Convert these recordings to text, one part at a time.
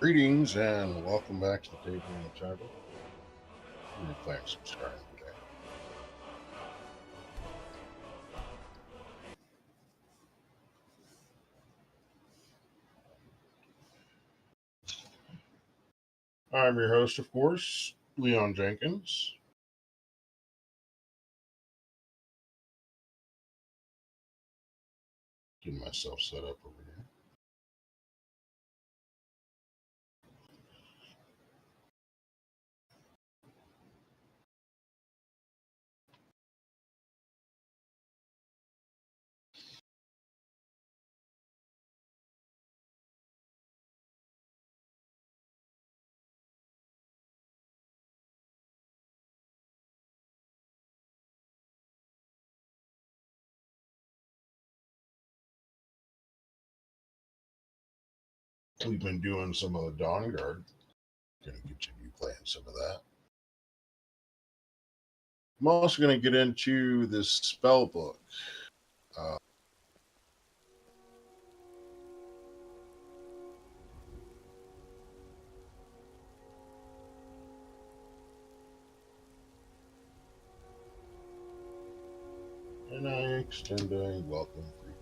Greetings and welcome back to the Table in the Tavern. We're playing some Skyrim today. I'm your host, of course, Leon Jenkins. Getting myself set up over here. We've been doing some of the Dawnguard. Going to get you playing some of that. I'm also going to get into this spell book. And I extend a welcome for you.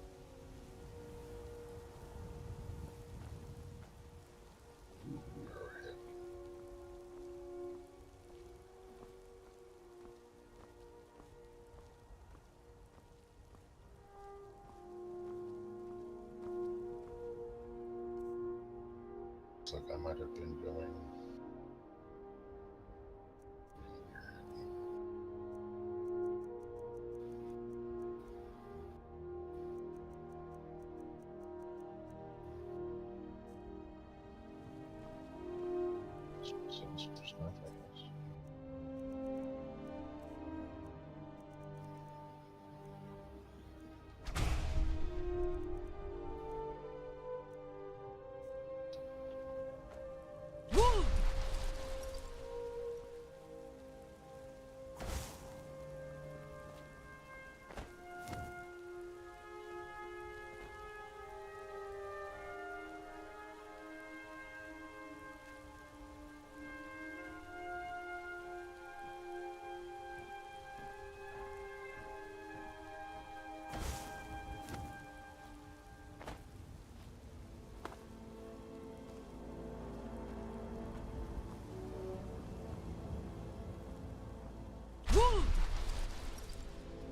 Looks like I might have been going. Some stuff, I guess.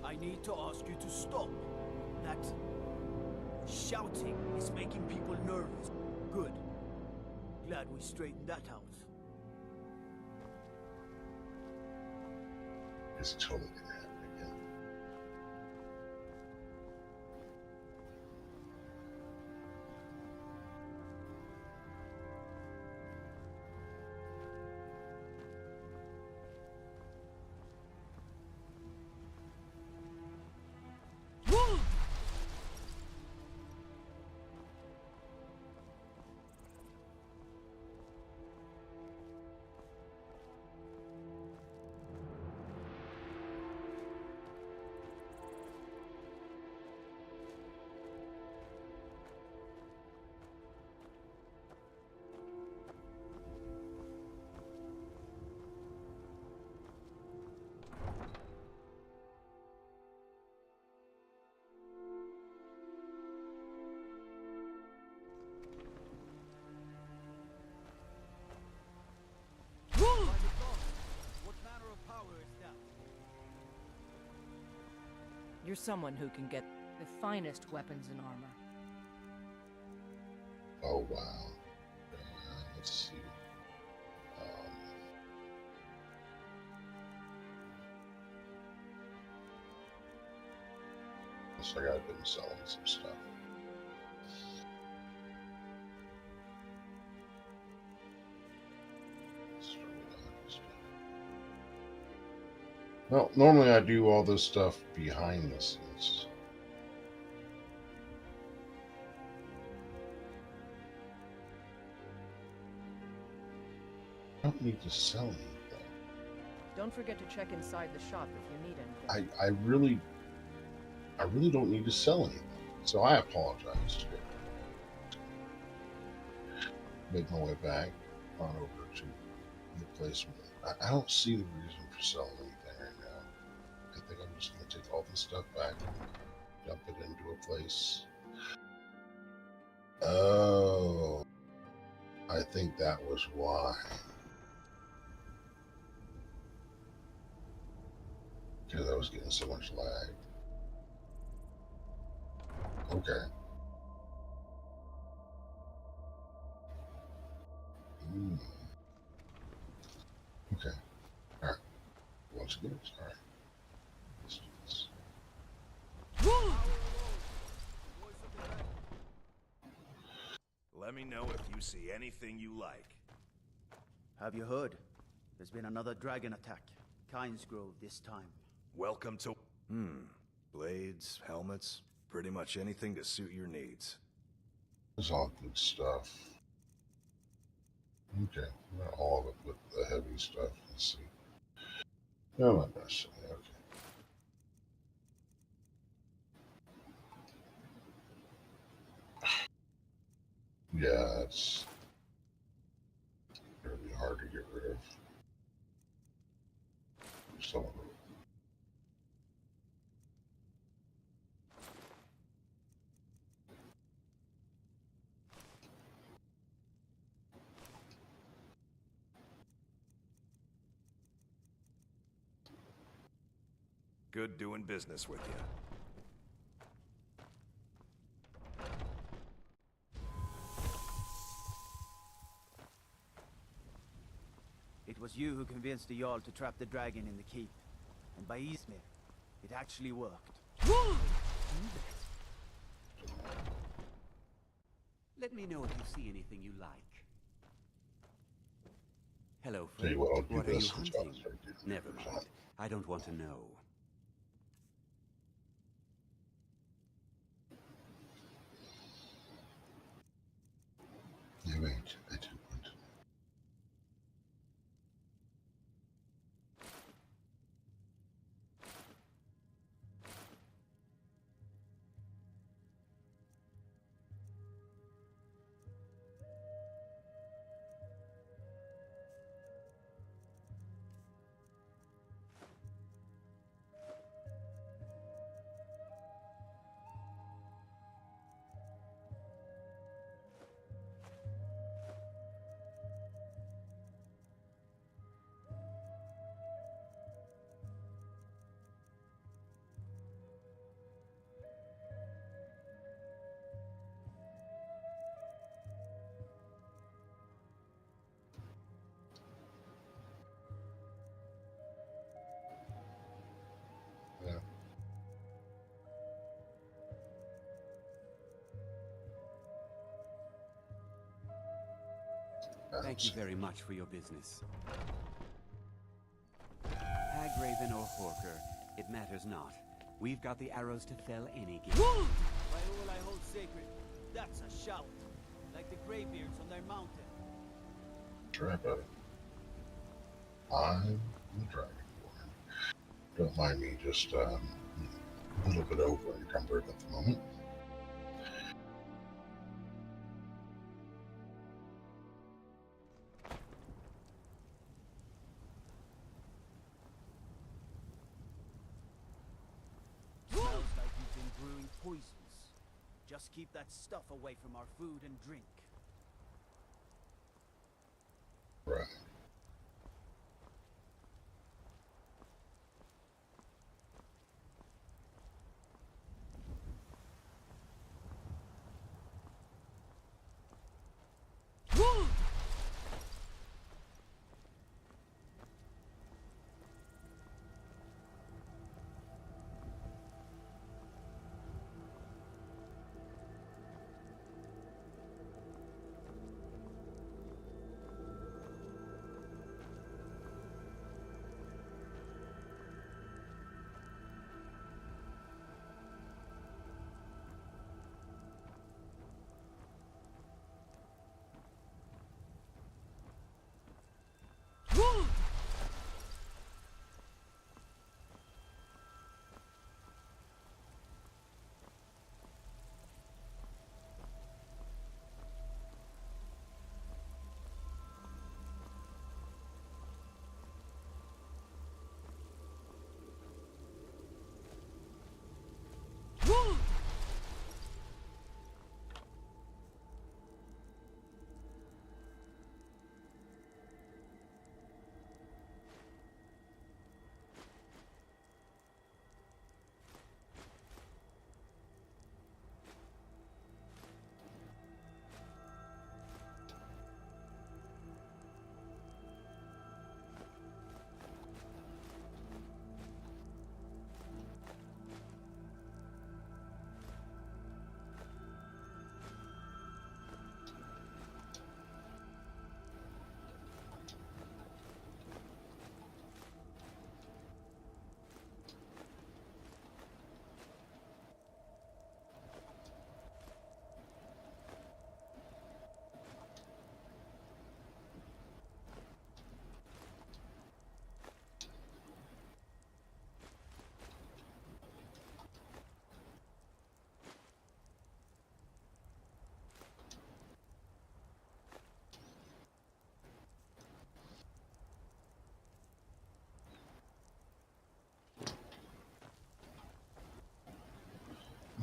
I need to ask you to stop. That shouting is making people nervous. Good. Glad we straightened that out. It's totally going to happen again. What manner of power is that? You're someone who can get the finest weapons and armor. Oh, wow. Let's see. Looks like I've been selling some stuff. Well, normally I do all this stuff behind the scenes. I don't need to sell anything. Don't forget to check inside the shop if you need anything. I really don't need to sell anything. So I apologize to you. make my way back on over to the place. I don't see the reason for selling anything right now. I think I'm just going to take all this stuff back, dump it into a place. Oh, I think that was why. Because I was getting so much lag. Okay. Okay. All right. Once again, all right. Let's do this. Let me know if you see anything you like. Have you heard? There's been another dragon attack. Kynes Grove this time. Welcome to... Blades, helmets, pretty much anything to suit your needs. It's all good stuff. Okay, not all of it, but the heavy stuff. Let's see. No, not necessarily. Okay. Yeah, it's gonna be hard to get rid of. Some of it. Good doing business with you. It was you who convinced the Jarl to trap the dragon in the keep. And by Ismir, it actually worked. Let me know if you see anything you like. Hello, Tell you friend. what, I'll do What are you this until I hunting? start getting Never rid of mind. I don't want to know. Yeah, wait, I do want to. Yeah. Thank you very much for your business. Hagraven or Horker, it matters not. We've got the arrows to fell any game. By all I hold sacred, that's a shout. Like the graybeards on their mountain. Try about it. I'm the Dragonborn. Don't mind me just a little bit over encumbered at the moment. Smells like you've been brewing poisons. Just keep that stuff away from our food and drink. Right.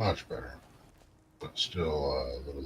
Much better. But still a little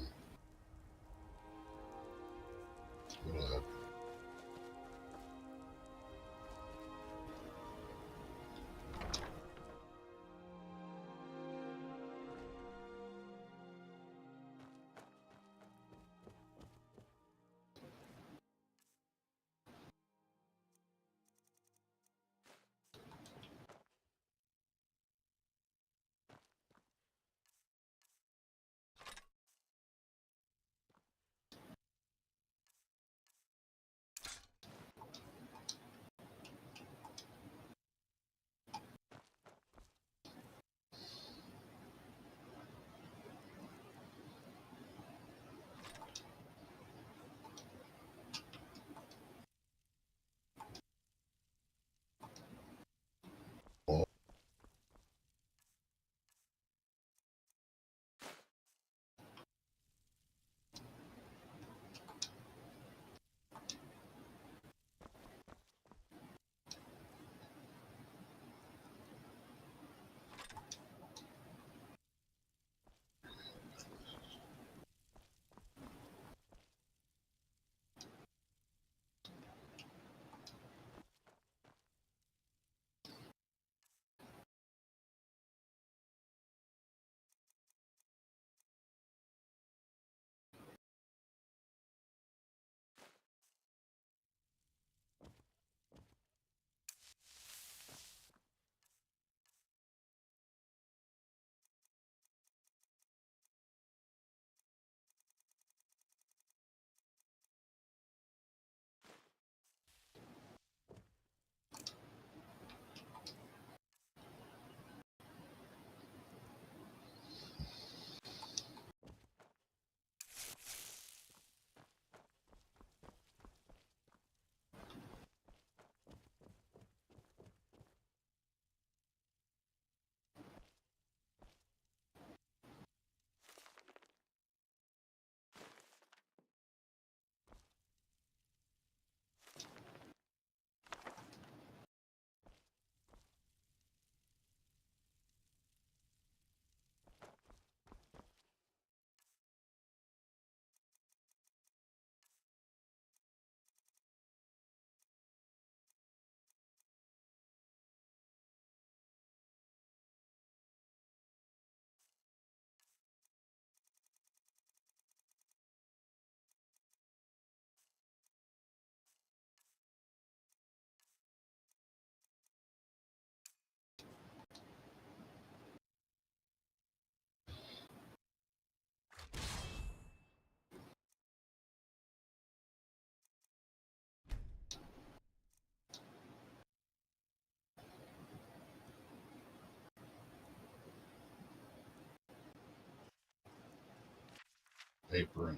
papering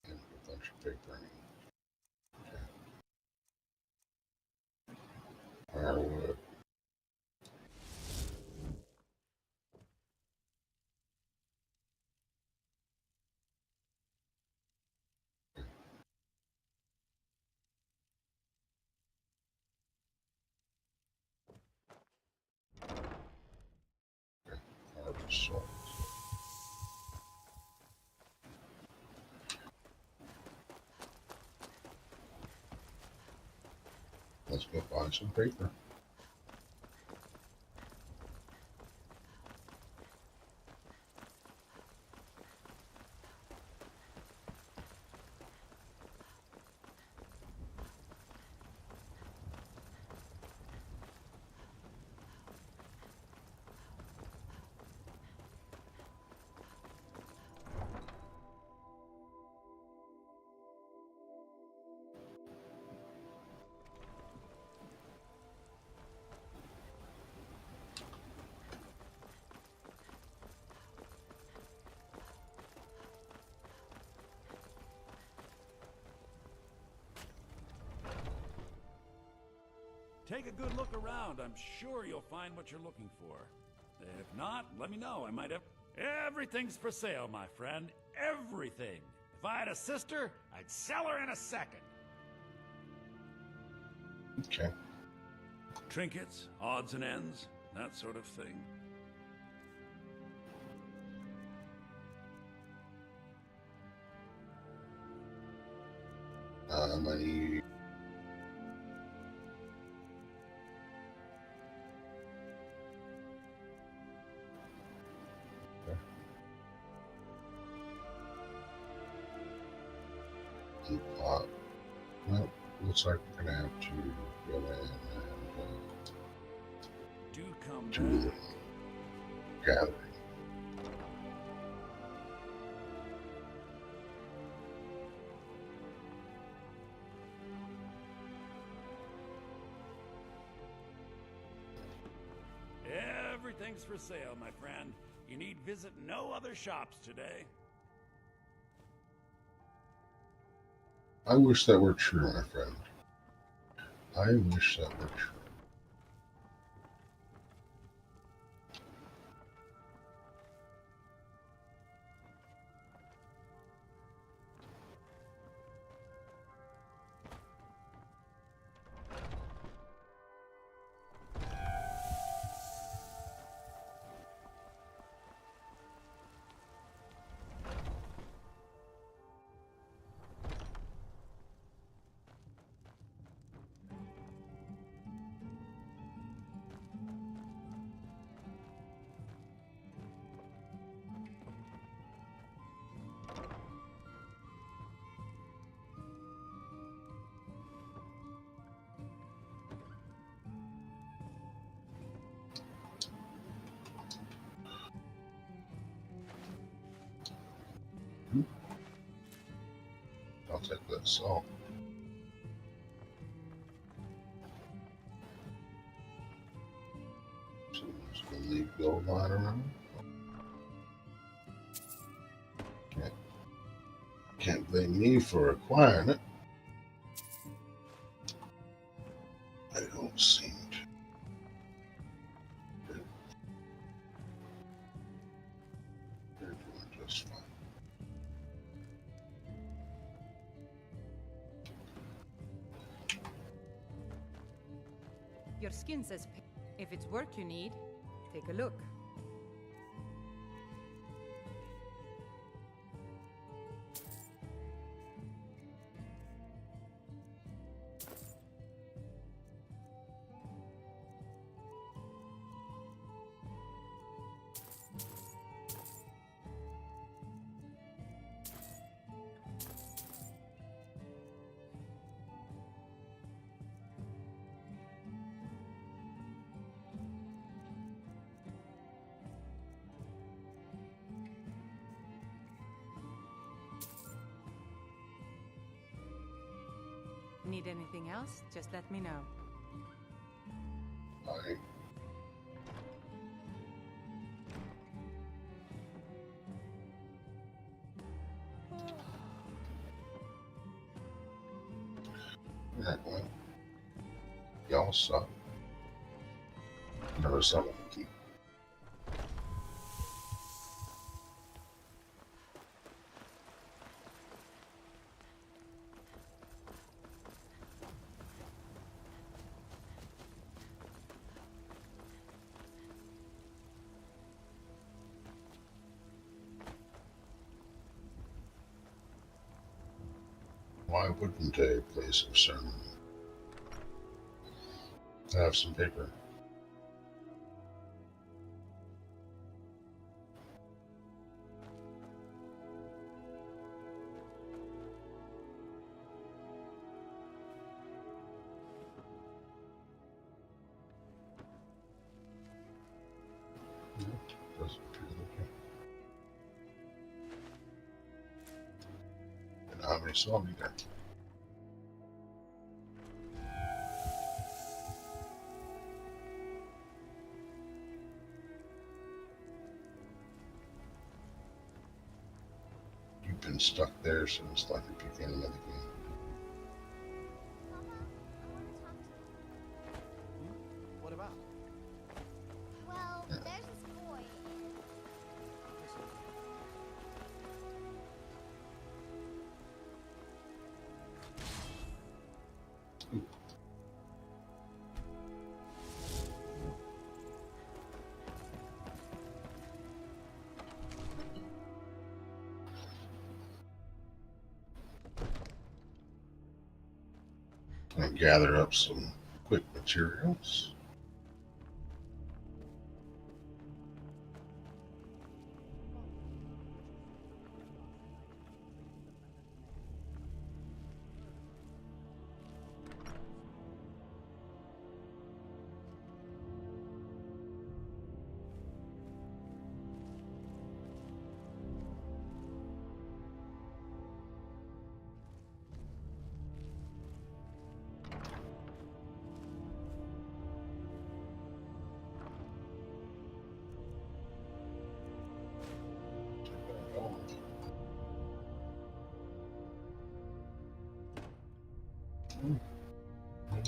and a bunch of papering. Okay. Firewood. Okay. Harvest salt. Let's go find some paper. Take a good look around. I'm sure you'll find what you're looking for. If not, let me know. I might have... Everything's for sale, my friend. Everything. If I had a sister, I'd sell her in a second. Okay. Trinkets, odds and ends, that sort of thing. I need. Well, looks like we're gonna have to go in and Do come do back. the gathering. Everything's for sale, my friend. You need visit no other shops today. I wish that were true, my friend. I wish that were true. I'll take that salt. So I'm just gonna leave gold lying around. Can't blame me for acquiring it. I don't seem to. They're doing just fine. Your skin says if it's work you need, take a look. Need anything else? Just let me know. I yeah, well, y'all suck. Never someone to keep. Why wouldn't a place of ceremony have some paper? Doesn't appear okay. And how many saw me there? You've been stuck there since like the beginning of the game. What about? Well, there's this boy. and gather up some quick materials.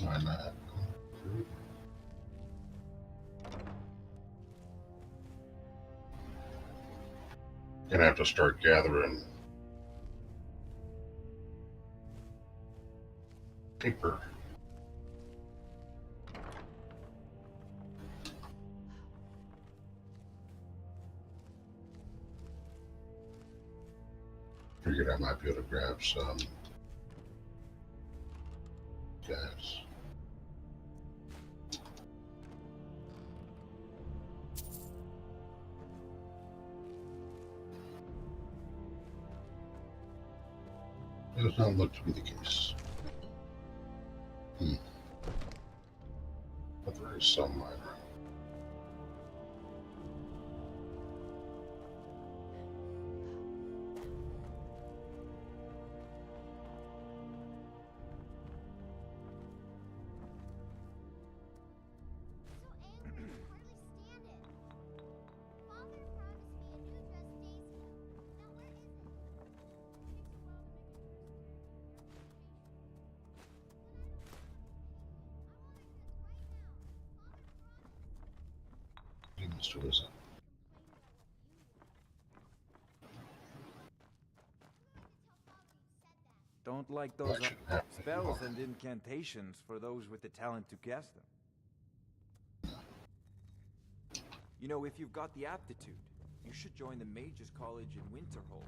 Why not? Gonna have to start gathering paper. Figured I might be able to grab some guys. It does not look to be the case. But there is some mine. Mr. Wizard. Don't like those spells and incantations for those with the talent to cast them. You know, if you've got the aptitude, you should join the Mages College in Winterhold.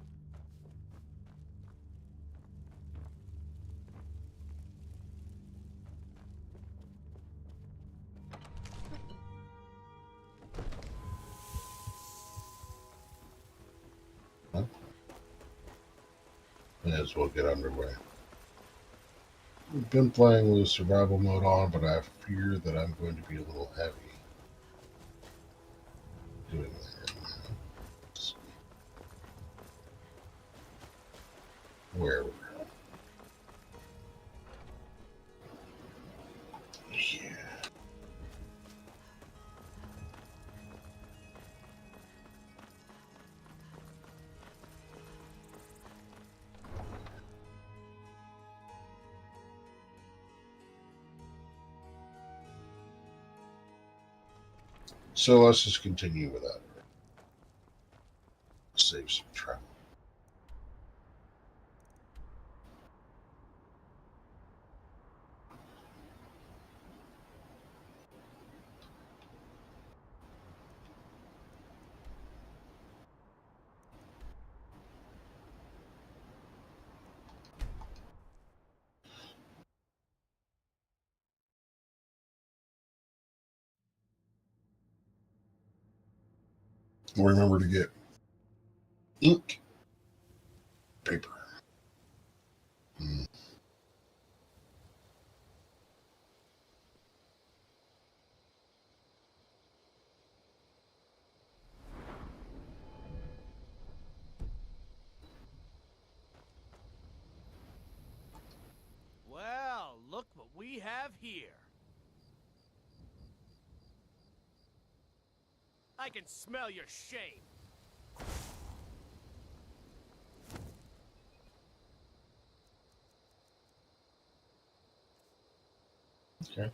May as well get underway. We've been playing with survival mode on, but I fear that I'm going to be a little heavy doing that. Where we're yeah. So let's just continue with that. Save some travel. Remember to get ink, paper. Well, look what we have here. I can smell your shame. Okay.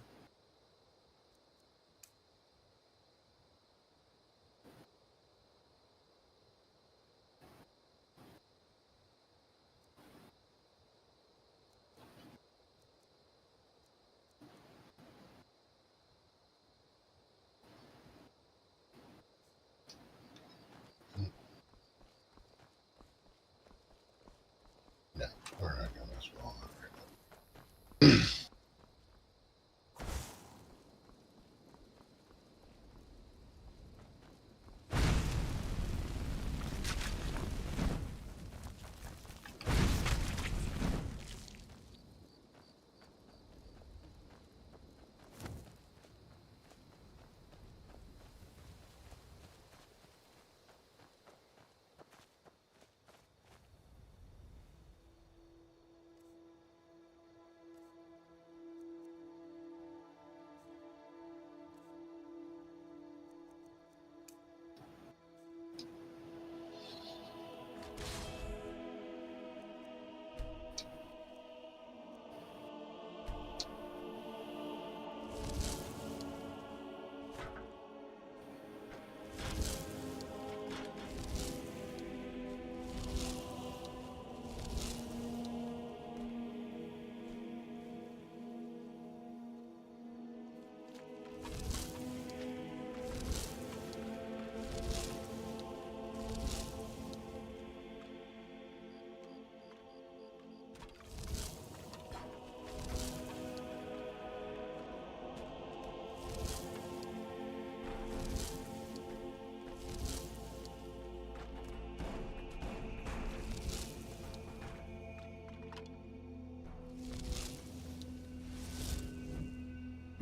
No, we're not going to mess with all that right now.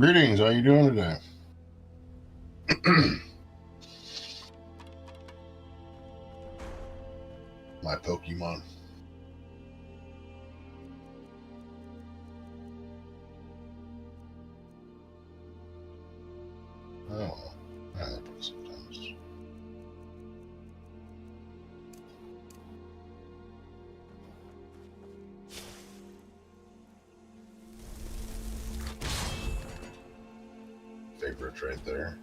Greetings, how you doing today? My Pokemon. I don't know. That happens sometimes. Favorites right there.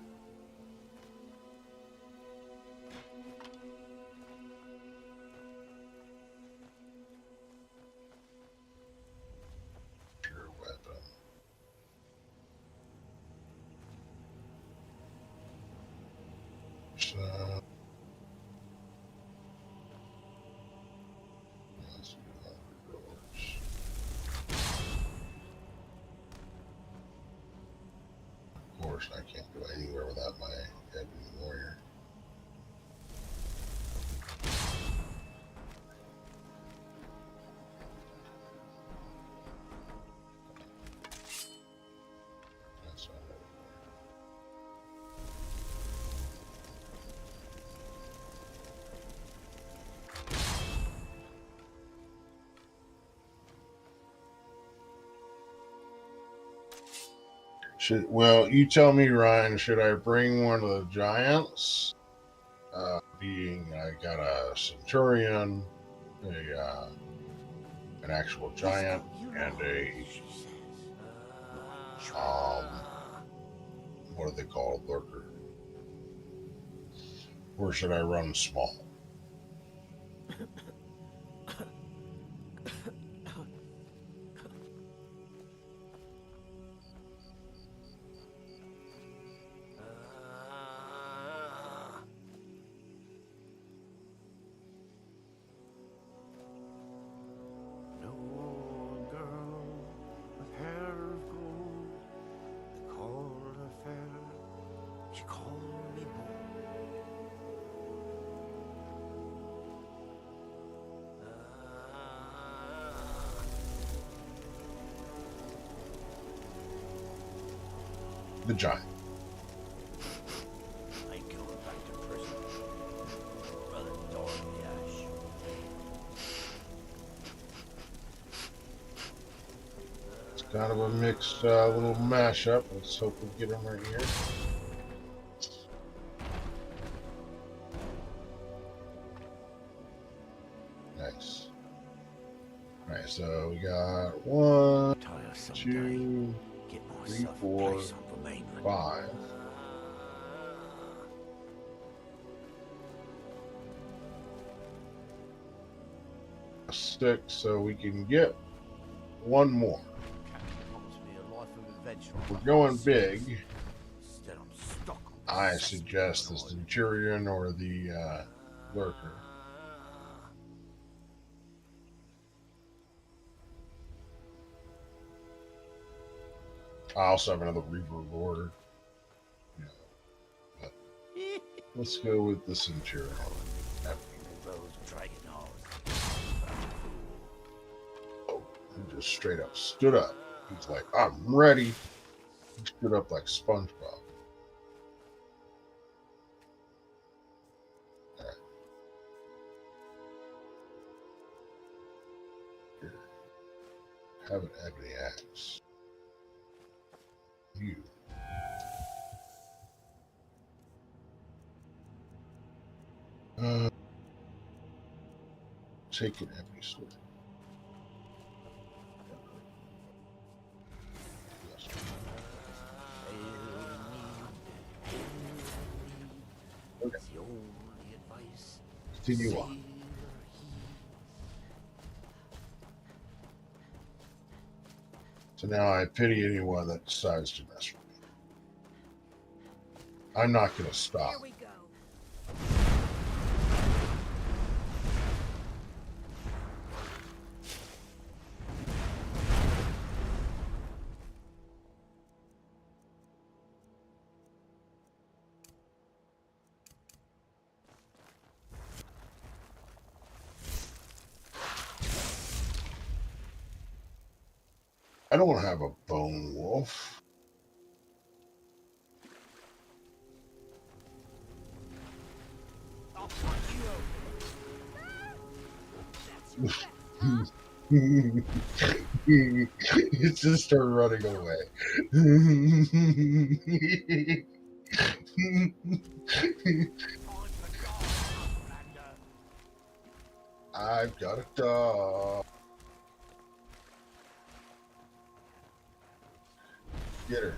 Sure weapon. So, let's do that. Of course, I can't go anywhere without my Ebony Warrior. That's not it. Well, you tell me, Ryan, should I bring one of the giants? Being I got a centurion, an actual giant, and a what do they call a lurker? Or should I run small? The giant. I ain't going back to prison. Brother Dog Ash. It's kind of a mixed little mashup. Let's hope we get him right here. Nice. All right, so we got 1, 2, 3, 4, 5. 6, so we can get one more. We're going big. I suggest the Centurion or the Lurker. I also have another Reaver Lord. Yeah. But let's go with the Centurion. Oh, he just straight up stood up. He's like, I'm ready. He stood up like SpongeBob. Right. Here. Have an ebony axe. You. Take an ebony sword. Yes. Okay. Continue on. So now I pity anyone that decides to mess with me. I'm not going to stop. Here we go. I don't want to have a bone wolf. It's just start running away. I've got a dog. Get her.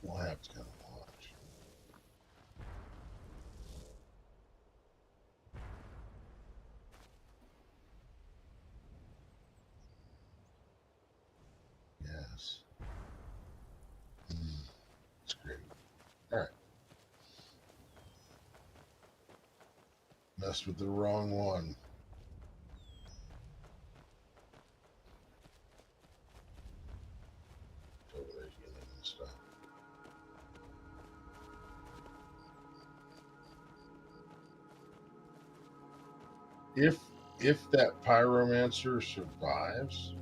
We'll have to kind of watch. Yes. It's great. All right. Messed with the wrong one. Over there, healing and stuff. If that pyromancer survives,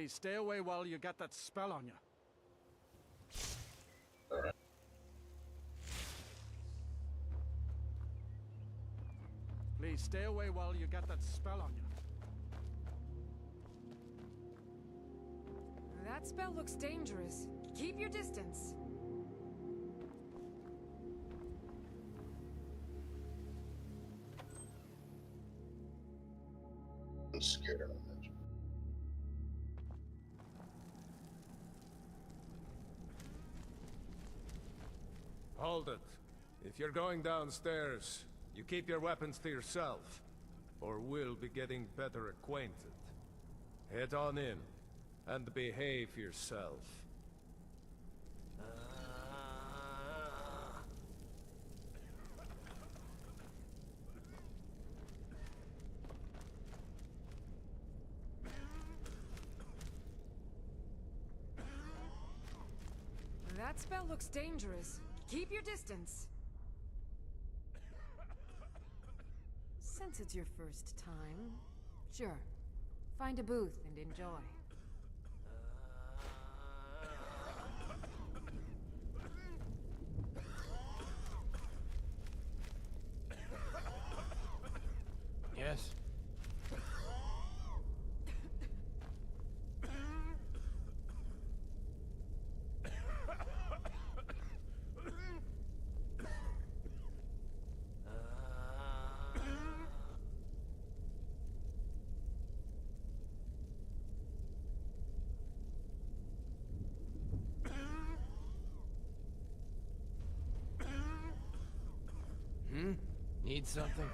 Please stay away while you got that spell on you. all right. Please stay away while you got that spell on you. That spell looks dangerous. Keep your distance. I'm scared of that. Hold it. If you're going downstairs, you keep your weapons to yourself, or we'll be getting better acquainted. Head on in, and behave yourself. That spell looks dangerous. Keep your distance. Since it's your first time, sure. Find a booth and enjoy. Yes. Need something?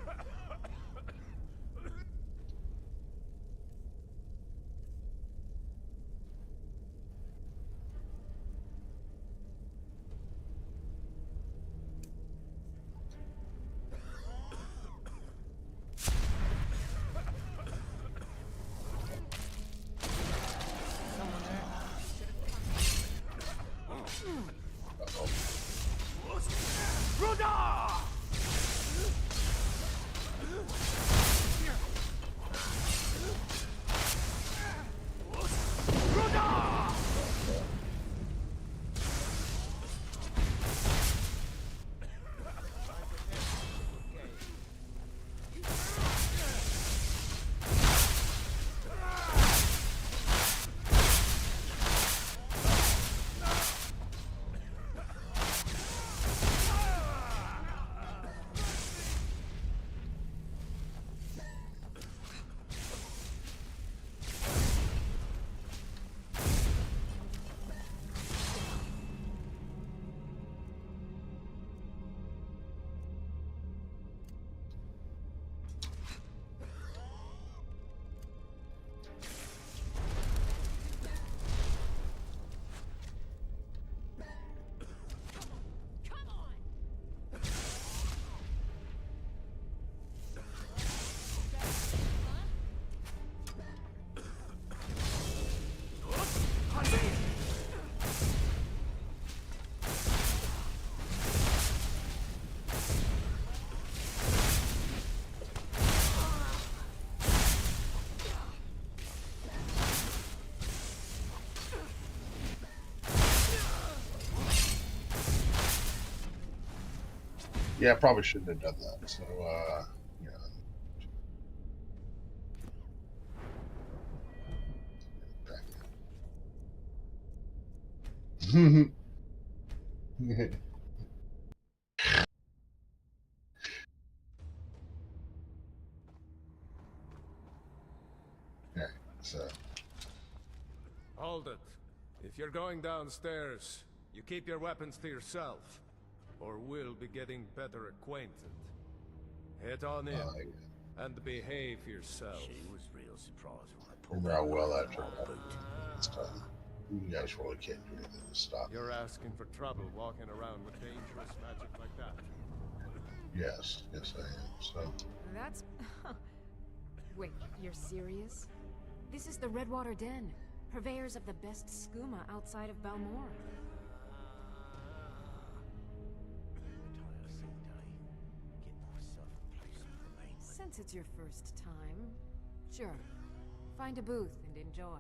Yeah, I probably shouldn't have done that. So, yeah. Okay, so. Hold it. If you're going downstairs, you keep your weapons to yourself, or we'll be getting better acquainted. Head on in, and behave yourself. She was real surprised when I pulled Remember how well that out turned out this time. You guys really can't do anything to stop You're asking for trouble walking around with dangerous magic like that. Yes, yes I am. So. That's... Wait, you're serious? This is the Redwater Den, purveyors of the best skooma outside of Balmora. Since it's your first time, sure. Find a booth and enjoy.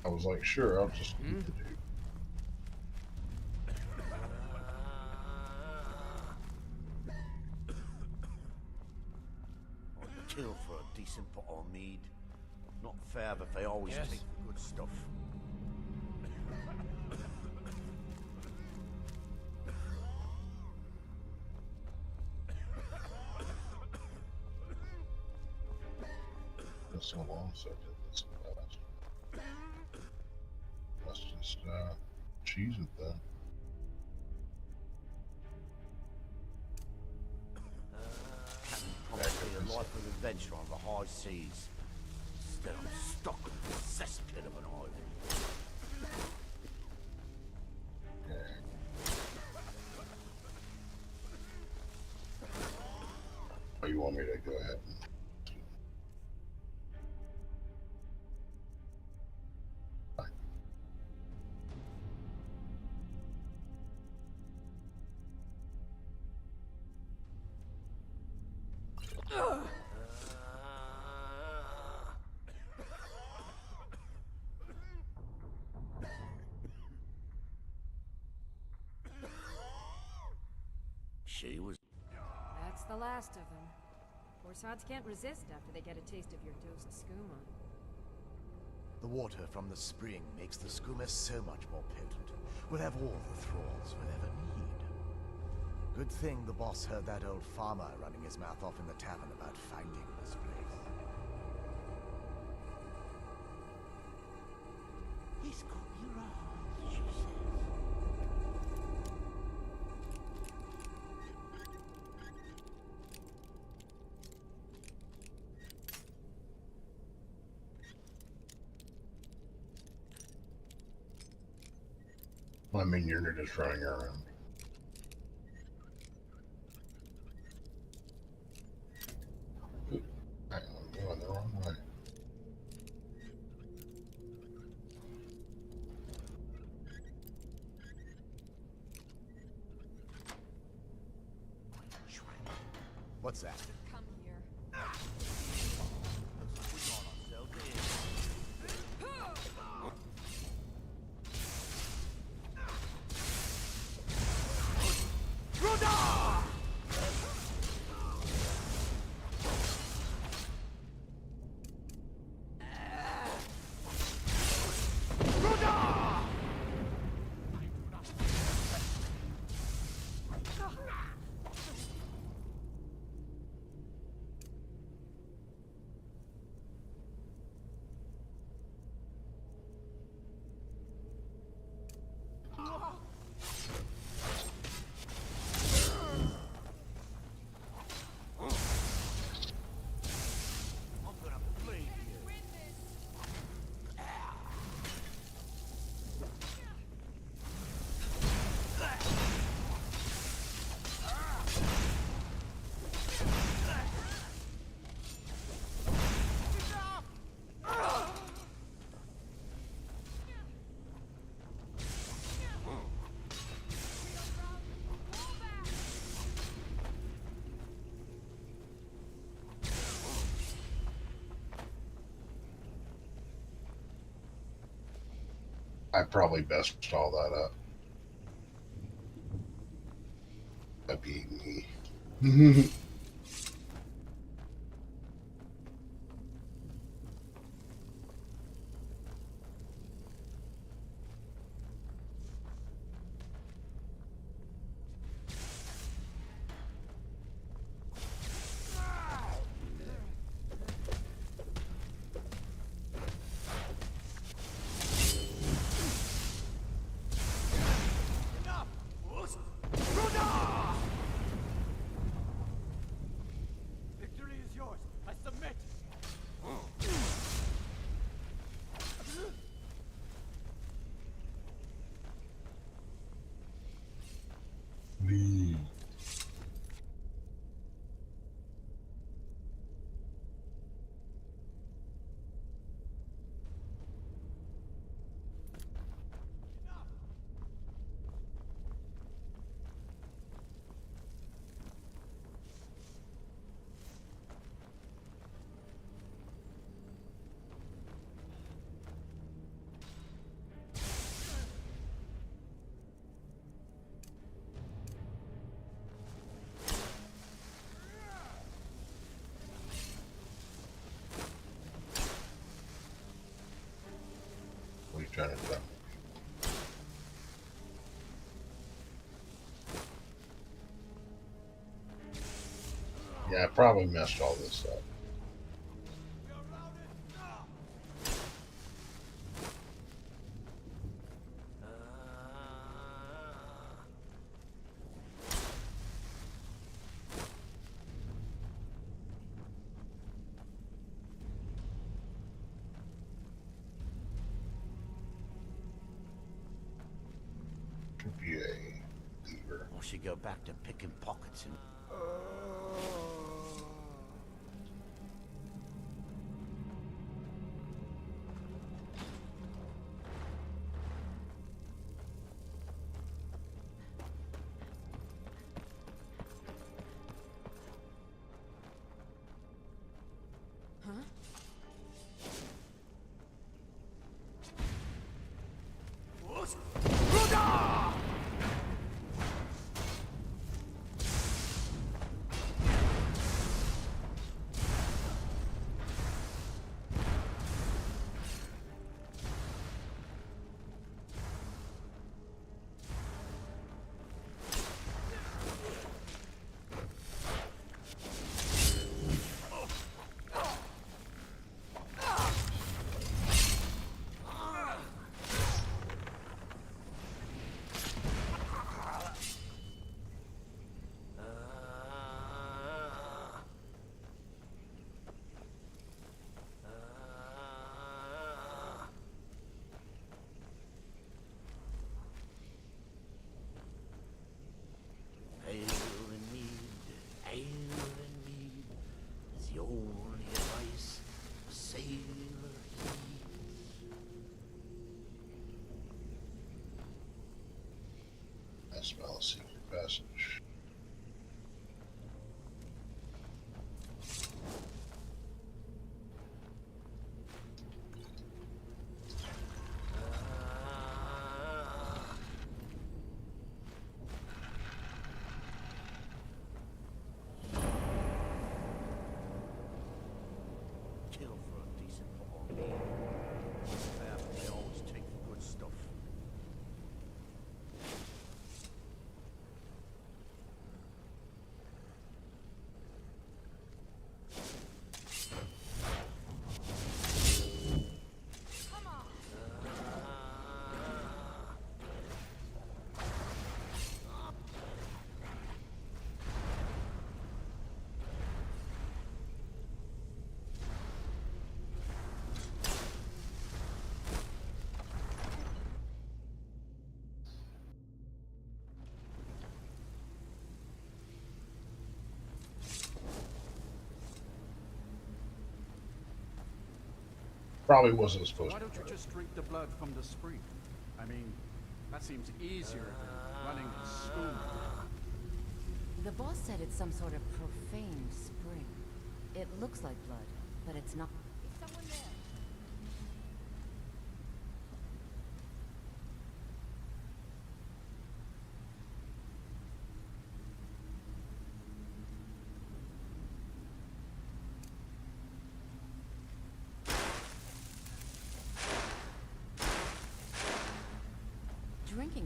I was like, sure, I'll just eat the dude. I'd kill for a decent bottle of mead. Not fair, but they always take the good stuff. It's so long, so I did this fast. Let's just cheese it then. Captain promised me a life of adventure on the high seas. Instead, I'm stuck in the cesspit of an island. Okay. Oh, you want me to go ahead and... She was... That's the last of them. Forsads can't resist after they get a taste of your toast skooma. The water from the spring makes the skooma so much more potent. We'll have all the thralls we'll ever need. Good thing the boss heard that old farmer running his mouth off in the tavern about finding this place. He's got your eyes, she says. I mean, you're just running around. Ooh, I'm going the wrong way. What's that? Come here. We got ourselves in. I probably messed all that up. That being me. Victory is yours. I submit. Me. What are you trying to do? Yeah, I probably messed all this up. Could be a lever. Or she go back to picking pockets and... I smell a secret passage. Kill for a decent pot of meat. They always take the good stuff. Probably wasn't supposed Why to. don't you just drink the blood from the spring? I mean, that seems easier than running a schooner. The boss said it's some sort of profane spring. It looks like blood, but it's not. Is someone there?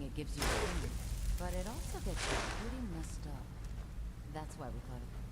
it gives you strength, but it also gets you pretty messed up. That's why we thought of it.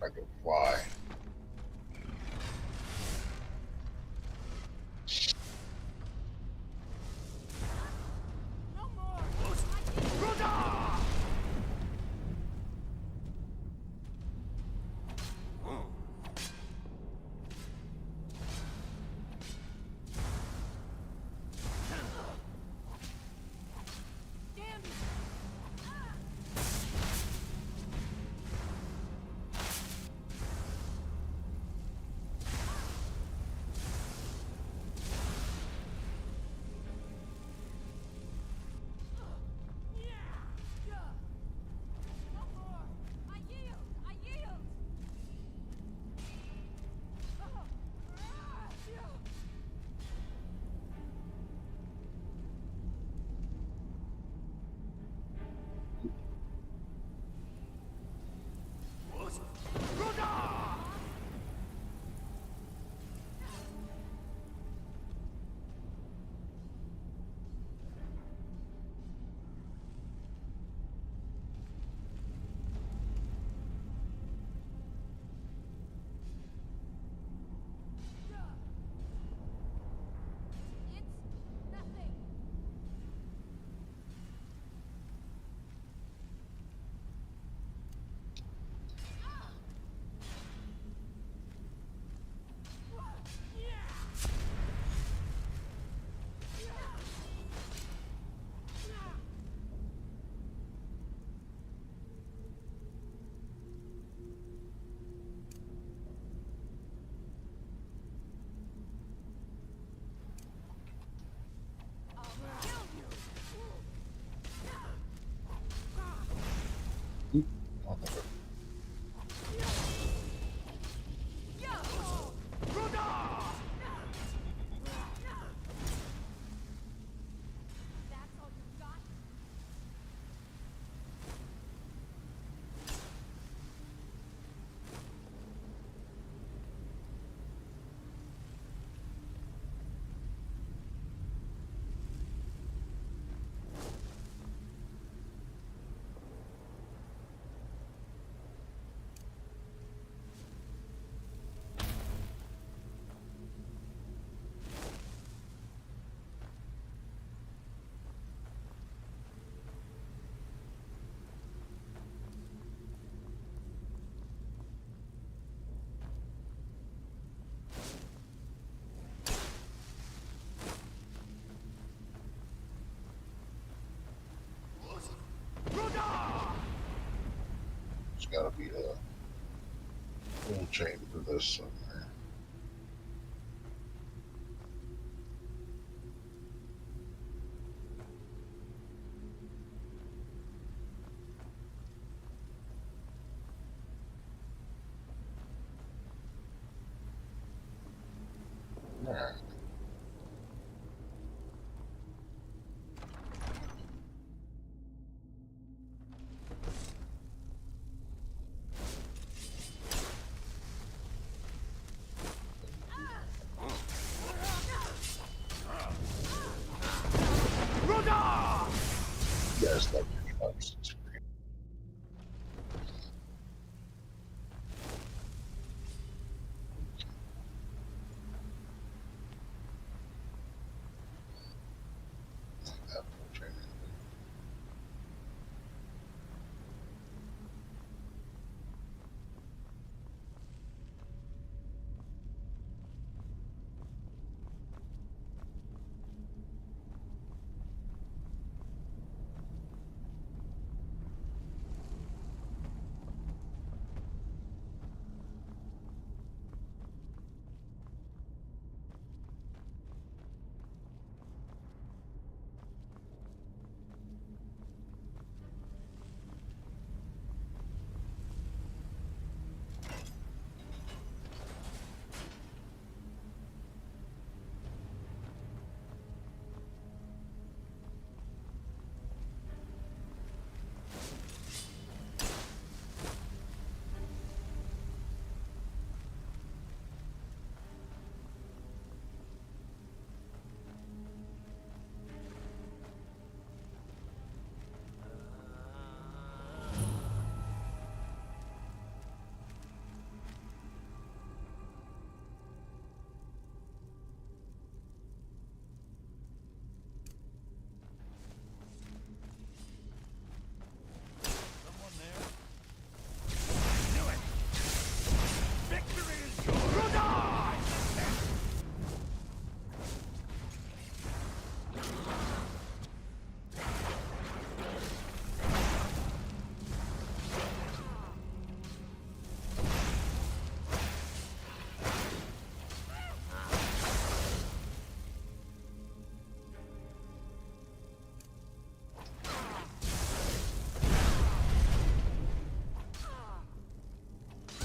I can fly. There's got to be a full chain for this somewhere. Alright.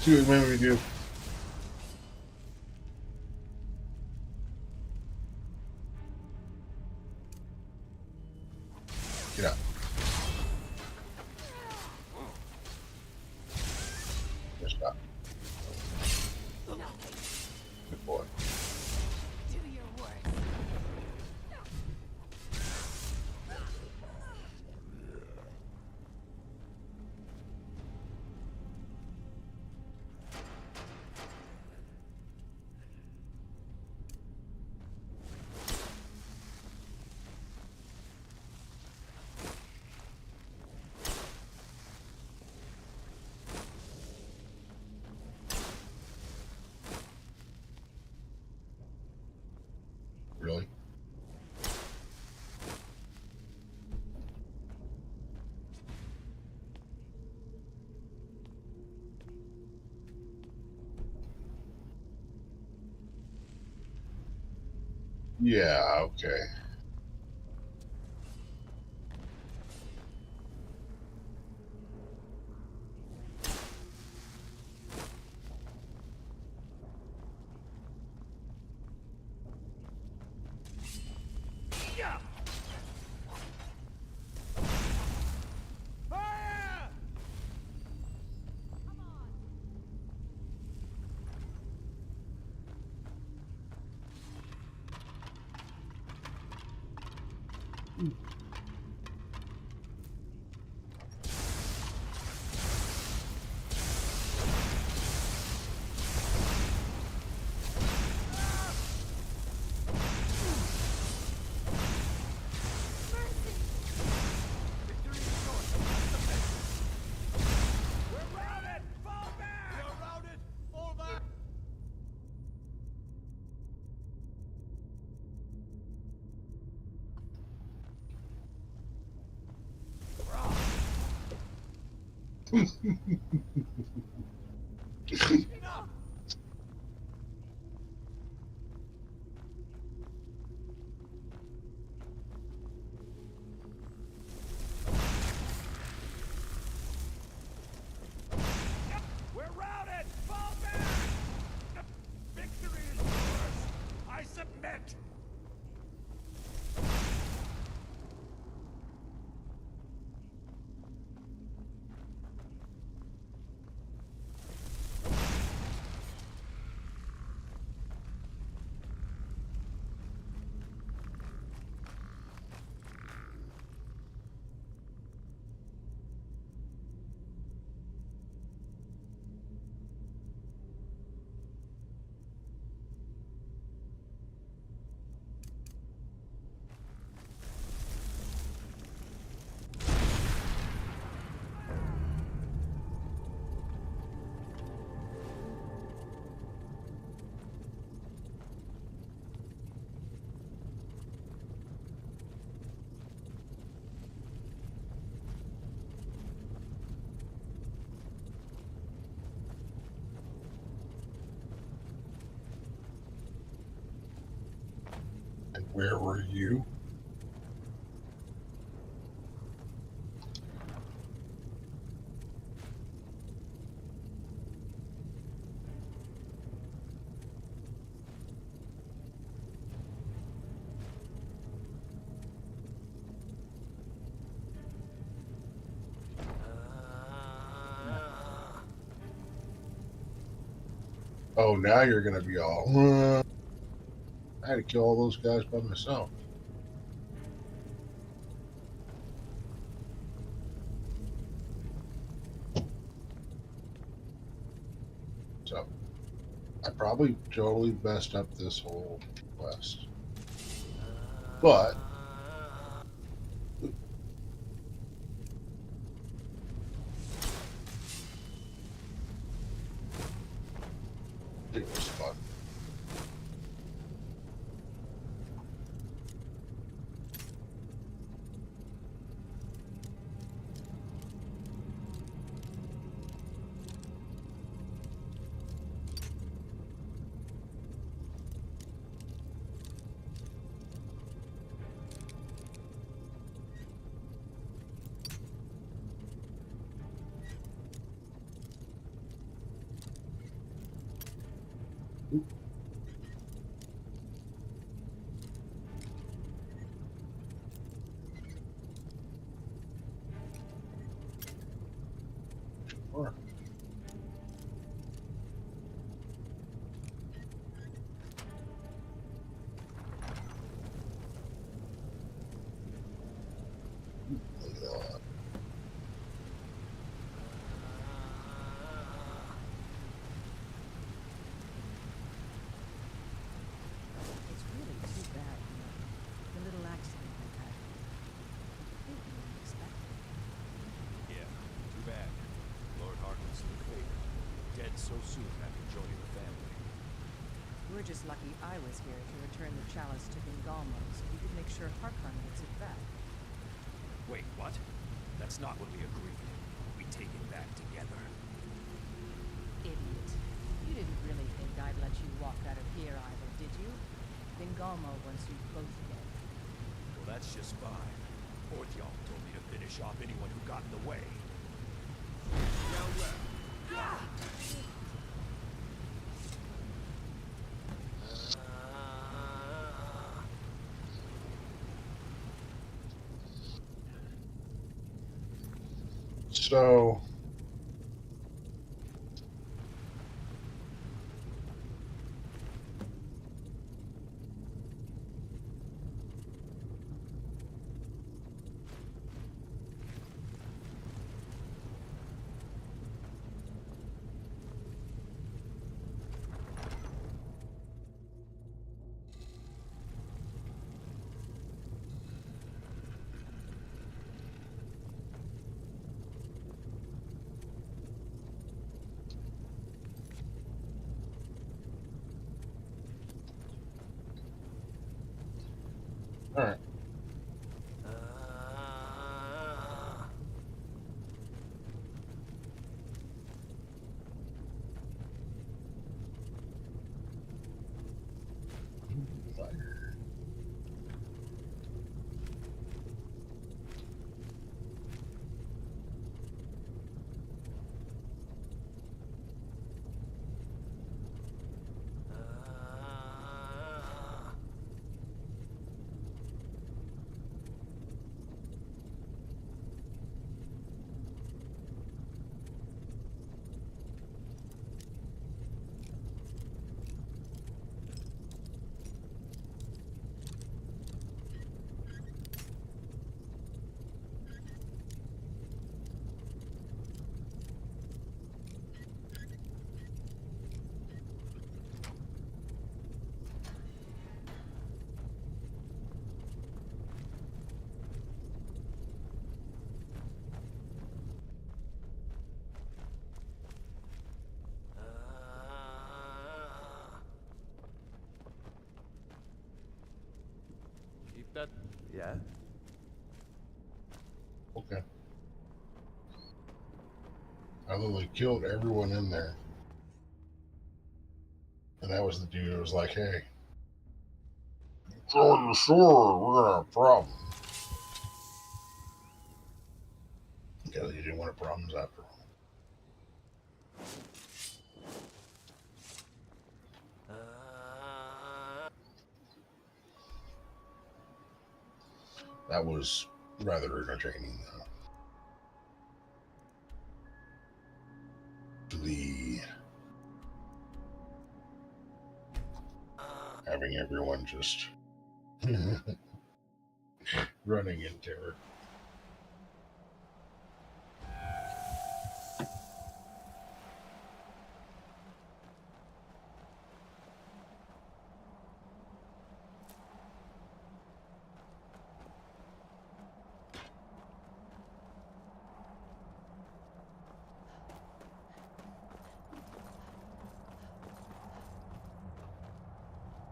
See what you made me do. Get out. Just stop. Good boy. Do your worst. Really? Yeah, okay. We're routed! Fall back! Victory is yours! I submit! And where were you? Oh, now you're going to be all, I had to kill all those guys by myself. So, I probably totally messed up this whole quest. But, it was fun. soon after joining the family. We're just lucky I was here to return the chalice to Bingalmo so we could make sure Harkon gets it back. Wait, what? That's not what we agreed. We take it back together. Idiot. You didn't really think I'd let you walk out of here either, did you? Bingalmo wants you both dead. Well, that's just fine. Orthyal told me to finish off anyone who got in the way. So all right. Keep that... Yeah? Okay. I literally killed everyone in there. And that was the dude who was like, hey, throw your sword, we're gonna have a problem. Because he didn't want problems after all. That was rather entertaining, though. Having everyone just running in terror.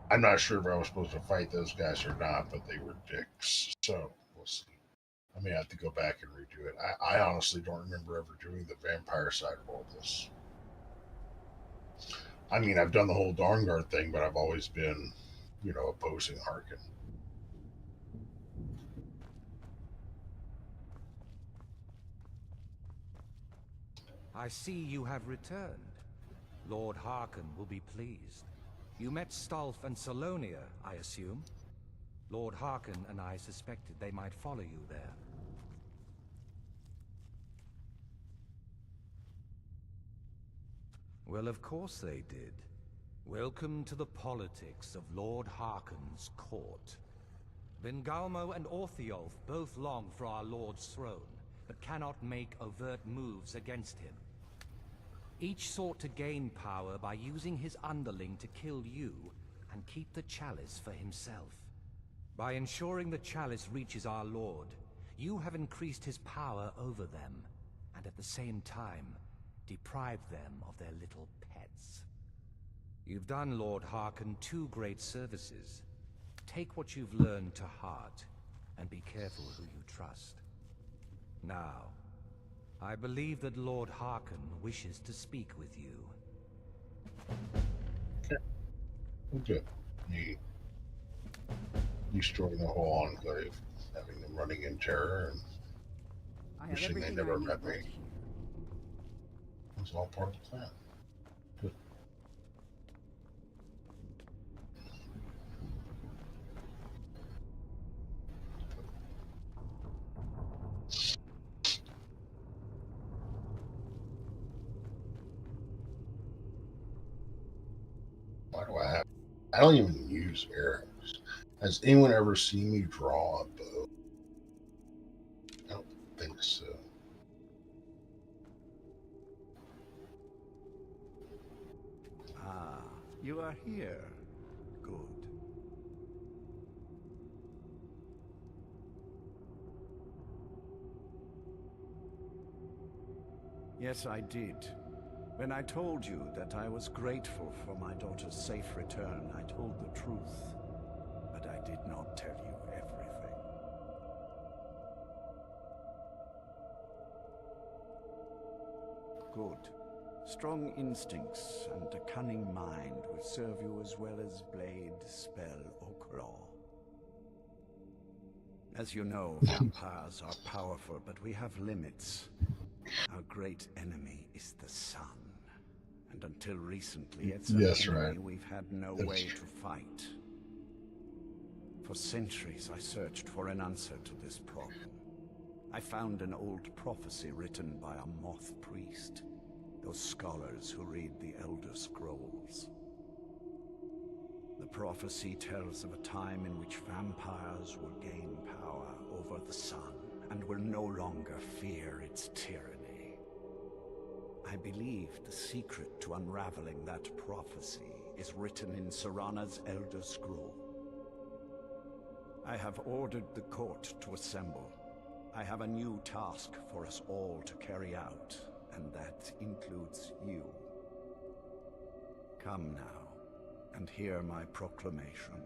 I'm not sure if I was supposed to fight those guys or not, but they were dicks. So we'll see. I may have to go back and redo it. I honestly don't remember ever doing the vampire side of all this. I mean, I've done the whole Dawnguard thing, but I've always been, opposing Harkon. I see you have returned. Lord Harkon will be pleased. You met Stolf and Salonia, I assume? Lord Harkon and I suspected they might follow you there. Well, of course they did. Welcome to the politics of Lord Harkon's court. Bingalmo and Orthiolf both long for our Lord's throne, but cannot make overt moves against him. Each sought to gain power by using his underling to kill you and keep the chalice for himself. By ensuring the chalice reaches our Lord, you have increased his power over them, and at the same time, deprive them of their little pets. You've done Lord Harkon 2 great services. Take what you've learned to heart, and be careful who you trust. Now, I believe that Lord Harkon wishes to speak with you. Okay. You destroying the whole enclave, having them running in terror and wishing they never met me. It's all part of the plan. Good. Why do I have? I don't even use arrows. Has anyone ever seen me draw a bow? I don't think so. Ah, you are here. Good. Yes, I did. When I told you that I was grateful for my daughter's safe return, I told the truth. But I did not tell you everything. Good. Strong instincts and a cunning mind will serve you as well as blade, spell, or claw. As you know, vampires are powerful, but we have limits. Our great enemy is the sun. And until recently, it's an enemy we've had no way to fight. For centuries, I searched for an answer to this problem. I found an old prophecy written by a moth priest. Those scholars who read the Elder Scrolls. The prophecy tells of a time in which vampires will gain power over the sun and will no longer fear its tyranny. I believe the secret to unraveling that prophecy is written in Serana's Elder Scroll. I have ordered the court to assemble. I have a new task for us all to carry out, and that includes you. Come now, and hear my proclamation.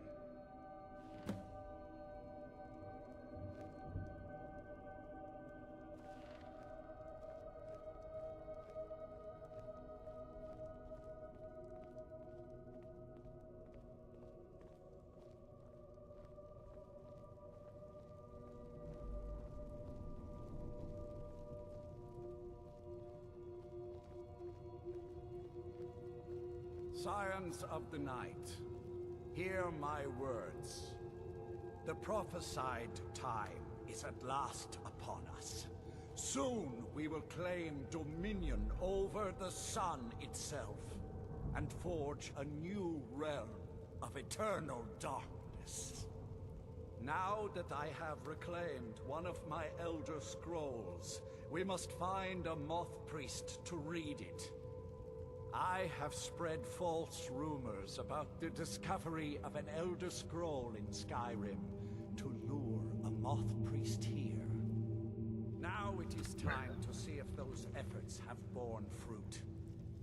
Scions of the night, hear my words. The prophesied time is at last upon us. Soon we will claim dominion over the sun itself, and forge a new realm of eternal darkness. Now that I have reclaimed one of my Elder Scrolls, we must find a moth priest to read it. I have spread false rumors about the discovery of an Elder Scroll in Skyrim to lure a moth priest here. Now it is time to see if those efforts have borne fruit.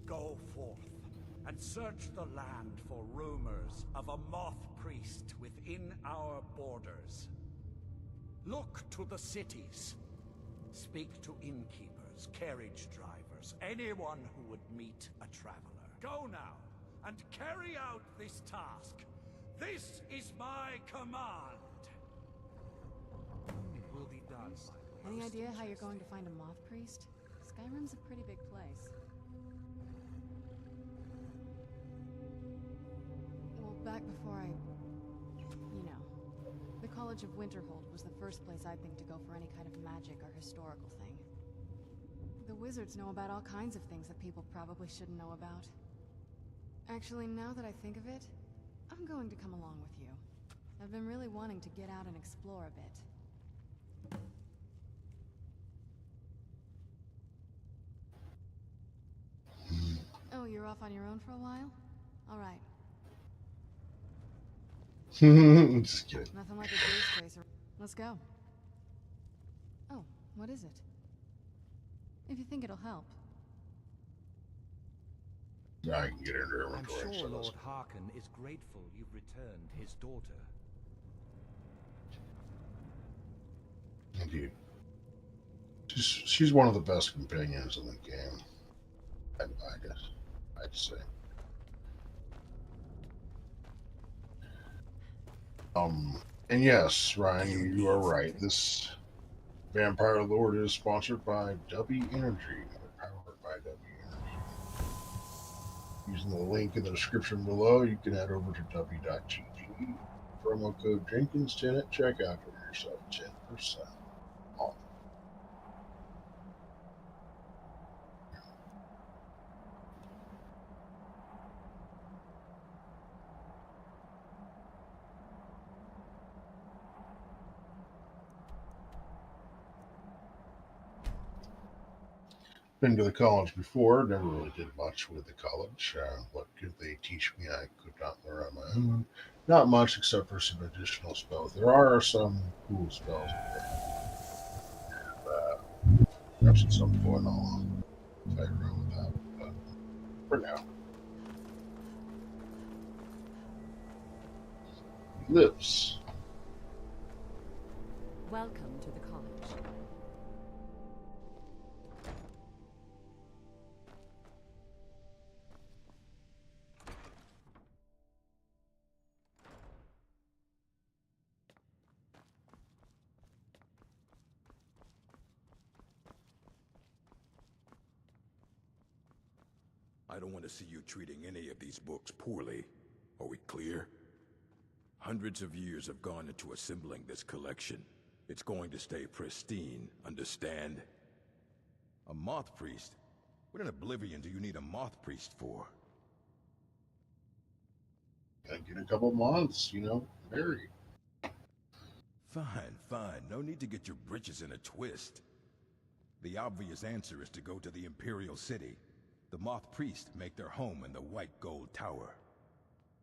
Go forth and search the land for rumors of a moth priest within our borders. Look to the cities. Speak to innkeepers, carriage drivers, anyone who would meet a traveler. Go now, and carry out this task. This is my command. It will be done. Any idea how you're going to find a moth priest? Skyrim's a pretty big place. Well, back before you know, the College of Winterhold was the first place I'd think to go for any kind of magic or historical thing. The wizards know about all kinds of things that people probably shouldn't know about. Actually, now that I think of it, I'm going to come along with you. I've been really wanting to get out and explore a bit. Oh, you're off on your own for a while? All right. Just kidding. Nothing like a goose chaser. Let's go. Oh, what is it? If you think it'll help. I can get into her I'm inventory. sure So Lord Harkon is grateful you've returned his daughter. indeed. She's one of the best companions in the game. I guess I'd say. And yes, Ryan, you are right. This Vampire Lord is sponsored by W Energy, or powered by W Energy. Using the link in the description below, you can head over to w.gg. Promo code Jenkins10 at checkout to earn yourself 10% off. Been to the college before, never really did much with the college. What could they teach me? I could not learn on my own. Not much except for some additional spells. There are some cool spells and perhaps at some point I'll play around with that. But for now, he lives. Welcome to the college. I don't want to see you treating any of these books poorly. Are we clear? Hundreds of years have gone into assembling this collection. It's going to stay pristine, understand? A moth priest? What in oblivion do you need a moth priest for? Gotta get a couple months, married. Fine, fine. No need to get your britches in a twist. The obvious answer is to go to the Imperial City. The Moth Priests make their home in the White Gold Tower.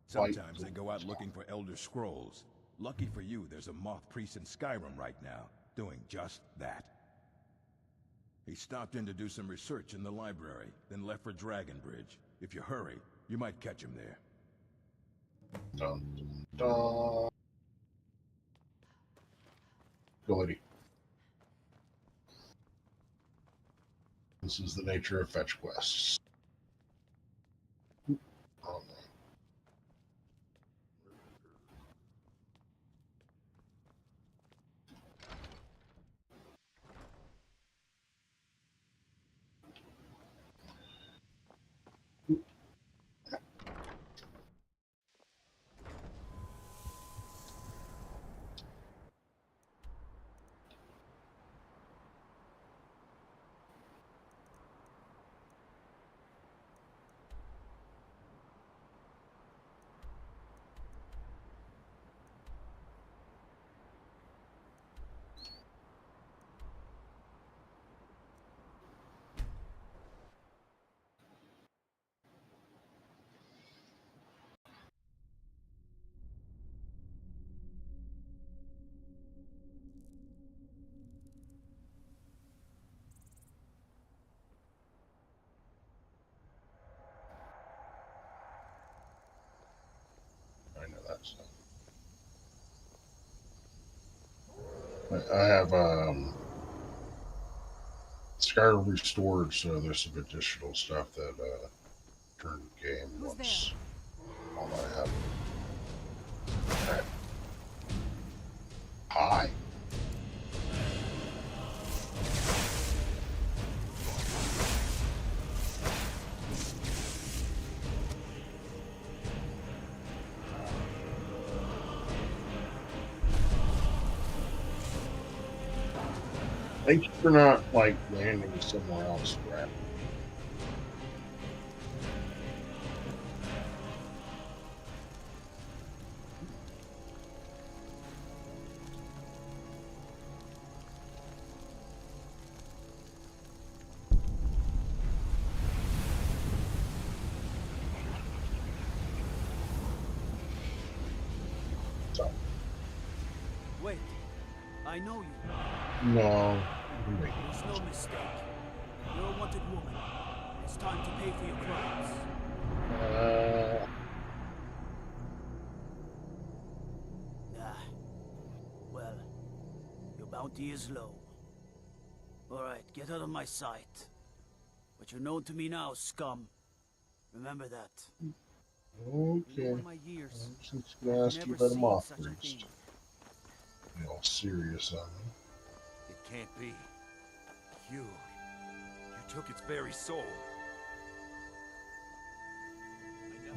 Sometimes they go out looking for Elder Scrolls. Lucky for you, there's a Moth Priest in Skyrim right now, doing just that. He stopped in to do some research in the library, then left for Dragonbridge. If you hurry, you might catch him there. Dun, dun. Go, lady. This is the nature of fetch quests. I know that stuff. I have Skyrim restored, so there's some additional stuff that turned the game once all I have. Okay. Hi. Thank you for not, landing somewhere else, Brad. Wait, I know you. No. There's no mistake. You're a wanted woman. It's time to pay for your crimes. Well, your bounty is low. Alright, get out of my sight. But you're known to me now, scum. Remember that. Okay. Over my years, I'm just gonna ask you never about a seen moth such a priest. thing. Be all serious on me. It can't be. You took its very soul.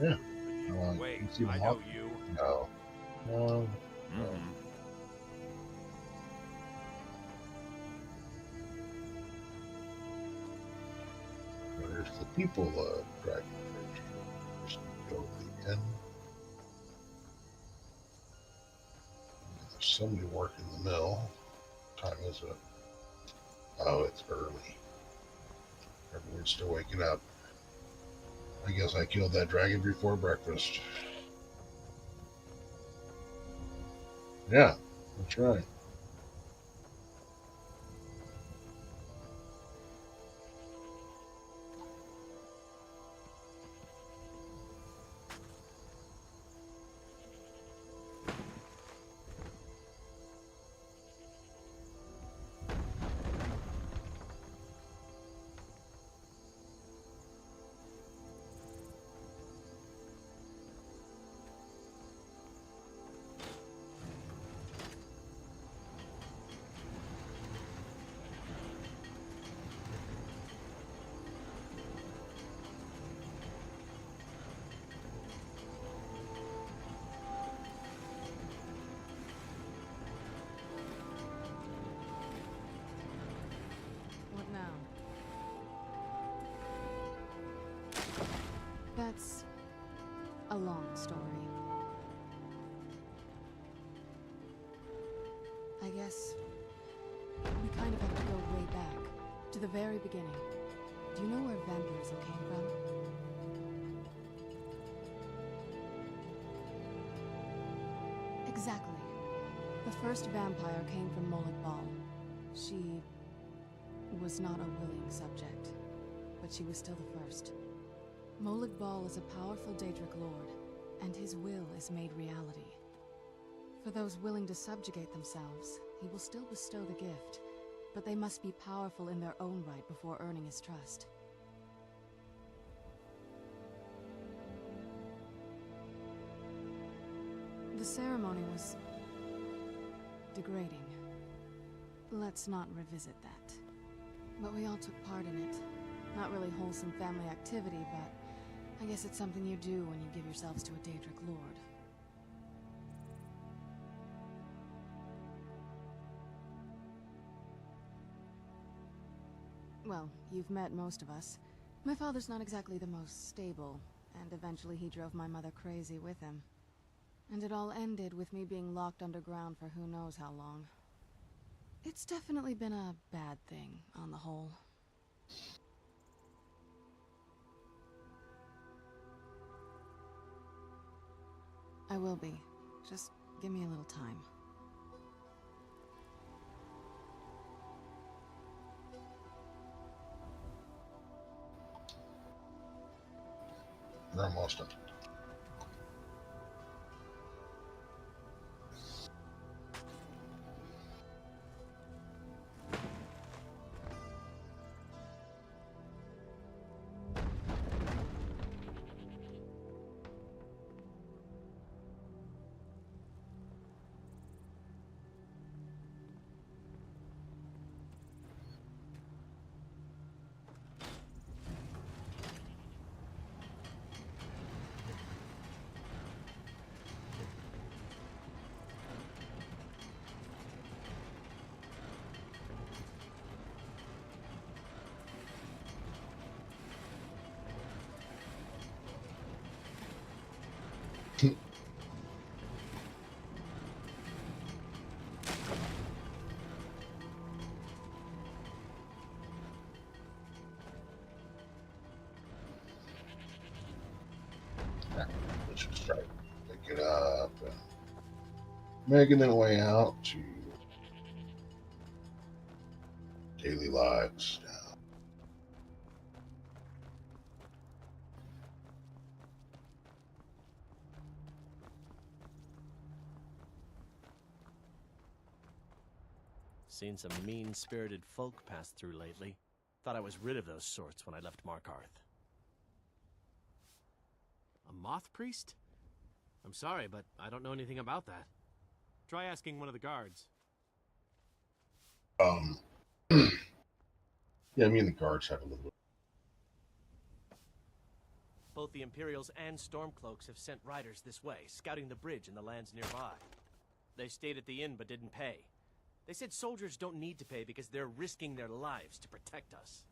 Yeah. Wait, you see the I moth? know you. No. No. Mm-hmm. There's the people dragon bridge. Just go to the end. There's somebody working the mill. What time is it? Oh, it's early. Everyone's still waking up. I guess I killed that dragon before breakfast. Yeah, that's right. What now? That's a long story. I guess we kind of have to go way back, to the very beginning. Do you know where vampirism came from? Exactly. The first vampire came from Molag Bal. She was not a willing subject, but she was still the first. Molag Bal is a powerful Daedric lord, and his will is made reality. For those willing to subjugate themselves, he will still bestow the gift, but they must be powerful in their own right before earning his trust. The ceremony was degrading. Let's not revisit that. But we all took part in it. Not really wholesome family activity, but I guess it's something you do when you give yourselves to a Daedric lord. Well, you've met most of us. My father's not exactly the most stable, and eventually he drove my mother crazy with him. And it all ended with me being locked underground for who knows how long. It's definitely been a bad thing, on the whole. I will be. Just give me a little time. We're almost done. Let's just try to pick it up and making their way out to daily lives now. Seen some mean-spirited folk pass through lately. Thought I was rid of those sorts when I left Markarth. A moth priest? I'm sorry, but I don't know anything about that. Try asking one of the guards. Yeah, I mean the guards have a little bit. Both the Imperials and Stormcloaks have sent riders this way, scouting the bridge and the lands nearby. They stayed at the inn but didn't pay. They said soldiers don't need to pay because they're risking their lives to protect us.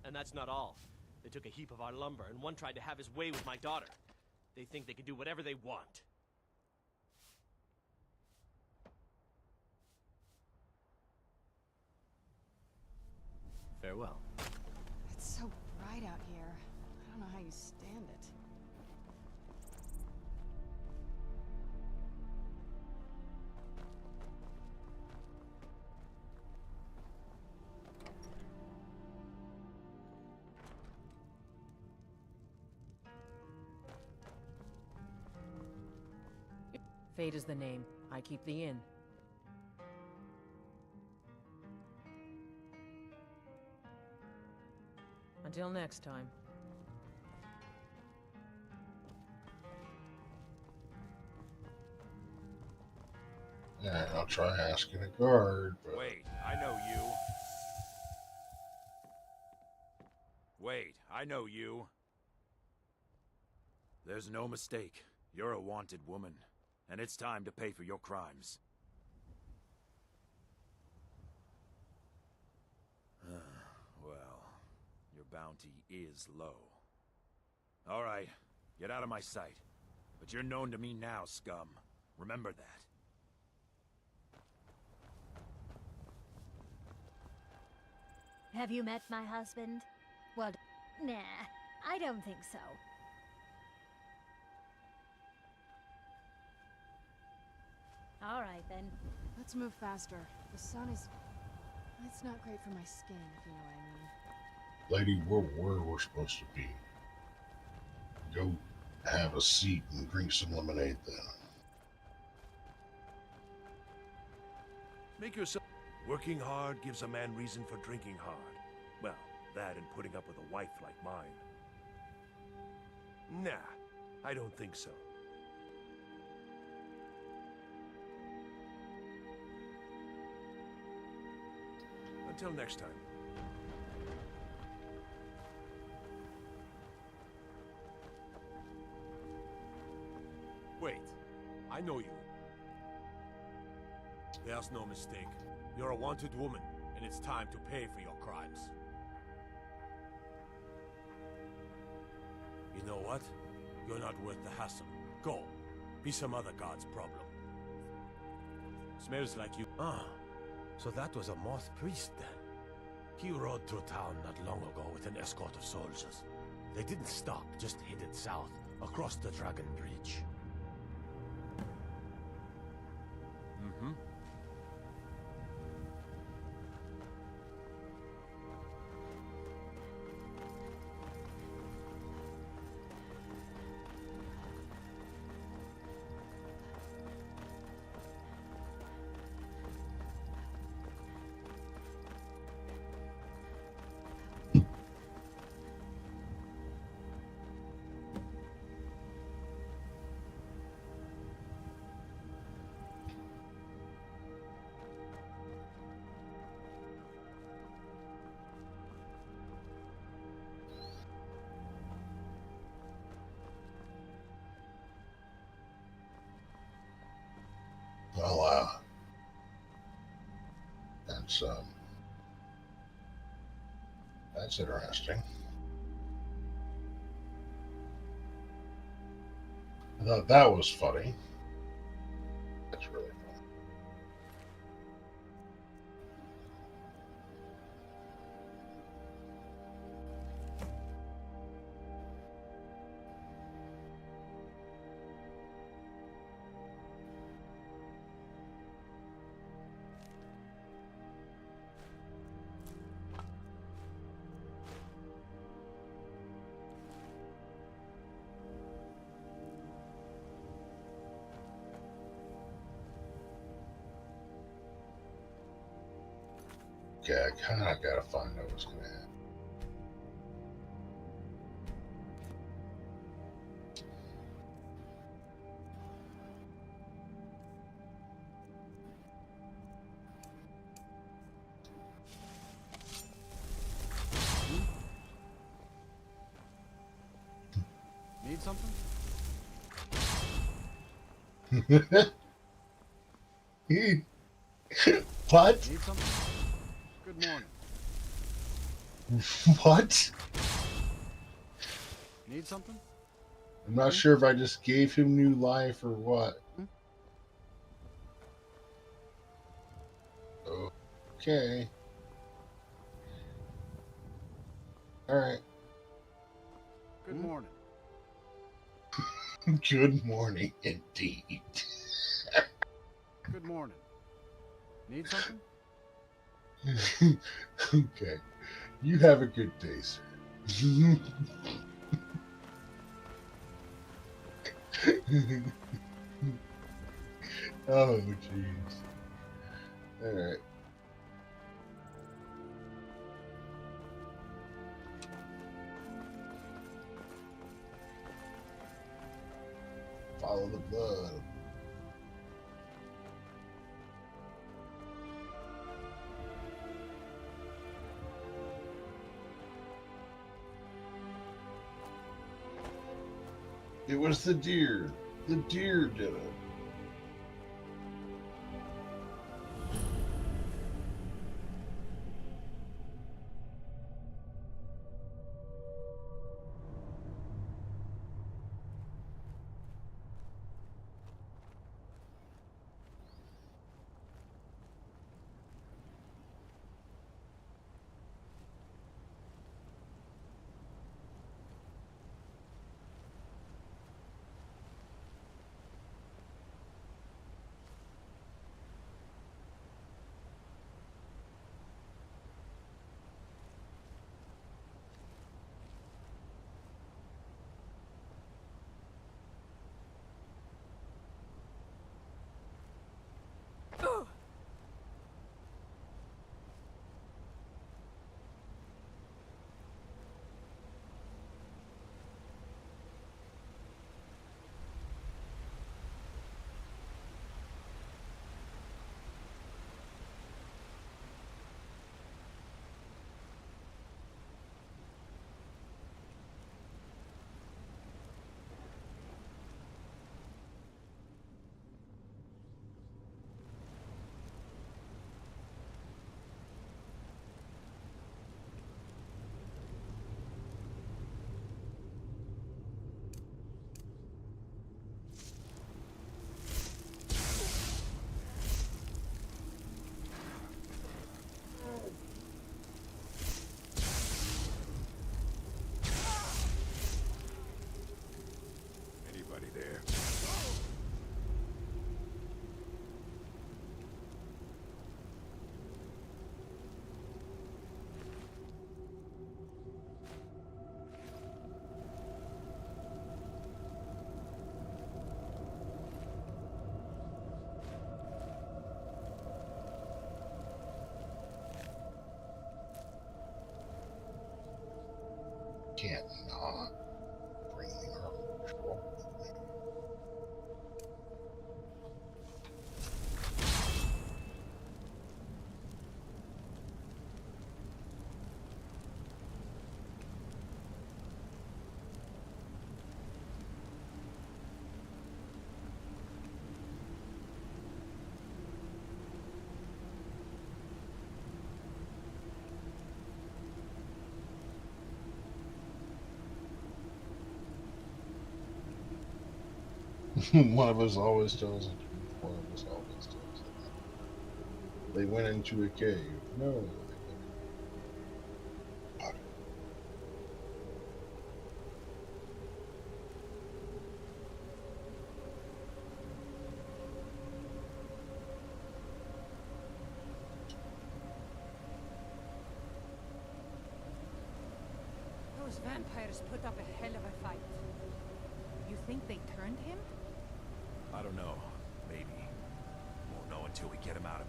And that's not all. They took a heap of our lumber, and one tried to have his way with my daughter. They think they can do whatever they want. Farewell. It's so bright out here. I don't know how you stand it. Fate is the name. I keep the inn. Until next time. Yeah, I'll try asking a guard, but... Wait, I know you. Wait, I know you. There's no mistake. You're a wanted woman, and it's time to pay for your crimes. Well, your bounty is low. All right, get out of my sight. But you're known to me now, scum. Remember that. Have you met my husband? Well, nah, I don't think so. All right, then. Let's move faster. The sun is... It's not great for my skin, if you know what I mean. Lady, we're where we're supposed to be. Go have a seat and drink some lemonade then. Make yourself... Working hard gives a man reason for drinking hard. Well, that and putting up with a wife like mine. Nah, I don't think so. Until next time. Wait, I know you. There's no mistake. You're a wanted woman, and it's time to pay for your crimes. You know what? You're not worth the hassle. Go. Be some other god's problem. Smells like you... Ah, so that was a moth priest then. He rode through town not long ago with an escort of soldiers. They didn't stop, just headed south, across the Dragon Bridge. Mm-hmm. Well, that's interesting. I thought that was funny. That's really funny. Okay, I kind of gotta find out what's gonna happen. Need something? What? Need something? Good morning. What? Need something? I'm not sure if I just gave him new life or what. Okay. Alright. Good morning. Good morning, indeed. Good morning. Need something? Okay. You have a good day, sir. Oh, jeez. Alright. Follow the blood. It was the deer. The deer did it. Anybody there? Can't not bring the armor control. One of us always tells the truth. One of us always tells the truth. They went into a cave. No, they went into a pocket. Those vampires put up a hell of a fight. You think they turned him? I don't know. Maybe. Won't know until we get him out of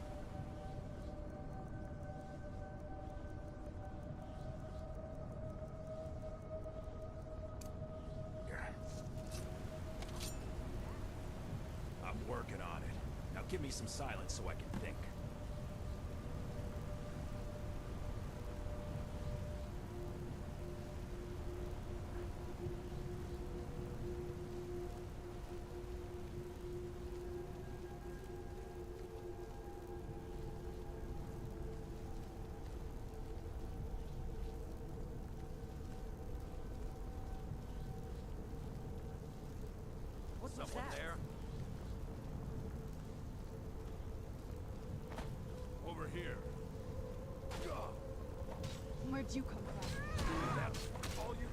Give me some silence so I can think. What's Someone that? there? Over here. Where'd you come from? That's all you.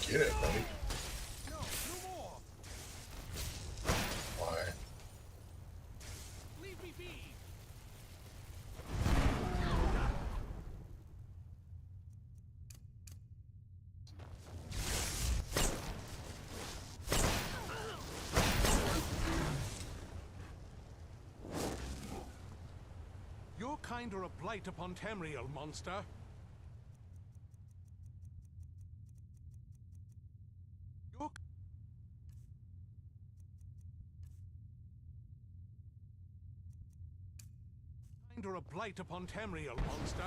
Get it, buddy. Why? Leave me be. Your kind are a blight upon Tamriel, monster. Your kind are a blight upon Tamriel, monster.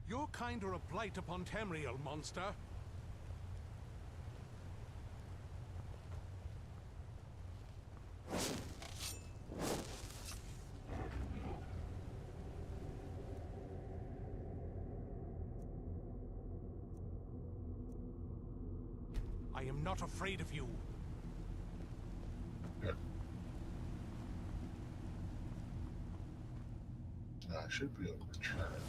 Your kind are a blight upon Tamriel, monster. I am not afraid of you. Good. Now I should be able to return it.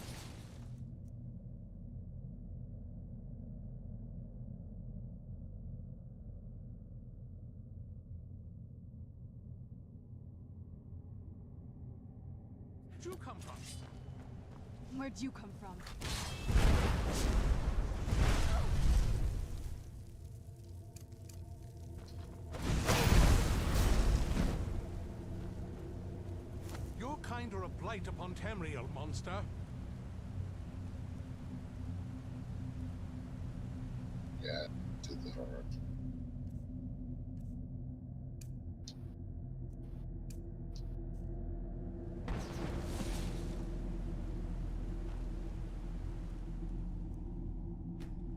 Where'd you come from? Where'd you come from? Your kind are a blight upon Tamriel, monster. Yeah, to the heart.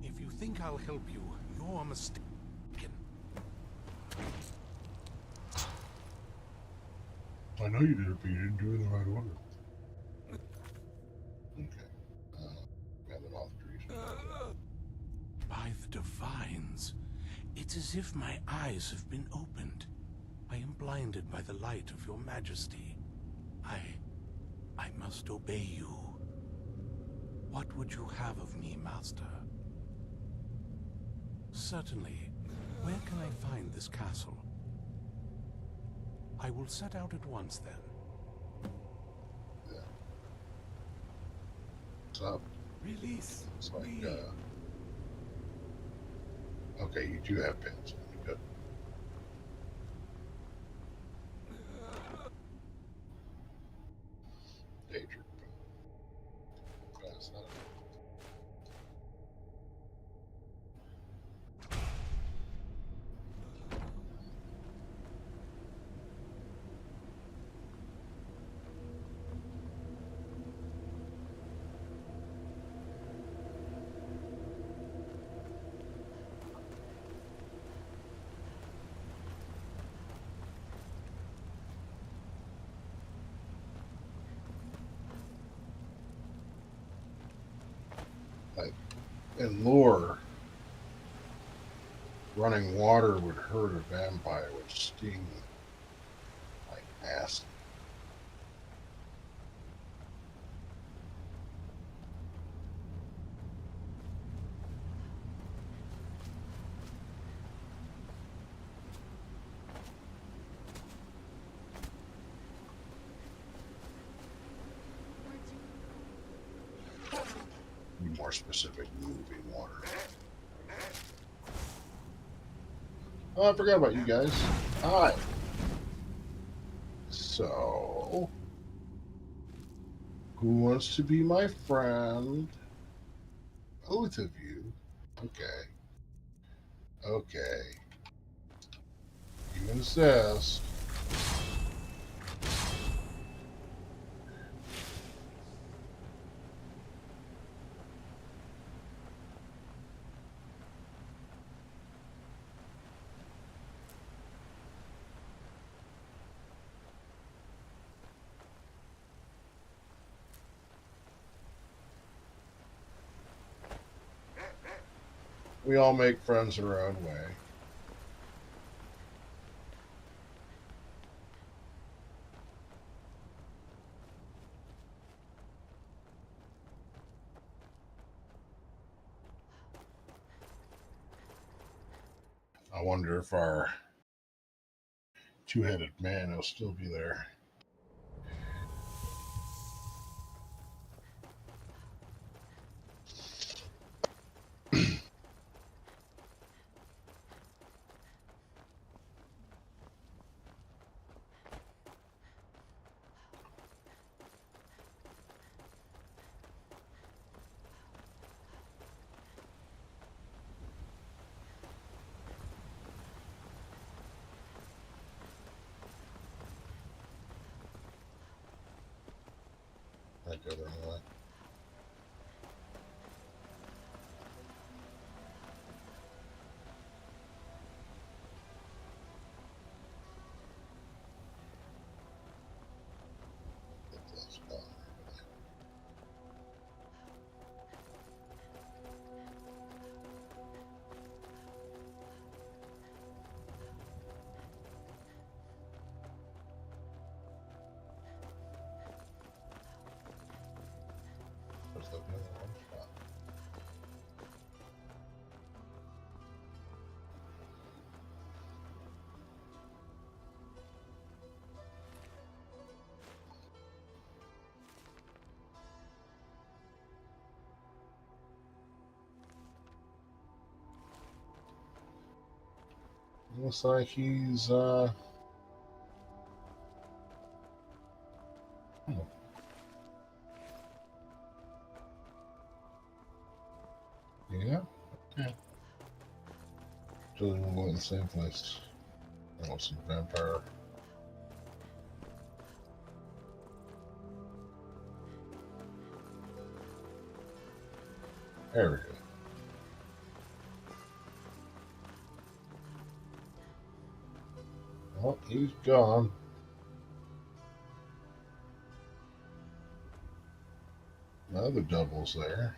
If you think I'll help you, you're mistaken. I know you did it, but you didn't do it in the right order. Okay. We have an authorization. By the divines, it's as if my eyes have been opened. I am blinded by the light of your majesty. I must obey you. What would you have of me, master? Certainly. Where can I find this castle? I will set out at once, then. Yeah. What's up? Release It's like, me. Okay, you do have pins. Good. Danger. That's not In lore, running water would hurt a vampire, would sting like acid. Be more specific, moving water. Oh, I forgot about you guys. Hi. So, who wants to be my friend? Both of you. Okay. Okay. You insist. We all make friends our own way. I wonder if our two-headed man will still be there. Like other one. Looks like he's yeah, okay. So we'll go in the same place. Oh, some vampire. There we go. Oh, he's gone. Another double's there.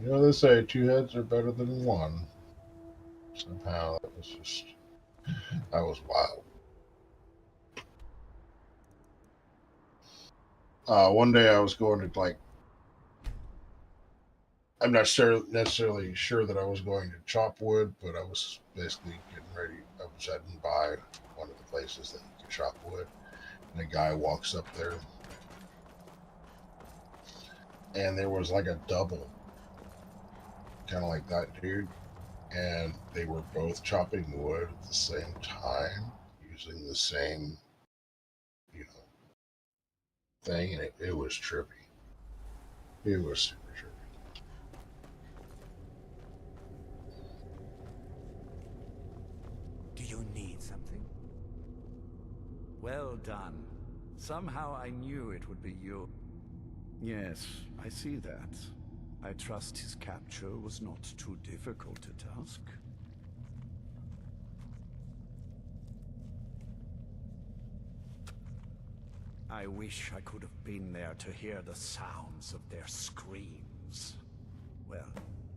You know, they say two heads are better than one. Somehow that was just, that was wild. One day I was going to, like, I'm not necessarily sure that I was going to chop wood, but I was basically getting ready. I was heading by one of the places that you can chop wood, and a guy walks up there, and there was like a double, kind of like that dude, and they were both chopping wood at the same time, using the same, you know, thing, and it was trippy. It was super trippy. Do you need something? Well done. Somehow I knew it would be you. Yes, I see that. I trust his capture was not too difficult a task. I wish I could have been there to hear the sounds of their screams. Well,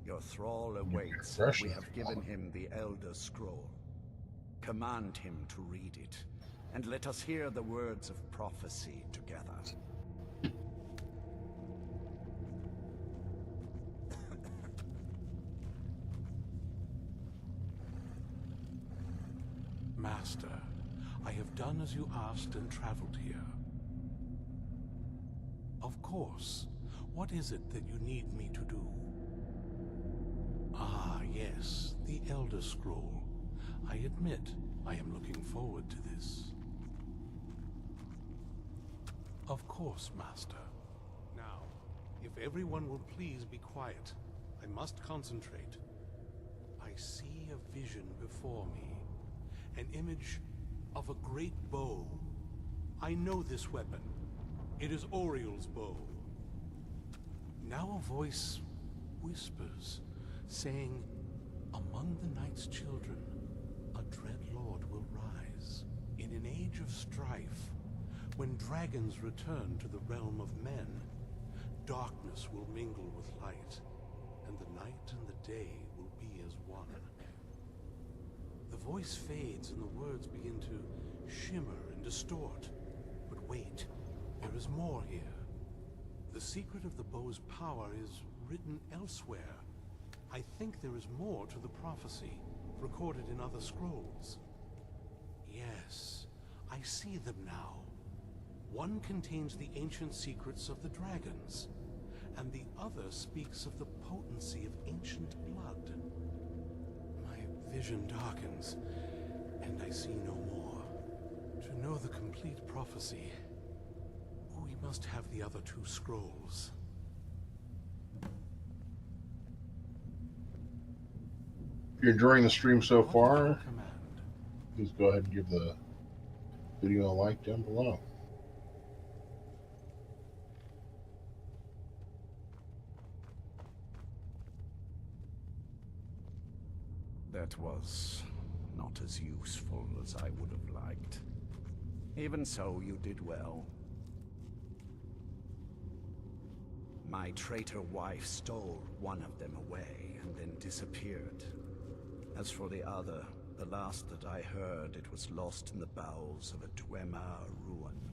your thrall awaits. We have given him the Elder Scroll. Command him to read it, and let us hear the words of prophecy together. Master, I have done as you asked and traveled here. Of course. What is it that you need me to do? Ah, yes, the Elder Scroll. I admit, I am looking forward to this. Of course, Master. Now, if everyone will please be quiet, I must concentrate. I see a vision before me. An image of a great bow. I know this weapon. It is Oriel's bow. Now a voice whispers, saying, among the night's children, a dread lord will rise. In an age of strife, when dragons return to the realm of men, darkness will mingle with light, and the night and the day will be as one. The voice fades and the words begin to shimmer and distort. But wait, there is more here. The secret of the bow's power is written elsewhere. I think there is more to the prophecy, recorded in other scrolls. Yes, I see them now. One contains the ancient secrets of the dragons, and the other speaks of the potency of ancient blood. My vision darkens, and I see no more. To know the complete prophecy, we must have the other two scrolls. If you're enjoying the stream so far, please go ahead and give the video a like down below. That was not as useful as I would have liked. Even so, you did well. My traitor wife stole one of them away and then disappeared. As for the other, the last that I heard, it was lost in the bowels of a Dwemer ruin.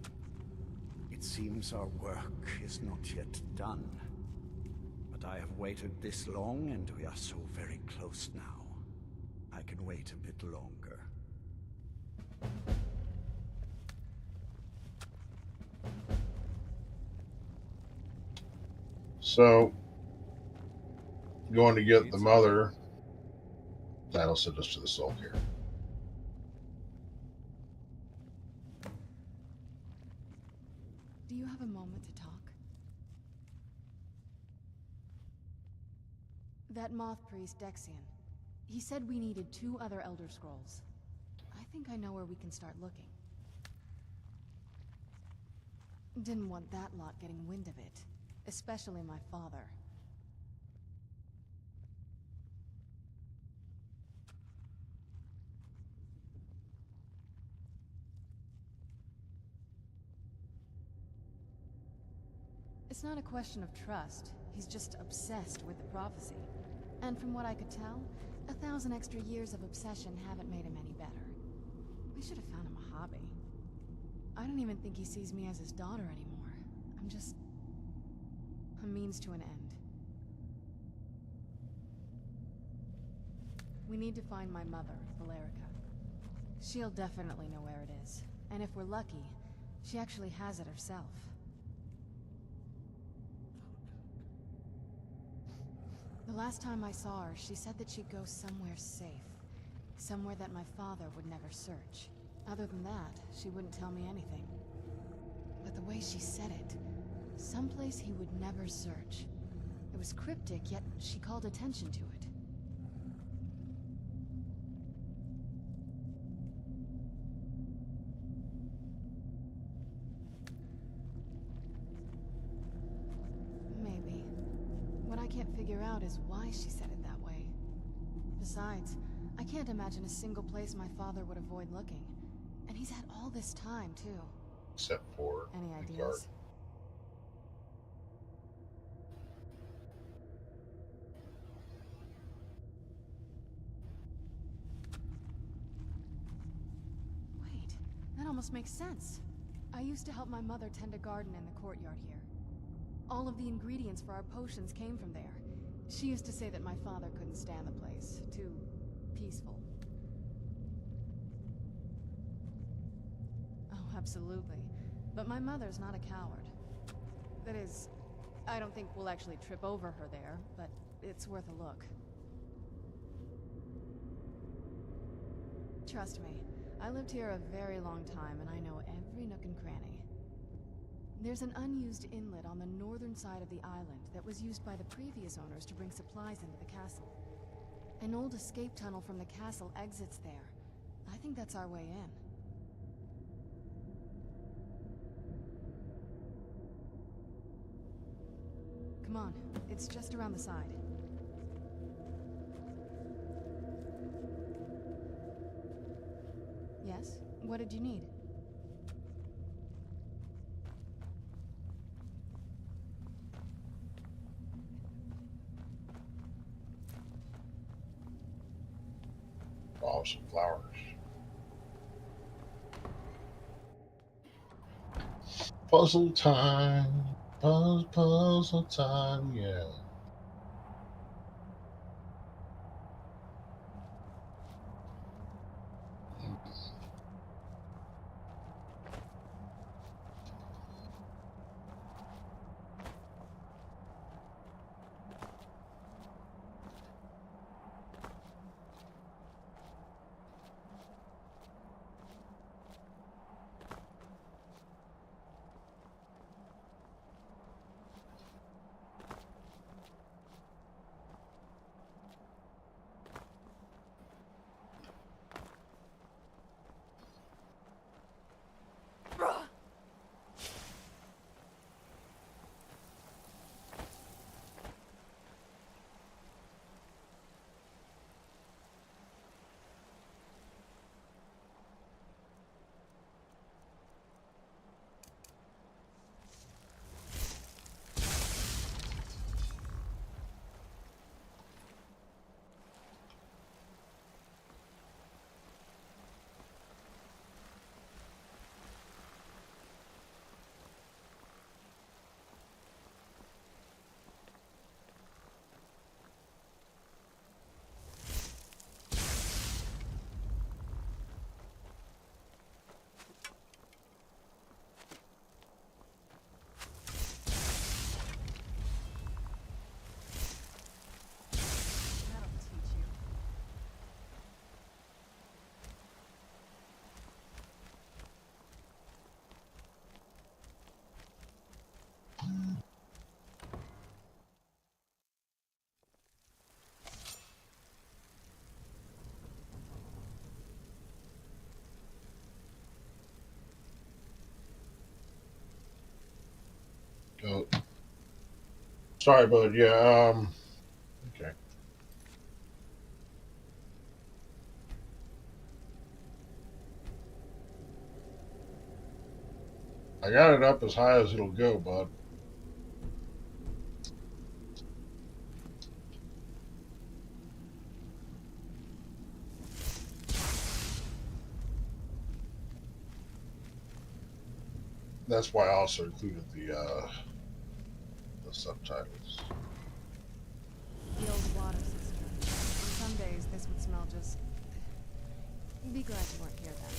It seems our work is not yet done. But I have waited this long, and we are so very close now. I can wait a bit longer. So, going to get the mother, that'll send us to the soul care. Do you have a moment to talk? That moth priest, Dexian, he said we needed 2 other Elder Scrolls. I think I know where we can start looking. Didn't want that lot getting wind of it. Especially my father. It's not a question of trust. He's just obsessed with the prophecy. And from what I could tell, 1,000 extra years of obsession haven't made him any better. We should have found him a hobby. I don't even think he sees me as his daughter anymore. I'm just a means to an end. We need to find my mother, Valerica. She'll definitely know where it is. And if we're lucky, she actually has it herself. The last time I saw her, she said that she'd go somewhere safe. Somewhere that my father would never search. Other than that, she wouldn't tell me anything. But the way she said it, someplace he would never search. It was cryptic, yet she called attention to it. Maybe. What I can't figure out is why she said it that way. Besides, I can't imagine a single place my father would avoid looking. And he's had all this time, too. except for Any the ideas? guard. Wait, that almost makes sense. I used to help my mother tend a garden in the courtyard here. All of the ingredients for our potions came from there. She used to say that my father couldn't stand the place. Too peaceful. Oh, absolutely. But my mother's not a coward. That is, I don't think we'll actually trip over her there, but it's worth a look. Trust me, I lived here a very long time and I know every nook and cranny. There's an unused inlet on the northern side of the island that was used by the previous owners to bring supplies into the castle. An old escape tunnel from the castle exits there. I think that's our way in. Come on, it's just around the side. Yes? What did you need? Oh, some flowers. Puzzle time. Puzzle time, yeah. Go. Sorry, bud. Yeah, okay. I got it up as high as it'll go, bud. That's why I also included the subtitles. The old water system. On some days, this would smell just... Be glad you weren't here then.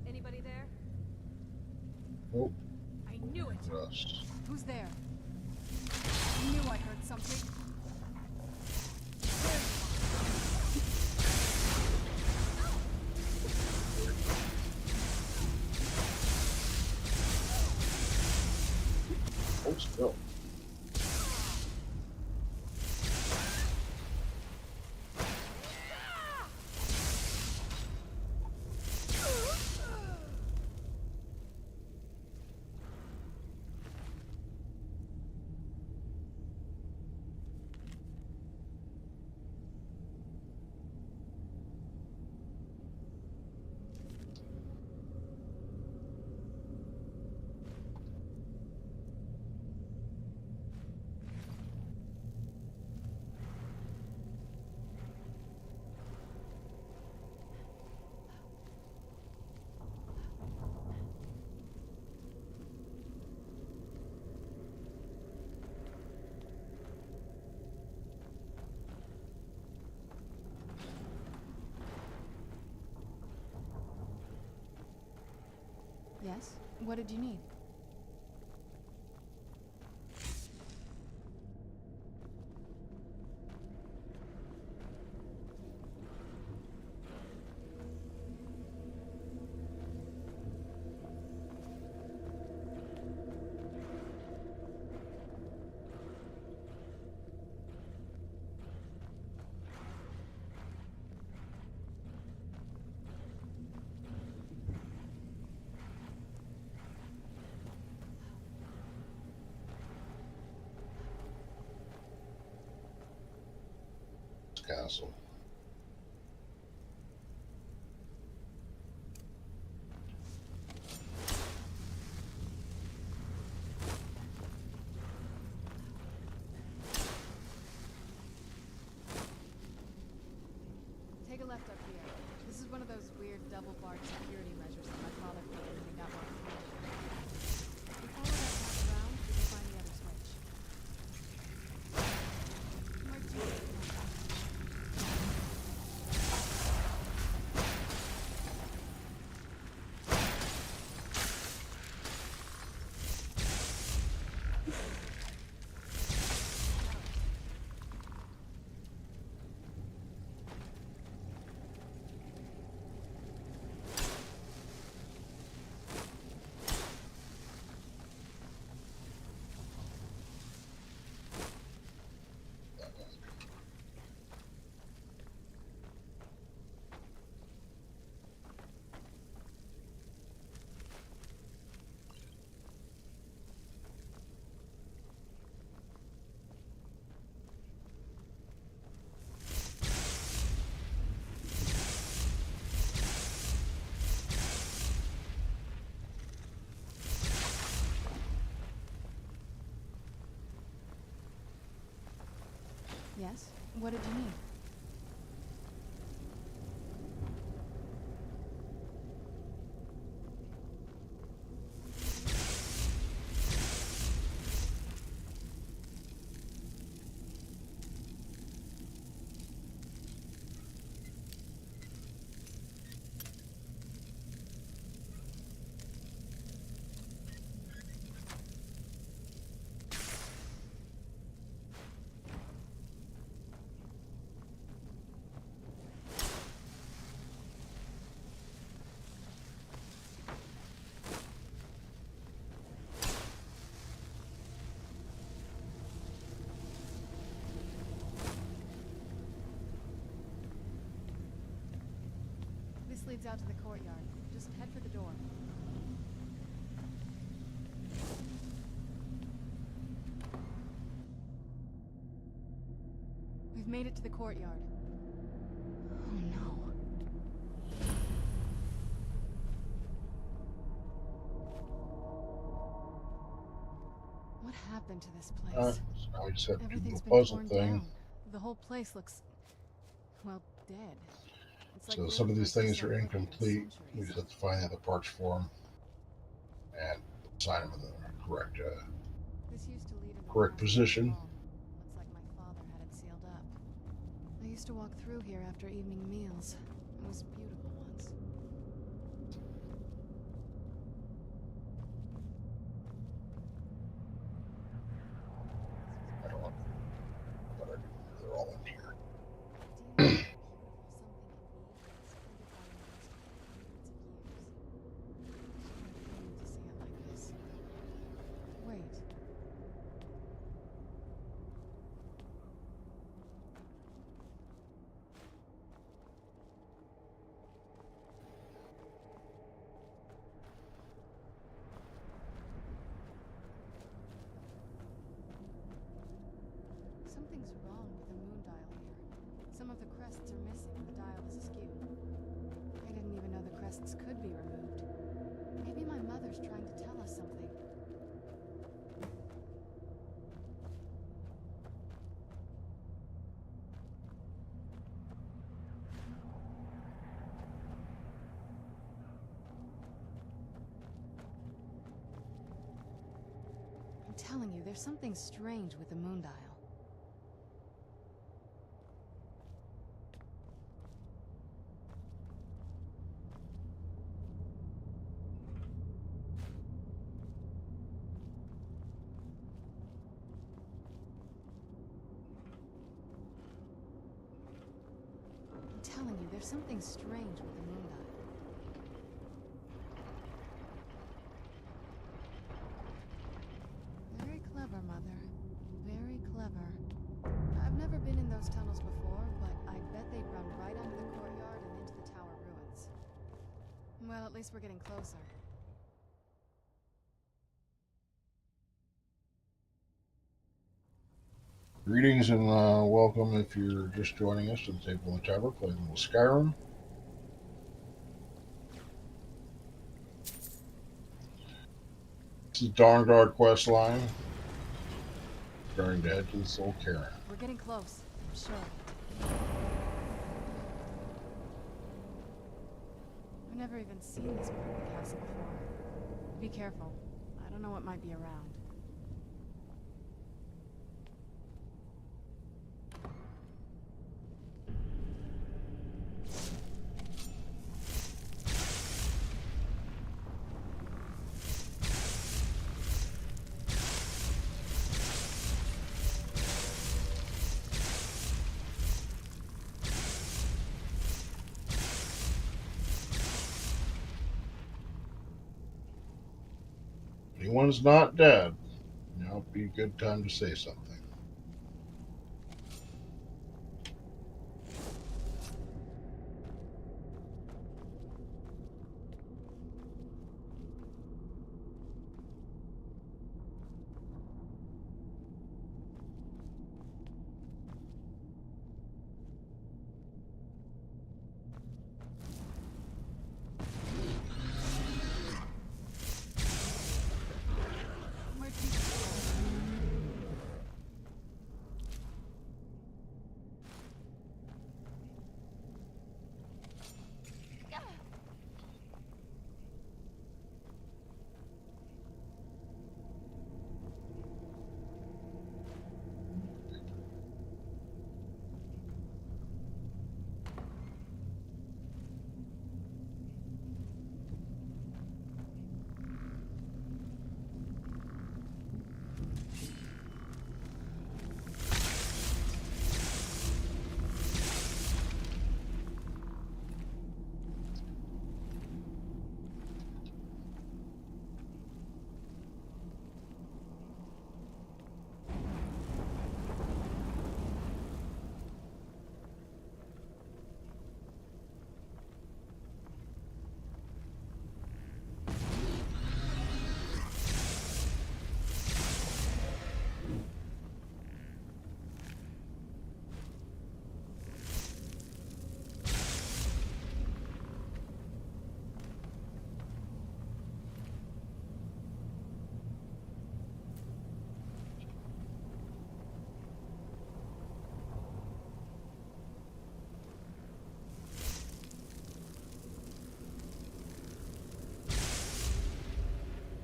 Anybody there? Nope. I knew it. Rust. Who's there? I knew I heard something. Hold still. Yes? What did you need? Castle. Take a left up here. This is one of those weird double-barred security measures that my father put in when he got more information. If you follow that path around, you can find the other switch. Right to it. Yes? What did you need? This leads out to the courtyard. Just head for the door. We've made it to the courtyard. Oh no. What happened to this place? I just had to do Everything's the been puzzle torn thing. down. The whole place looks, well, dead. It's So like some of these Ringford things are slept with it in incomplete. We centuries. just have to find the parts for them and sign them in the correct This used to lead into the correct massive position. hall. Looks like my father had it sealed up. I used to walk through here after evening meals. It was beautiful once. I don't know, but I do. They're all in here. Do you know how beautiful something can be when it's been defined by the most of hundreds of years? I never dreamed to see it like this. Wait. Something's wrong with the moon dial here. Some of the crests are missing and the dial is askew. I didn't even know the crests could be removed. Maybe my mother's trying to tell us something. I'm telling you, there's something strange with the moon dial. there's something strange with the moon dial. Very clever, Mother. Very clever. I've never been in those tunnels before, but I bet they'd run right under the courtyard and into the tower ruins. Well, at least we're getting closer. Greetings and welcome if you're just joining us to the Table in the Tower, playing a little Skyrim. This is the Dawnguard quest line. Starting to head to the Soul Cairn. We're getting close, I'm sure. I've never even seen this part of the castle before. Be careful. I don't know what might be around. Anyone's not dead. Now would be a good time to say something.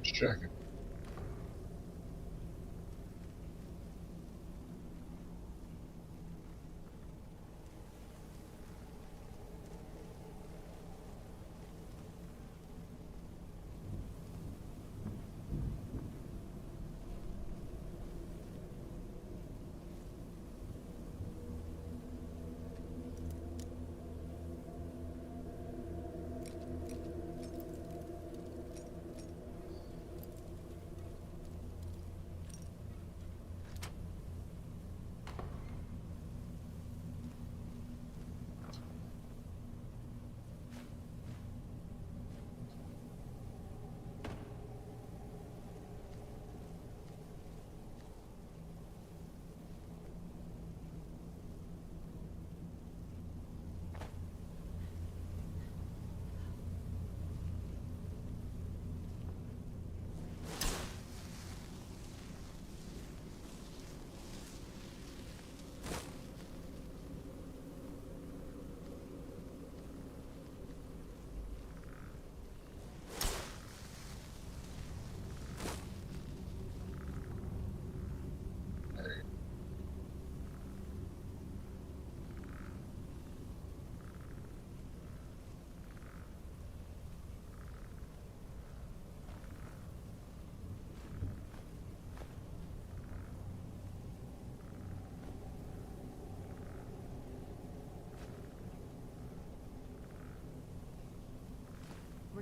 Check it.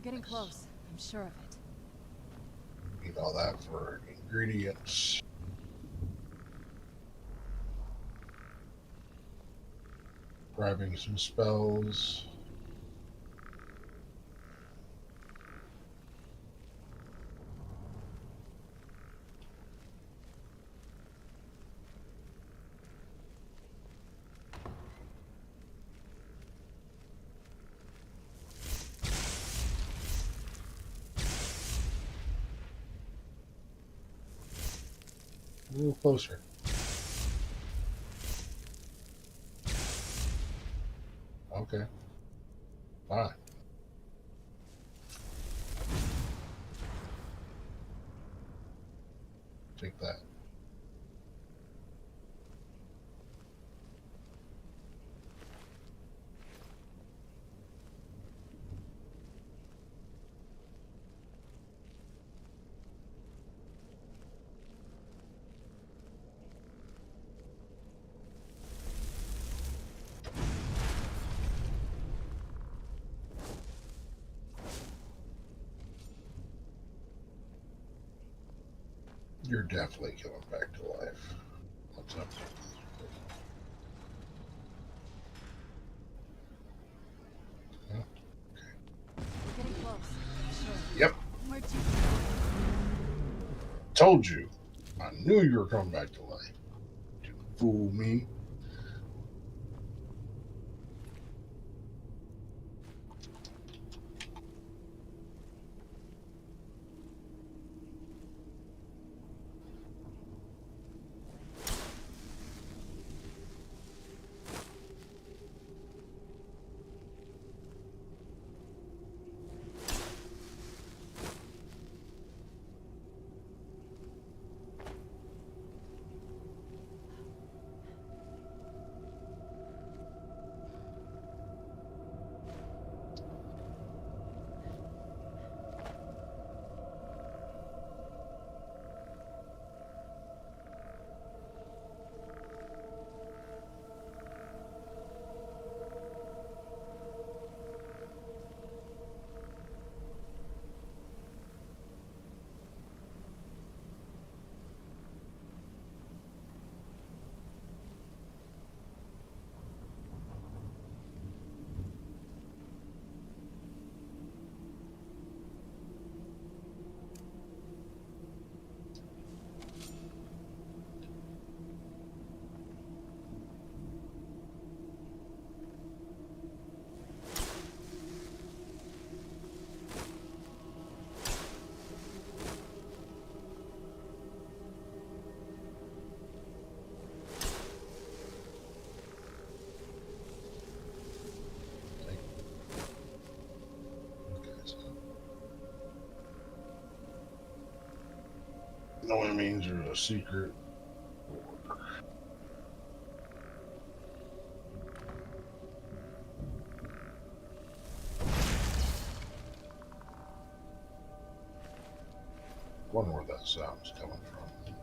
getting close. I'm sure of it. Need all that for ingredients. Grabbing some spells. A little closer. Okay. Fine. Take that. You're definitely coming back to life. What's up? We're getting close. Sure. Yep. Where'd you Told you. I knew you were coming back to life. You fool me. No one means there's a secret. Wonder where that sound's coming from.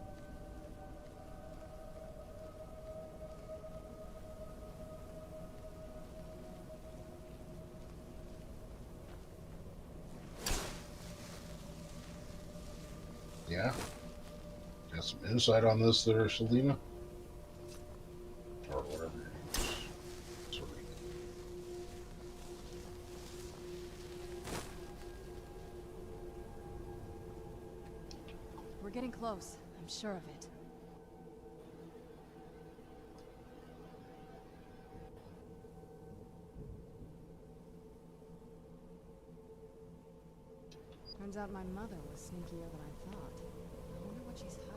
Yeah? Got some insight on this there, Selena? Or whatever. Sorry. We're getting close. I'm sure of it. Turns out my mother was sneakier than I thought. I wonder what she's hiding.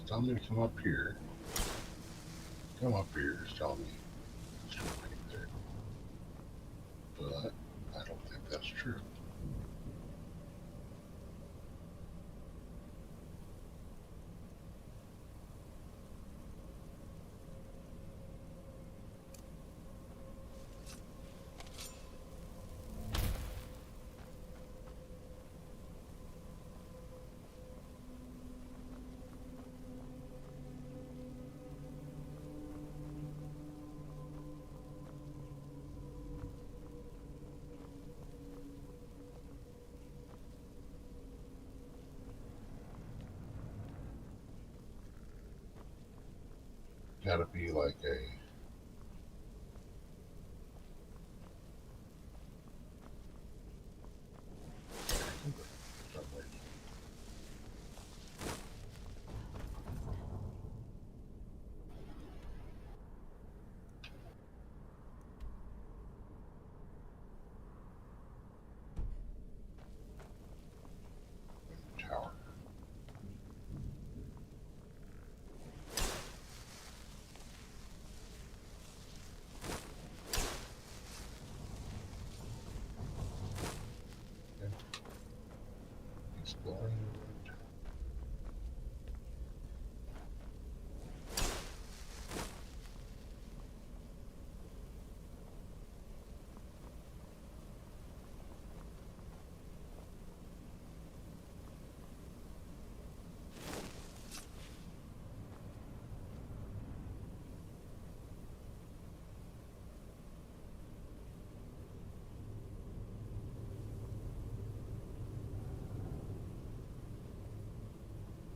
Tell me to come up here. Come up here, just tell me. It's right there. But I don't think that's true. gotta be like a tower. Exploring.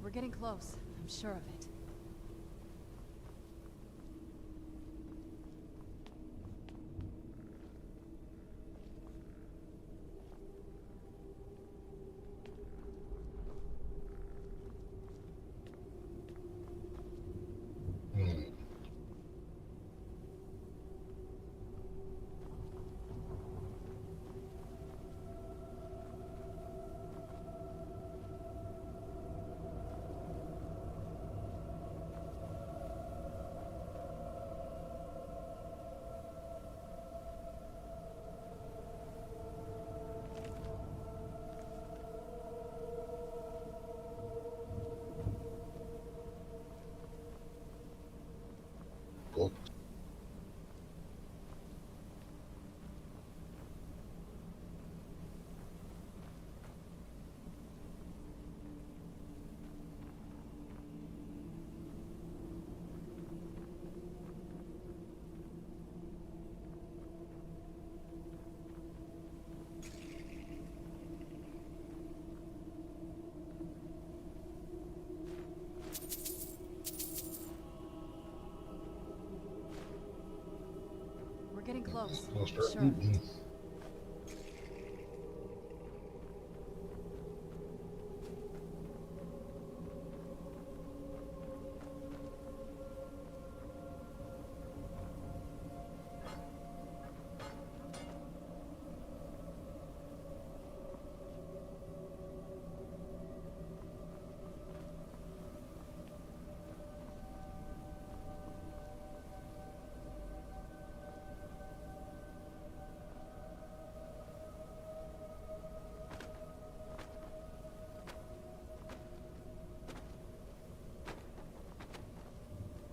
We're getting close. I'm sure of it. Book. We're getting close. We'll I'm start sure of eating. it.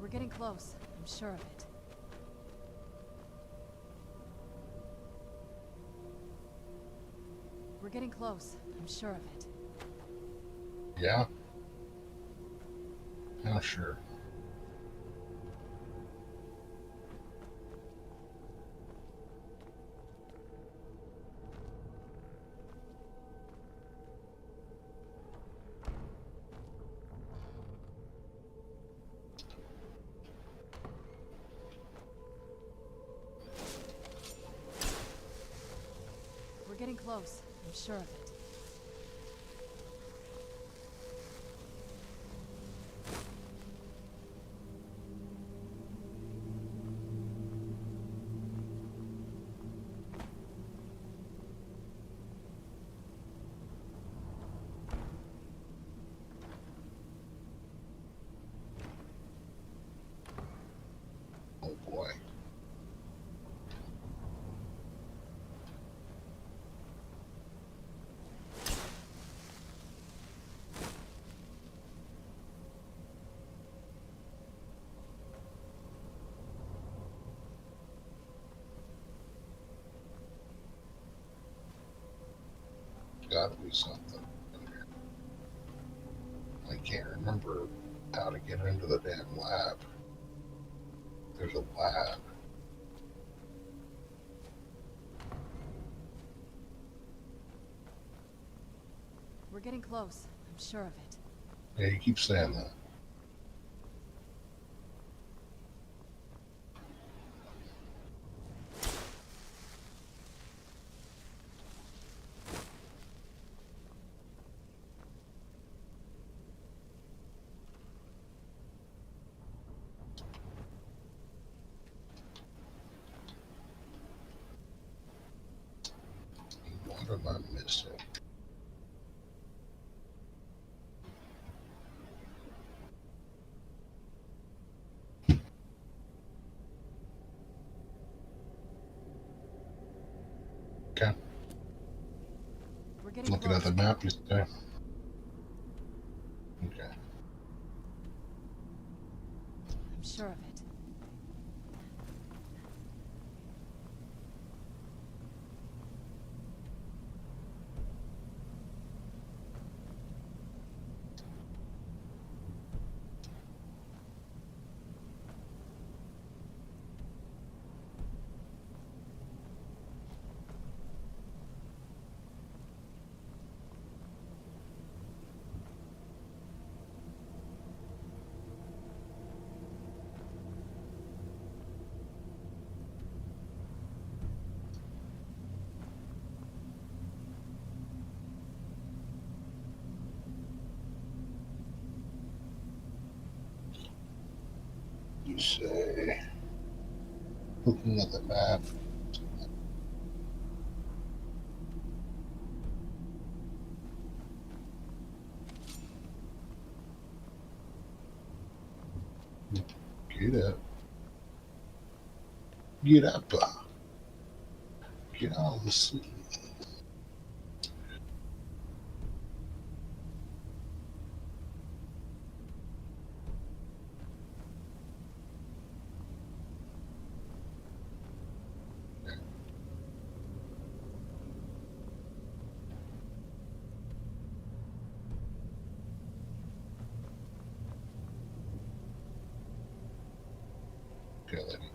We're getting close. I'm sure of it. We're getting close. I'm sure of it. Yeah. Yeah, sure. We're getting close. I'm sure of it. Oh boy. Gotta be something. I can't remember how to get into the damn lab. There's a lab. We're getting close. I'm sure of it. Yeah, you keep saying that. What am I missing? Okay. We're getting Looking close. at the map, you say? Okay. I'm sure of it. You say, looking at the map. Get up. Get up. Get on the seat. Okay, lady.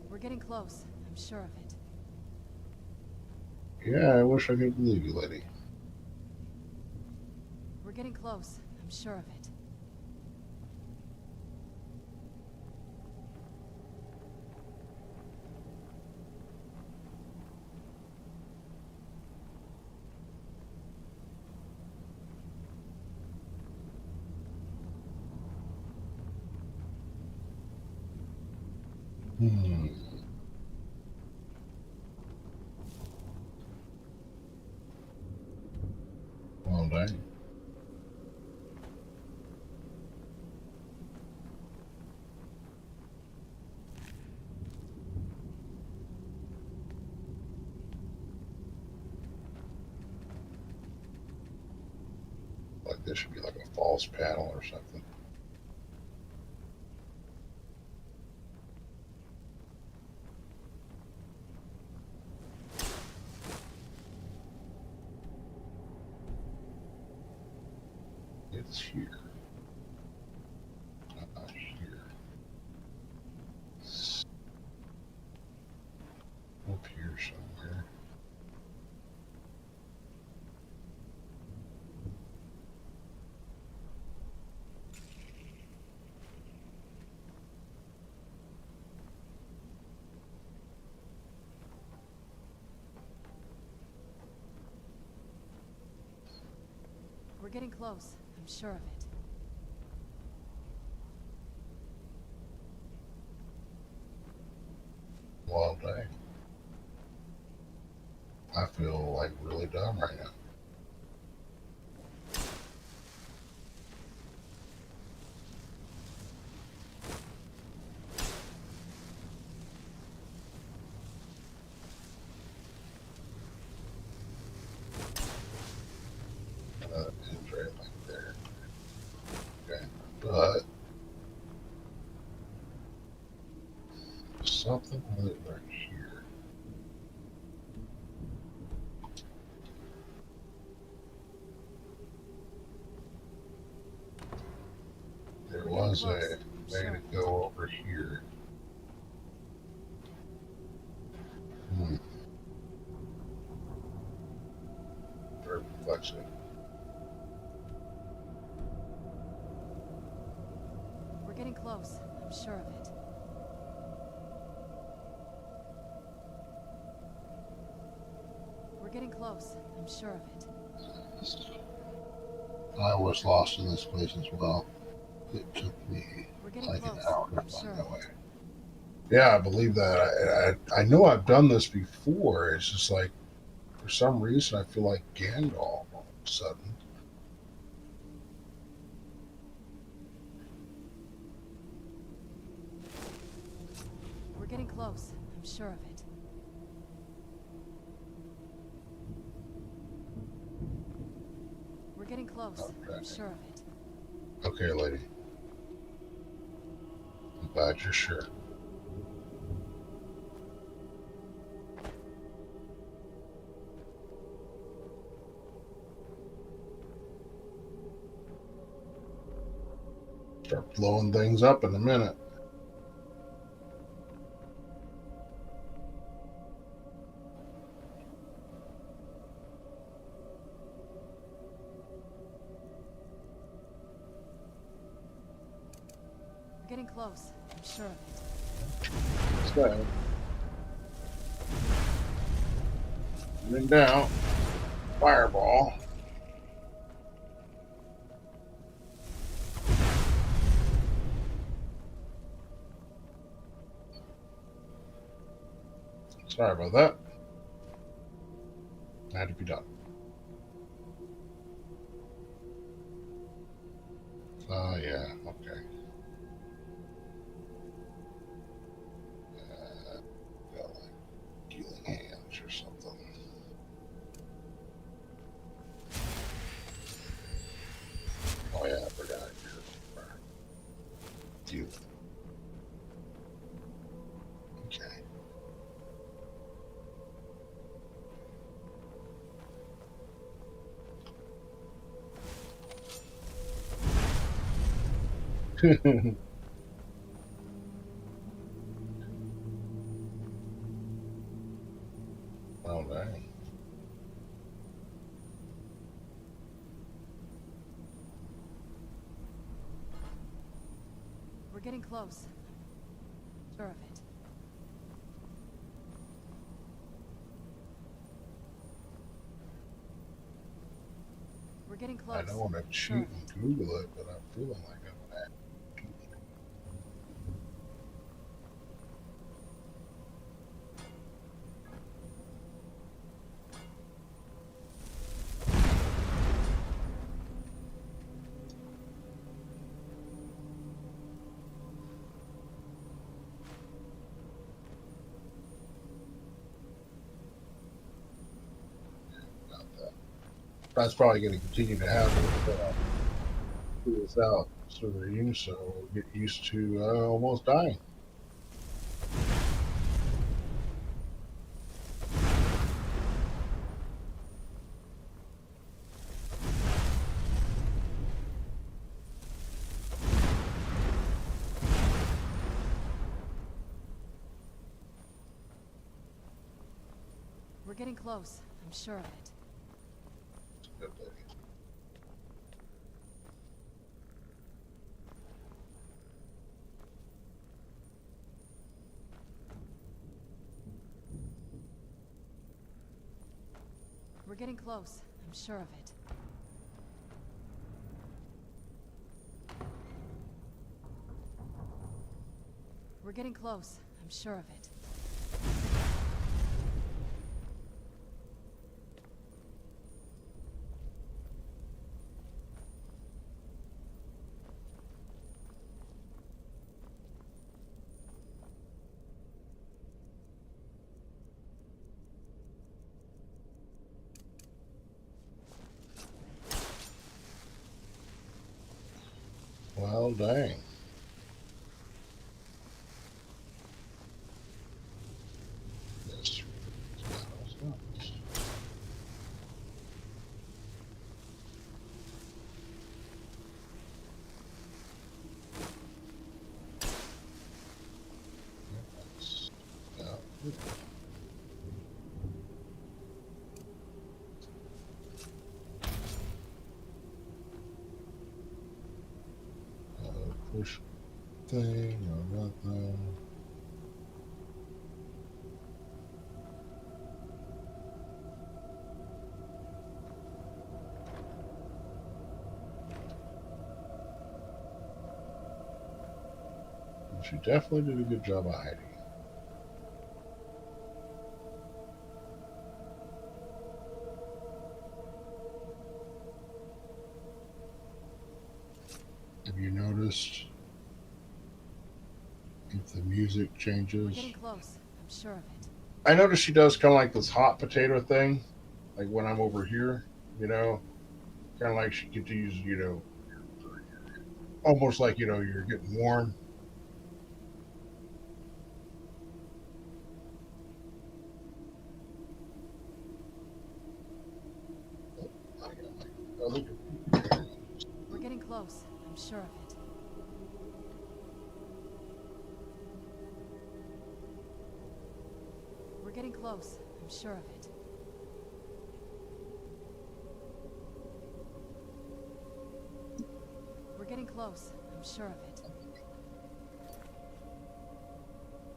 We're getting close. I'm sure of it. Yeah, I wish I could believe you, lady. We're getting close. I'm sure of it. Hmm. Well, dang. Like this should be like a false panel or something. It's here. Not here. Up here somewhere. We're getting close. I'm sure of it. Well, dang. I feel like really dumb right now. It's right like there. Okay, but something with it right here. was close, a I'm way sure. to go over here. Very perplexing. We're getting close, I'm sure of it. We're getting close, I'm sure of it. I was lost in this place as well. It took me like an hour to find my way. Yeah, I believe that. I know I've done this before. It's just like, for some reason, I feel like Gandalf all of a sudden. We're getting close, I'm sure of it. We're getting close, I'm sure of it. Okay, lady. I'm glad you're sure. Start blowing things up in a minute. We're getting close, I'm sure of it. So, coming down, fireball. Sorry about that. Had to be done. Yeah, okay. Got like healing hands or something. Oh yeah, I forgot your healing. Okay. Oh, dang. We're getting close. Sure of it. We're getting close. I don't want to cheat and Google it, but I'm feeling like I'm gonna have to. That's probably going to continue to happen without server use, so we'll get used to almost dying. We're getting close, I'm sure of it. Good lady. We're getting close, I'm sure of it. We're getting close, I'm sure of it. Well, dang. This battle's nuts. push thing or nothing. She definitely did a good job of hiding. Have you noticed if the music changes? We're getting close. I'm sure of it. I noticed she does kind of like this hot potato thing, like when I'm over here, you know, kind of like she continues, you know, almost like, you know, you're getting warm. We're getting close. I'm sure of it. We're getting close. I'm sure of it. We're getting close. I'm sure of it.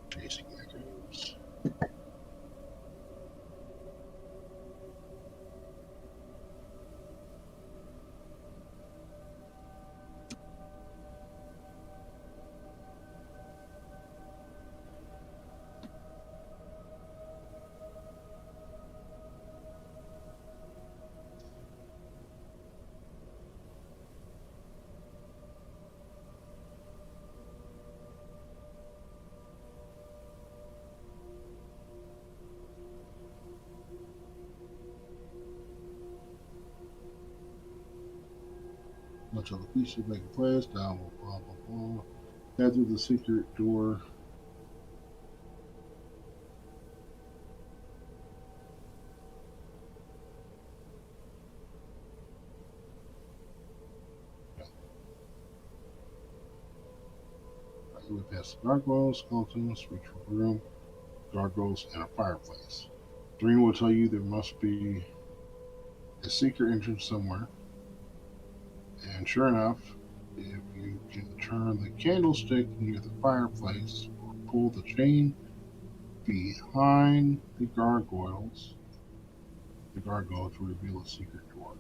Chasing echoes. Much of the piece should make a place down, blah, blah, blah. Head through the secret door. We pass the gargoyles, skeletons, reach for a room, gargoyles, and a fireplace. Dream will tell you there must be a secret entrance somewhere. And sure enough, if you can turn the candlestick near the fireplace or pull the chain behind the gargoyles will reveal a secret door.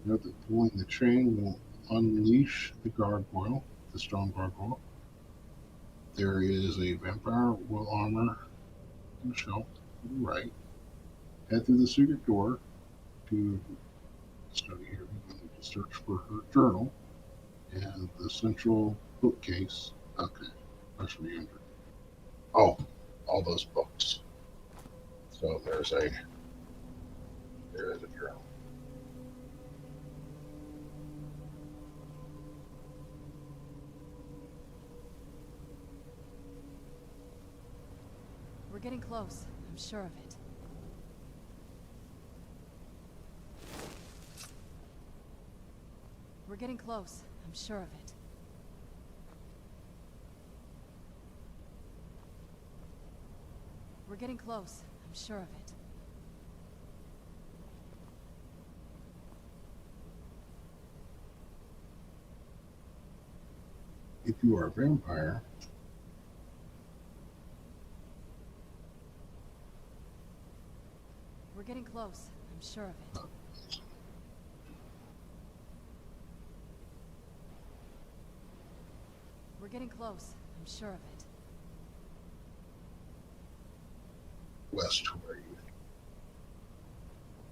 Note that pulling the chain will unleash the gargoyle, the strong gargoyle. There is a vampire wool armor on the shelf to the right. Head through the secret door to study here. You need to search for her journal and the central bookcase. Okay, that's 300. Oh, all those books. So there is a journal. We're getting close. I'm sure of it. We're getting close. I'm sure of it. We're getting close. I'm sure of it. If you are a vampire, we're getting close. I'm sure of it. We're getting close. I'm sure of it. west to where you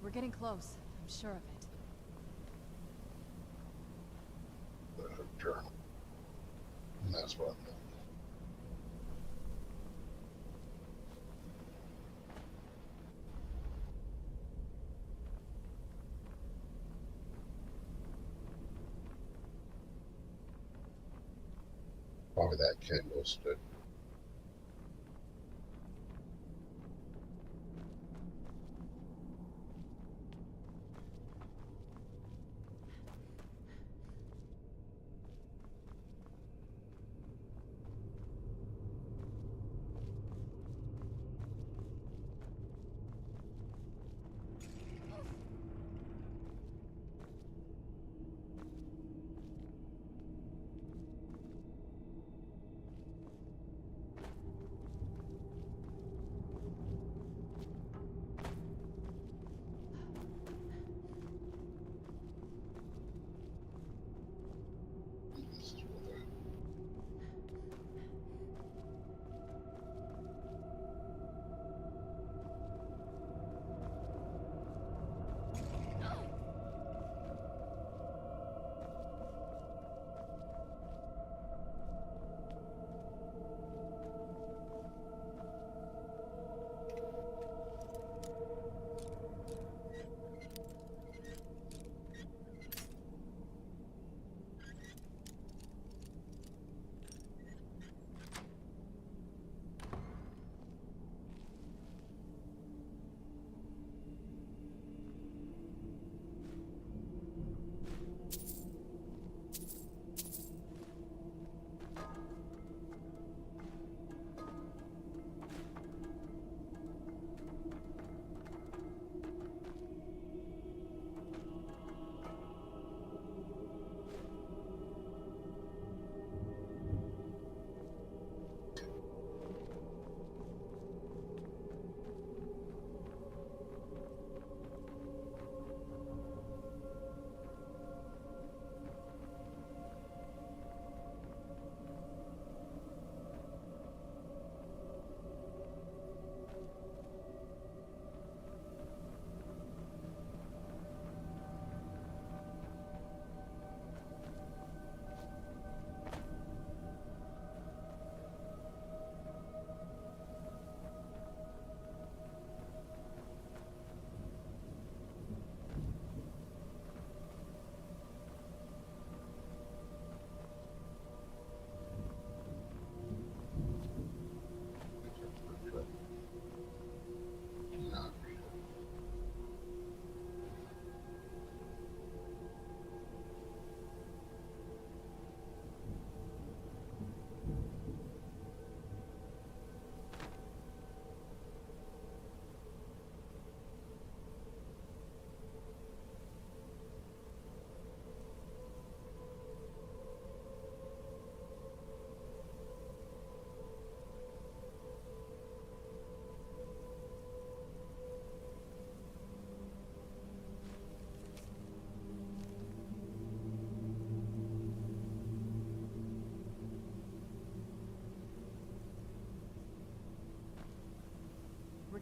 We're getting close. I'm sure of it. the journal. And that's what I'm doing. Probably that candlestick.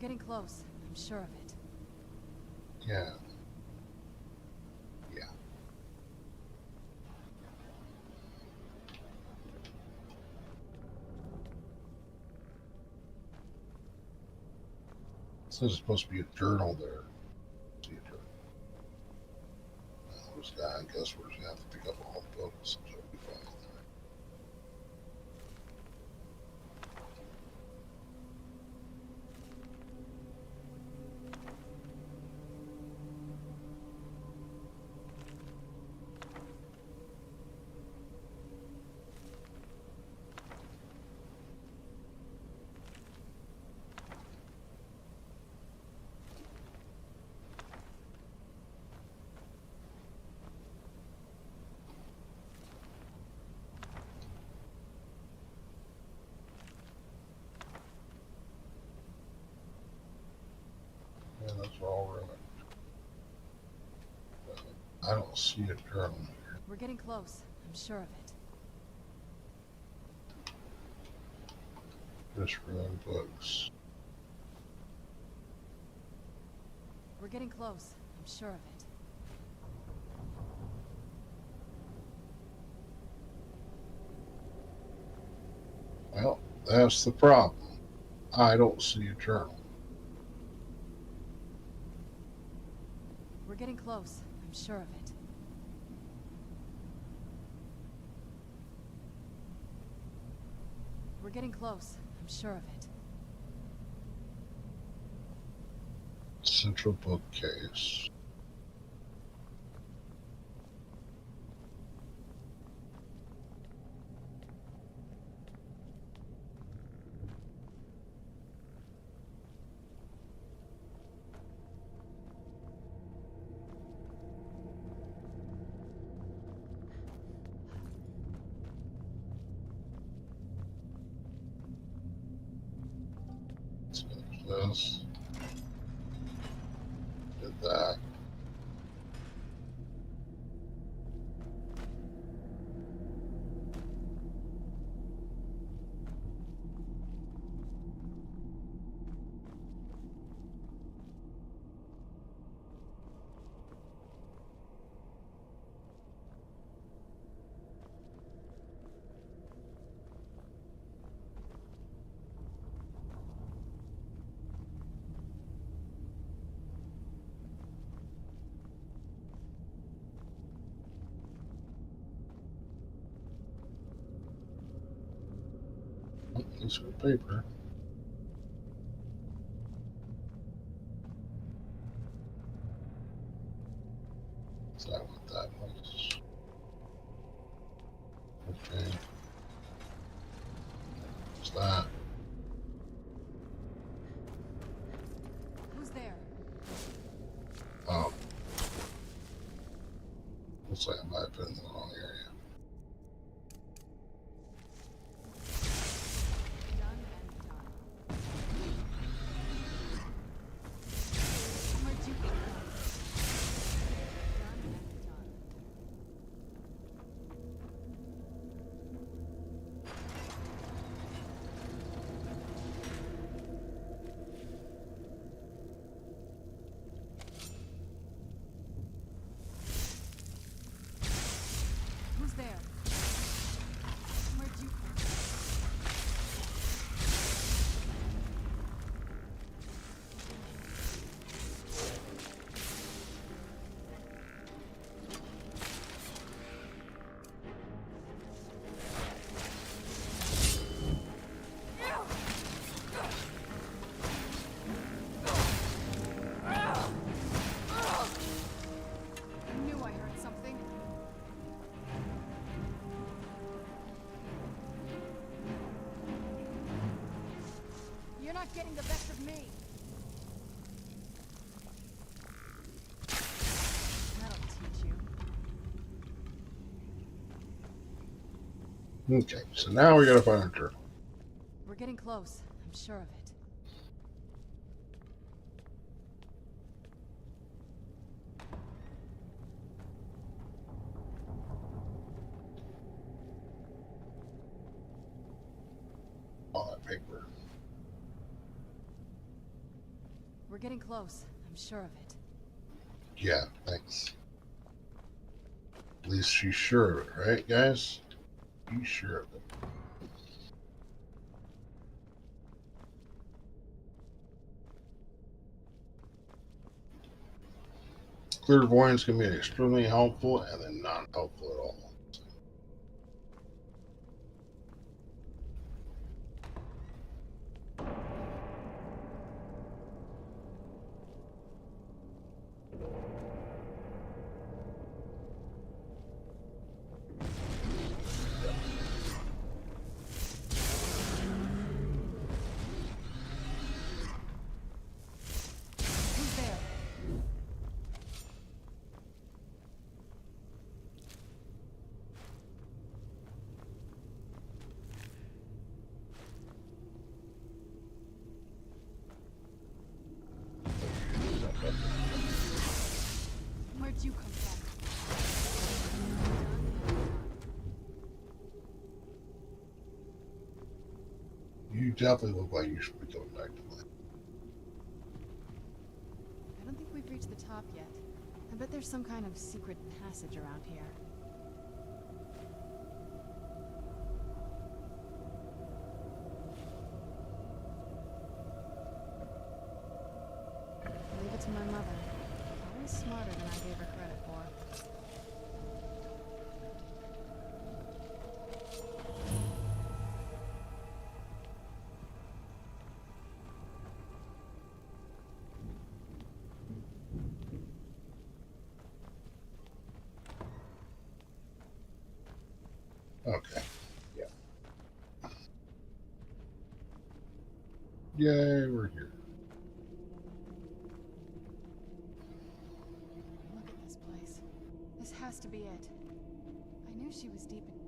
getting close. I'm sure of it. Yeah. Yeah. It says there's supposed to be a journal there. See a journal. This guy, I guess we're just gonna have to pick up a whole book, so it'll be fine. Yeah, that's all right. I don't see a journal here. We're getting close. I'm sure of it. Just run books. We're getting close. I'm sure of it. Well, that's the problem. I don't see a journal. We're getting close. I'm sure of it. We're getting close. I'm sure of it. Central bookcase. This. Did that. Piece of paper. Is that what that was? Okay. What's that? Who's there? Oh. Looks like I might have been in the wrong area. Who's there? Where'd you come? I knew I heard something. You're not getting the best of me. That'll teach you. Okay, so now we gotta find a journal. We're getting close. I'm sure of it. All that paper. getting close. I'm sure of it. Yeah, thanks. At least she's sure of it, right, guys? She's sure of it. Clairvoyance can be extremely helpful and then not helpful at all. Where'd you come from? You definitely look like you should be going back to life. I don't think we've reached the top yet. I bet there's some kind of secret passage around here. Leave it to my mother. Always smarter than I gave her credit for. Okay. Yeah. Yay, we're here. Look at this place. This has to be it. I knew she was deep in...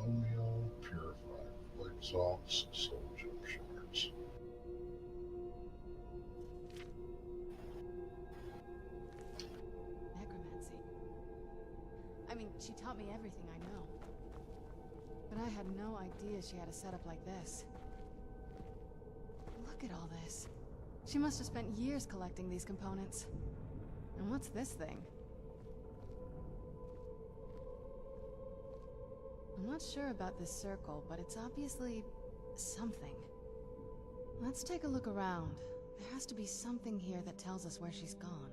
Oatmeal, purified, white salts, soul gem shards. Necromancy. I mean, she taught me everything I know. But I had no idea she had a setup like this. Look at all this. She must have spent years collecting these components. And what's this thing? I'm not sure about this circle, but it's obviously something. Let's take a look around. There has to be something here that tells us where she's gone.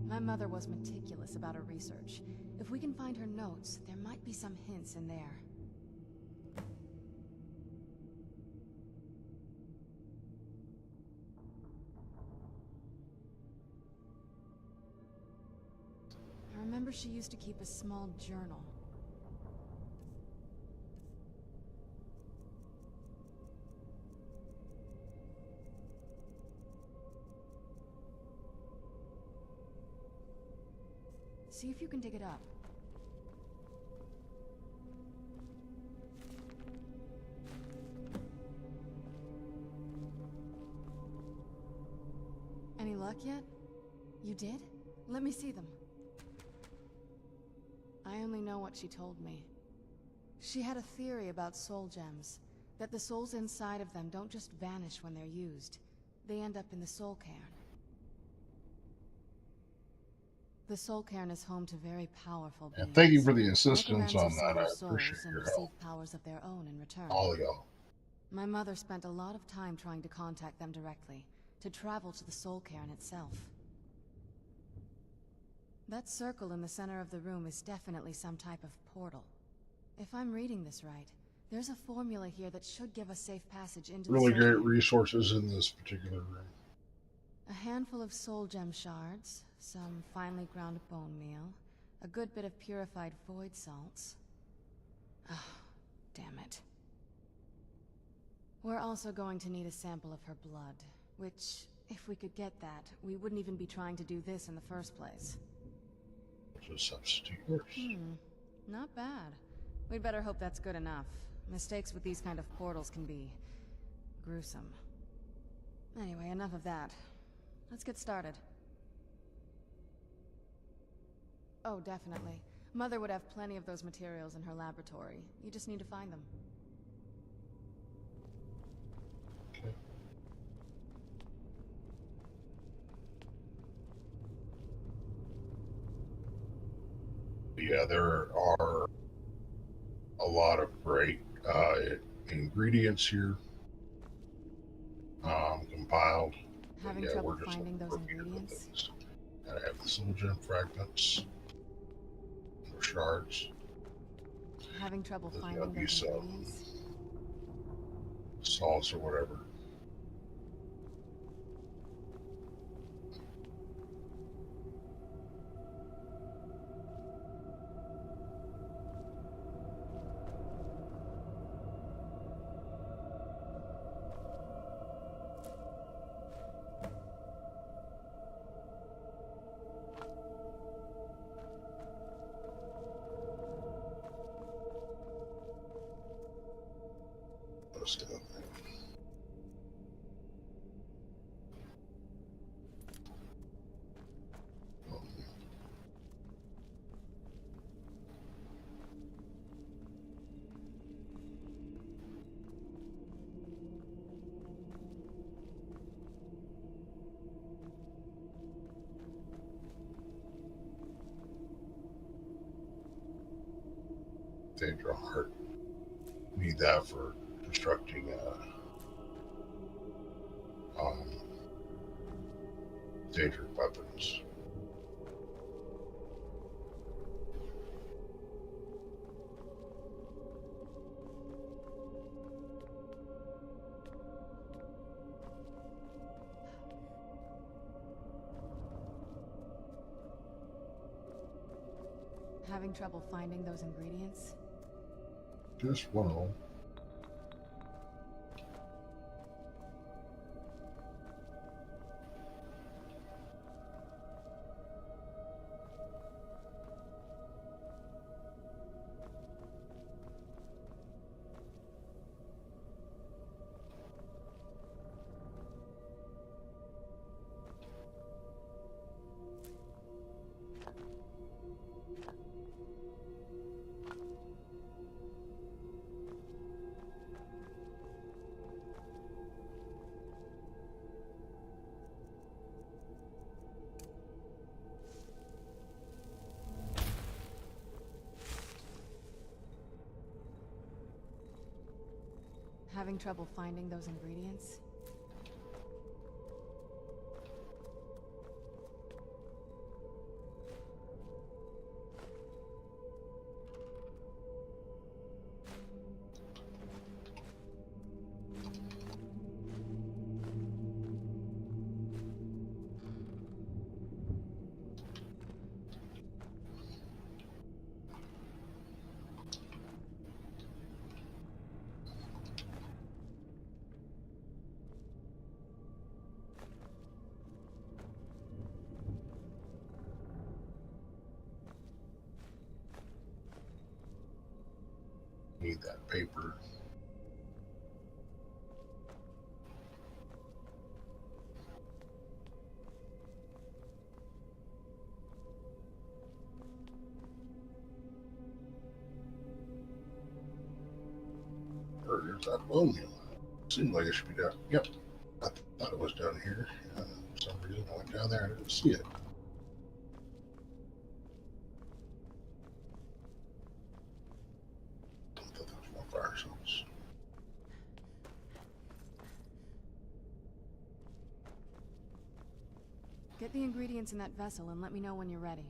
My mother was meticulous about her research. If we can find her notes, there might be some hints in there. I remember she used to keep a small journal. See if you can dig it up. Any luck yet? You did? Let me see them. I only know what she told me. She had a theory about soul gems, that the souls inside of them don't just vanish when they're used. They end up in the soul cairn. The soul cairn is home to very powerful beings. And thank you for the assistance on that. I Souls appreciate and your receive help. powers of their own in return. All of y'all. My mother spent a lot of time trying to contact them directly. to travel to the soul cairn itself. That circle in the center of the room is definitely some type of portal. If I'm reading this right, there's a formula here that should give us safe passage into the Really soul great cairn. resources in this particular room. A handful of soul gem shards, some finely ground bone meal, a good bit of purified void salts. Ah, damn it. We're also going to need a sample of her blood, which, if we could get that, we wouldn't even be trying to do this in the first place. To substitute yours. Not bad. We'd better hope that's good enough. Mistakes with these kind of portals can be gruesome. Anyway, enough of that. Let's get started. Oh, definitely. Mother would have plenty of those materials in her laboratory. You just need to find them. Okay. Yeah, there are a lot of great ingredients here compiled. Having trouble finding those ingredients? Gotta have the soul gem fragments, or shards. Having trouble There's finding gotta be those some ingredients? salts or whatever. Those kind of things. Danger heart. Need that for constructing danger weapons. Having trouble finding those ingredients? Just one of them. Having trouble finding those ingredients? Need that paper. Or there's that bone meal. Seemed like it should be down. Yep. I thought it was down here. For some reason I went down there and I didn't see it. Fire cells. Get the ingredients in that vessel and let me know when you're ready.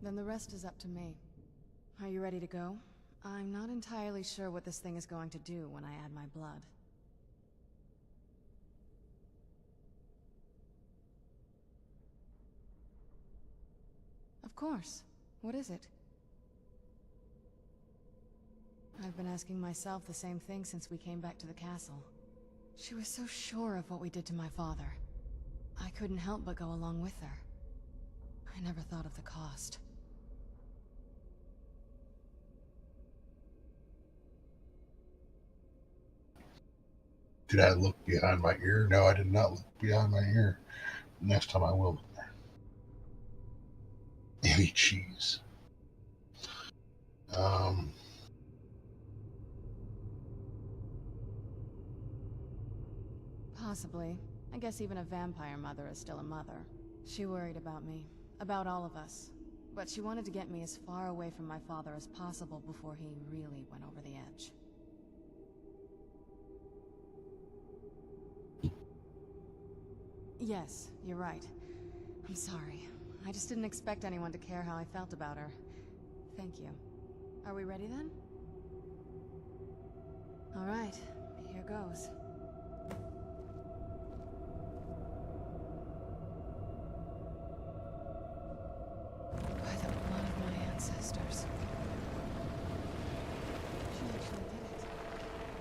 Then the rest is up to me. Are you ready to go? I'm not entirely sure what this thing is going to do when I add my blood. Of course. What is it? I've been asking myself the same thing since we came back to the castle. She was so sure of what we did to my father. I couldn't help but go along with her. I never thought of the cost. Did I look behind my ear? No, I did not look behind my ear. Next time I will look there. Any cheese. Possibly. I guess even a vampire mother is still a mother. She worried about me. About all of us. But she wanted to get me as far away from my father as possible before he really went over the edge. Yes, you're right. I'm sorry. I just didn't expect anyone to care how I felt about her. Thank you. Are we ready then? All right, here goes. By the blood of my ancestors. She actually did it.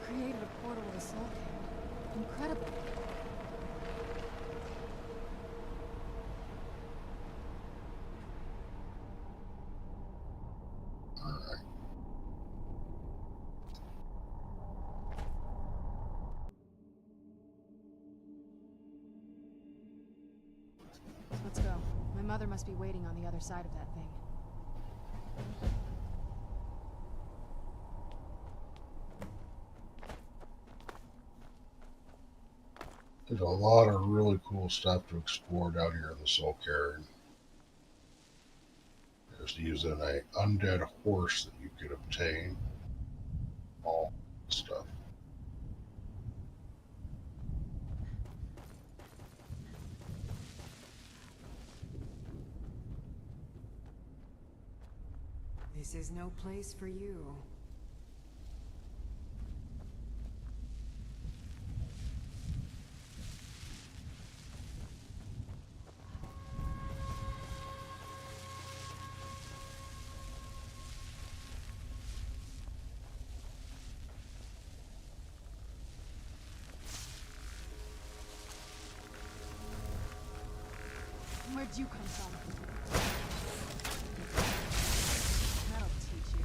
Created a portal with a soul cave. Incredible. Let's go. My mother must be waiting on the other side of that thing. There's a lot of really cool stuff to explore down here in the Soul Cairn. There's using an undead horse that you could obtain. All stuff. This is no place for you. Where'd you come from? That'll teach you.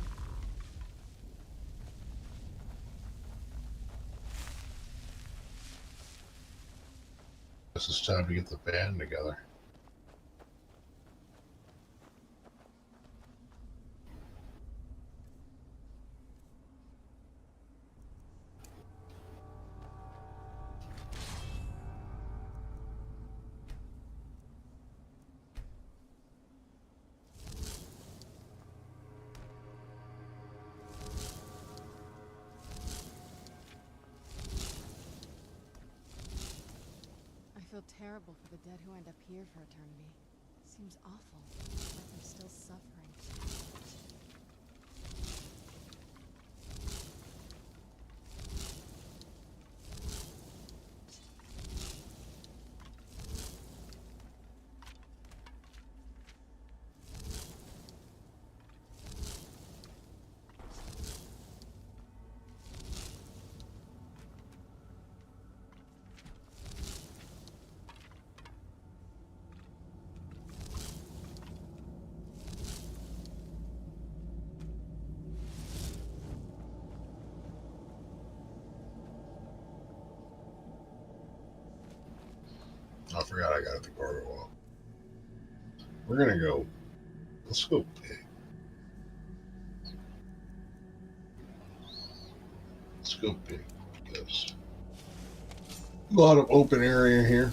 Guess it's time to get the band together. I feel terrible for the dead who end up here for eternity. Seems awful, like they're still suffering. I forgot I got at the gargoyle. We're gonna go. Let's go big. Let's go big. Because a lot of open area here.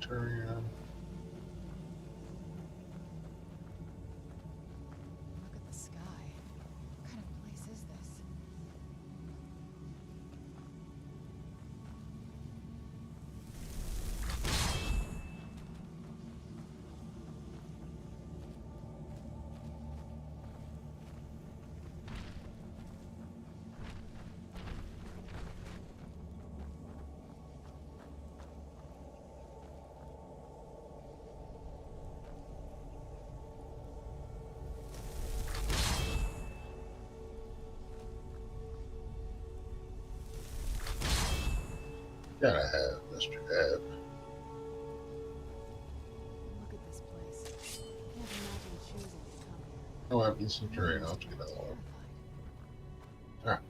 Centurion. Look at the sky. What kind of place is this? Gotta have Mr. Ebb. Look at this place. Can't imagine choosing to come here. Oh, I'm the Centurion. I'll have to get that one. Alright.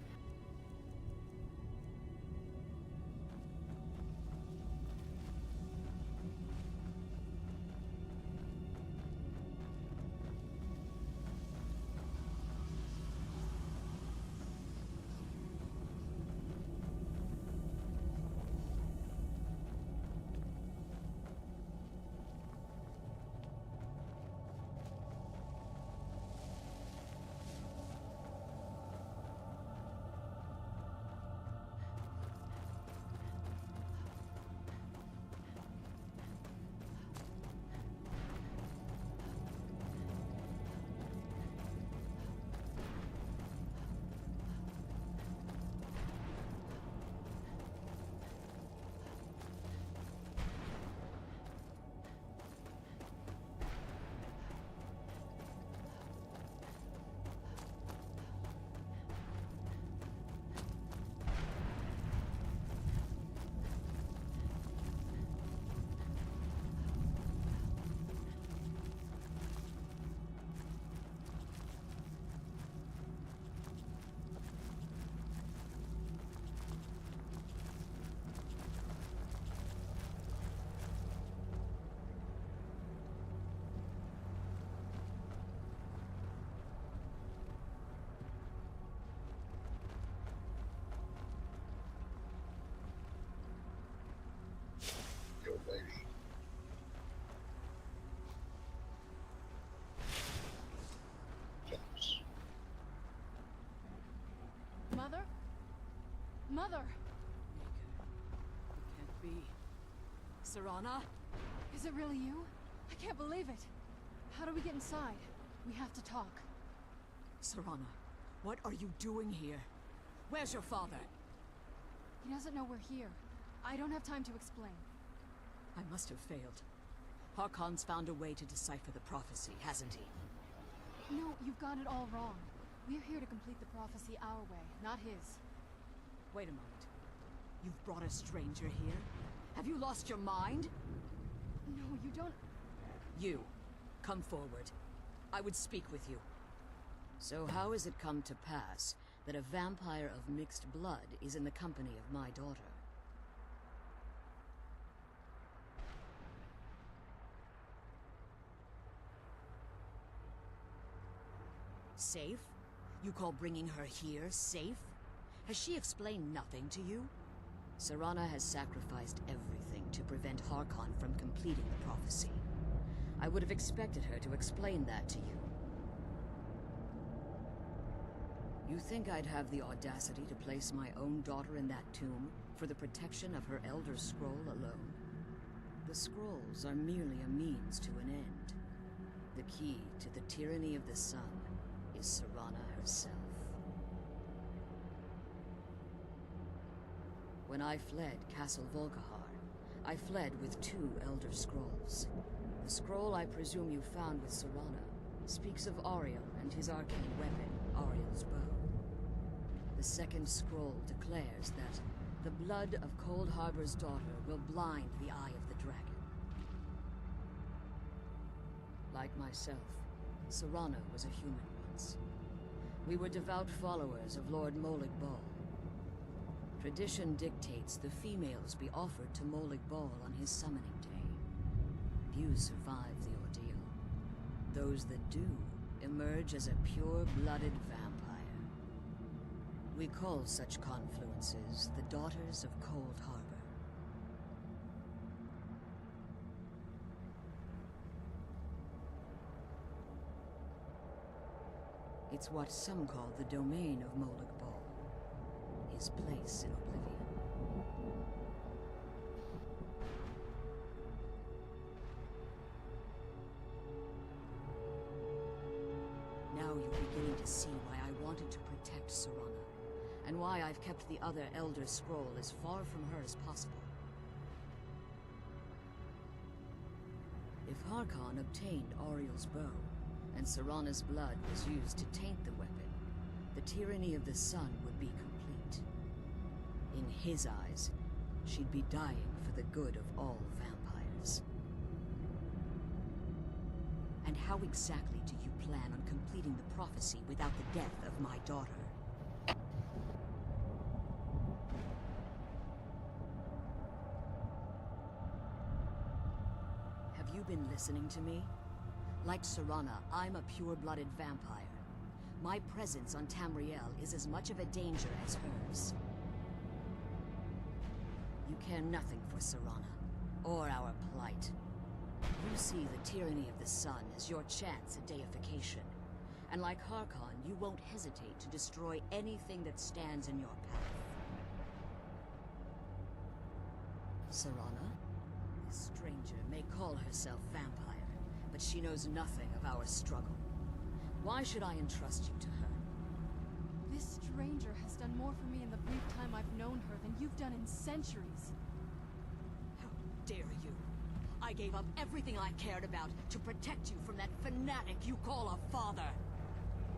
Yo, baby. Jumps. Mother? Mother! Can't be. Serana? Is it really you? I can't believe it. How do we get inside? We have to talk. Serana, what are you doing here? Where's your father? He doesn't know we're here. I don't have time to explain. I must have failed. Harkon's found a way to decipher the prophecy, hasn't he? No, you've got it all wrong. We're here to complete the prophecy our way, not his. Wait a moment. You've brought a stranger here? Have you lost your mind? No, you don't... You, come forward. I would speak with you. So how has it come to pass that a vampire of mixed blood is in the company of my daughter? Safe? You call bringing her here safe? Has she explained nothing to you? Serana has sacrificed everything to prevent Harkon from completing the prophecy. I would have expected her to explain that to you. You think I'd have the audacity to place my own daughter in that tomb for the protection of her Elder Scroll alone? The scrolls are merely a means to an end. The key to the tyranny of the sun is Serana herself. When I fled Castle Volkihar, I fled with 2 Elder Scrolls. The scroll I presume you found with Serana speaks of Ariel and his arcane weapon, Ariel's bow. The second scroll declares that the blood of Cold Harbor's daughter will blind the eye of the dragon. Like myself, Serana was a human once. We were devout followers of Lord Molig Bal. Tradition dictates the females be offered to Molig Bal on his summoning day. Few survive the ordeal. Those that do emerge as a pure-blooded vampire. We call such confluences the Daughters of Cold Harbor. It's what some call the domain of Molig Bal. His place in oblivion. Now you're beginning to see why I wanted to protect Serana, and why I've kept the other Elder Scroll as far from her as possible. If Harkon obtained Auriel's bow, and Serana's blood was used to taint the weapon, the tyranny of the sun would be complete. In his eyes, she'd be dying for the good of all vampires. And how exactly do you plan on completing the prophecy without the death of my daughter? Have you been listening to me? Like Serana, I'm a pure-blooded vampire. My presence on Tamriel is as much of a danger as hers. You care nothing for Serana, or our plight. You see the tyranny of the sun as your chance at deification. And like Harkon, you won't hesitate to destroy anything that stands in your path. Serana? This stranger may call herself vampire, but she knows nothing of our struggle. Why should I entrust you to her? This stranger has done more for me in the brief time I've known her than you've done in centuries. How dare you? I gave up everything I cared about to protect you from that fanatic you call a father.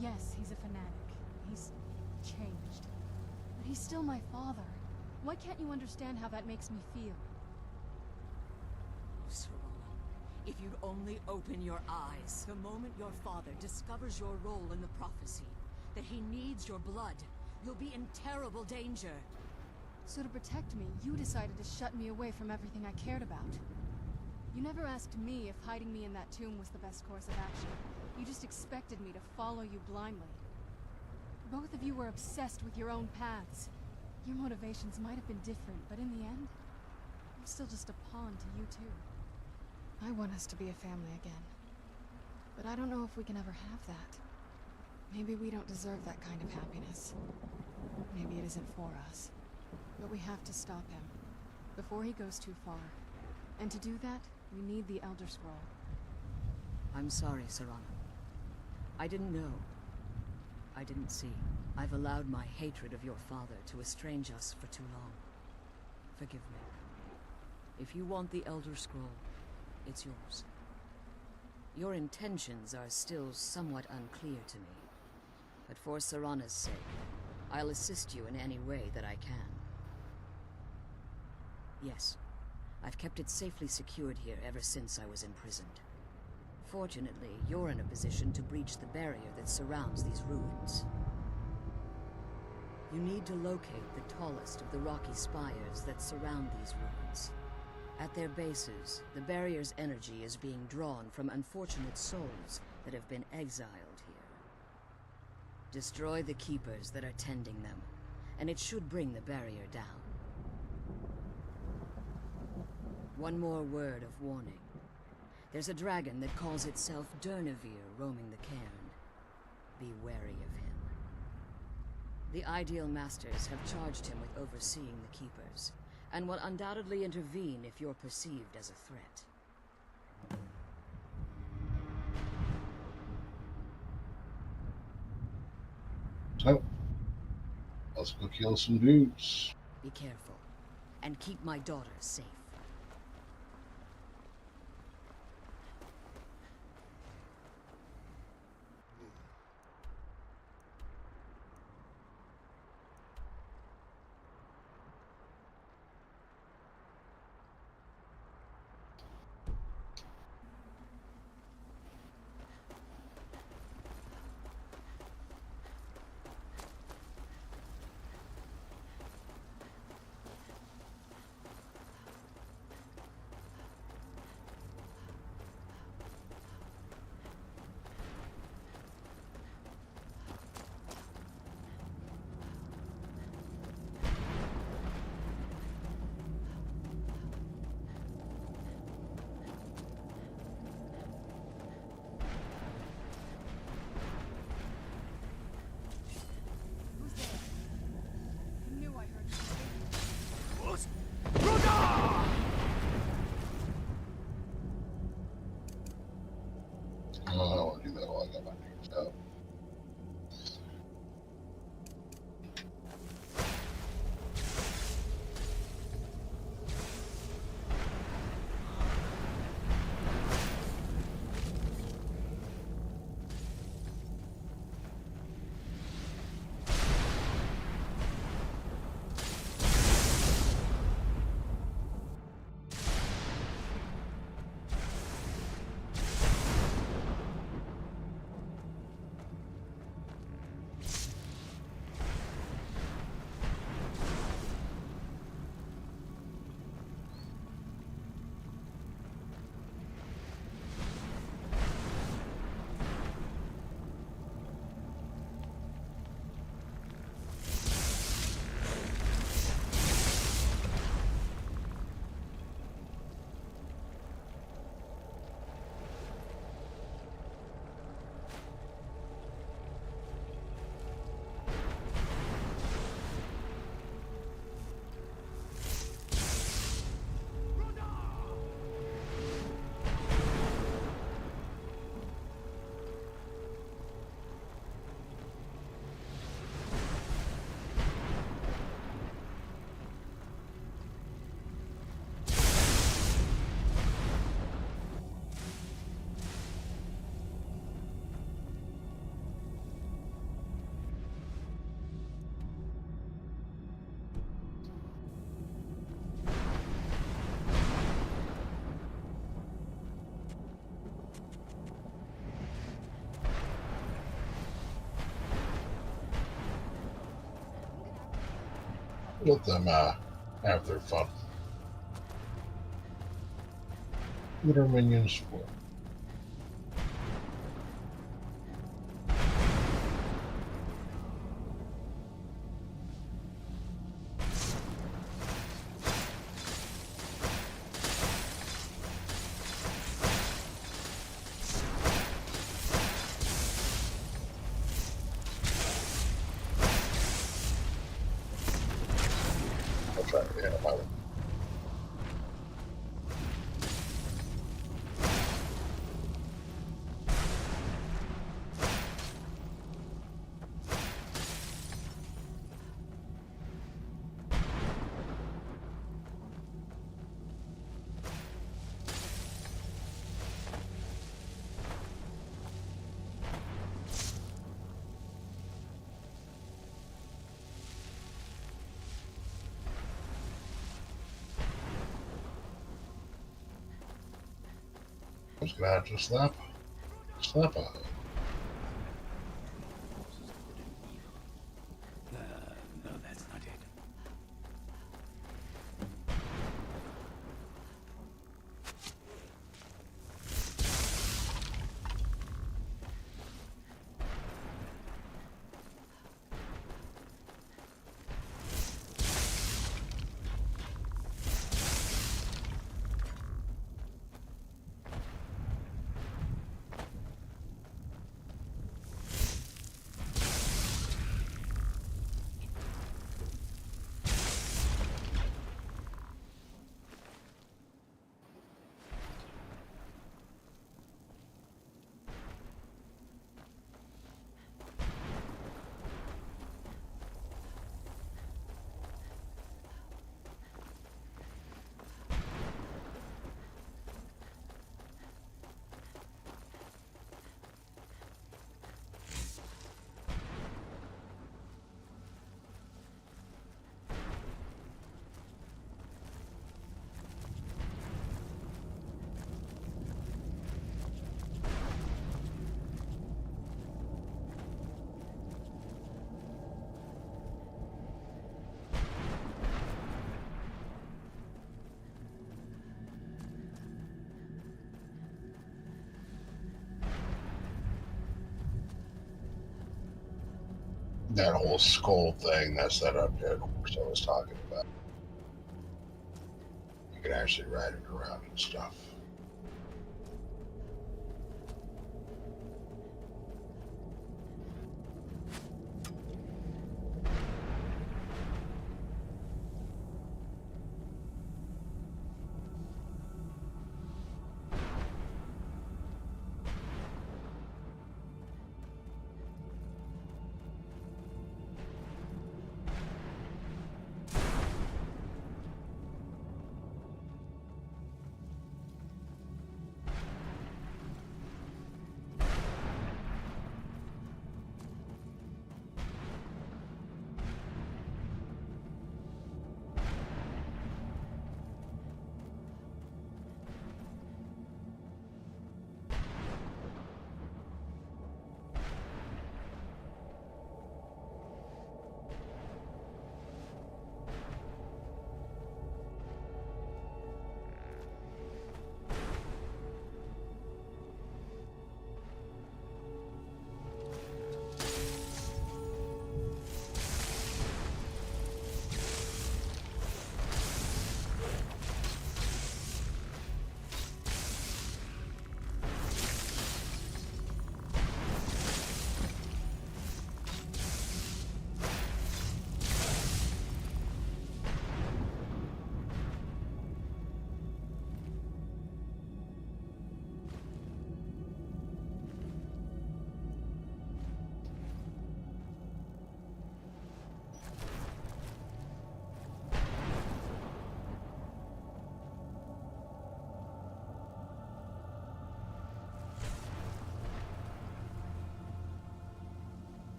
Yes, he's a fanatic. He's changed. But he's still my father. Why can't you understand how that makes me feel? Serana, if you'd only open your eyes. The moment your father discovers your role in the prophecy, that he needs your blood, you'll be in terrible danger. So to protect me, you decided to shut me away from everything I cared about. You never asked me if hiding me in that tomb was the best course of action. You just expected me to follow you blindly. Both of you were obsessed with your own paths. Your motivations might have been different, but in the end, I'm still just a pawn to you two. I want us to be a family again. But I don't know if we can ever have that. Maybe we don't deserve that kind of happiness. Maybe it isn't for us. But we have to stop him, before he goes too far. And to do that, we need the Elder Scroll. I'm sorry, Serana. I didn't know. I didn't see. I've allowed my hatred of your father to estrange us for too long. Forgive me. If you want the Elder Scroll, it's yours. Your intentions are still somewhat unclear to me. But for Serana's sake, I'll assist you in any way that I can. Yes, I've kept it safely secured here ever since I was imprisoned. Fortunately, you're in a position to breach the barrier that surrounds these ruins. You need to locate the tallest of the rocky spires that surround these ruins. At their bases, the barrier's energy is being drawn from unfortunate souls that have been exiled here. Destroy the keepers that are tending them, and it should bring the barrier down. One more word of warning. There's a dragon that calls itself Durnevere roaming the cairn. Be wary of him. The Ideal Masters have charged him with overseeing the keepers, and will undoubtedly intervene if you're perceived as a threat. So, let's go kill some dudes. Be careful, and keep my daughter safe. Let them have their fun. What are minions for? I'll try to hit him out. I was gonna have to slap on it. No, that's not it. That whole skull thing, that's that undead horse I was talking about. You can actually ride it around and stuff.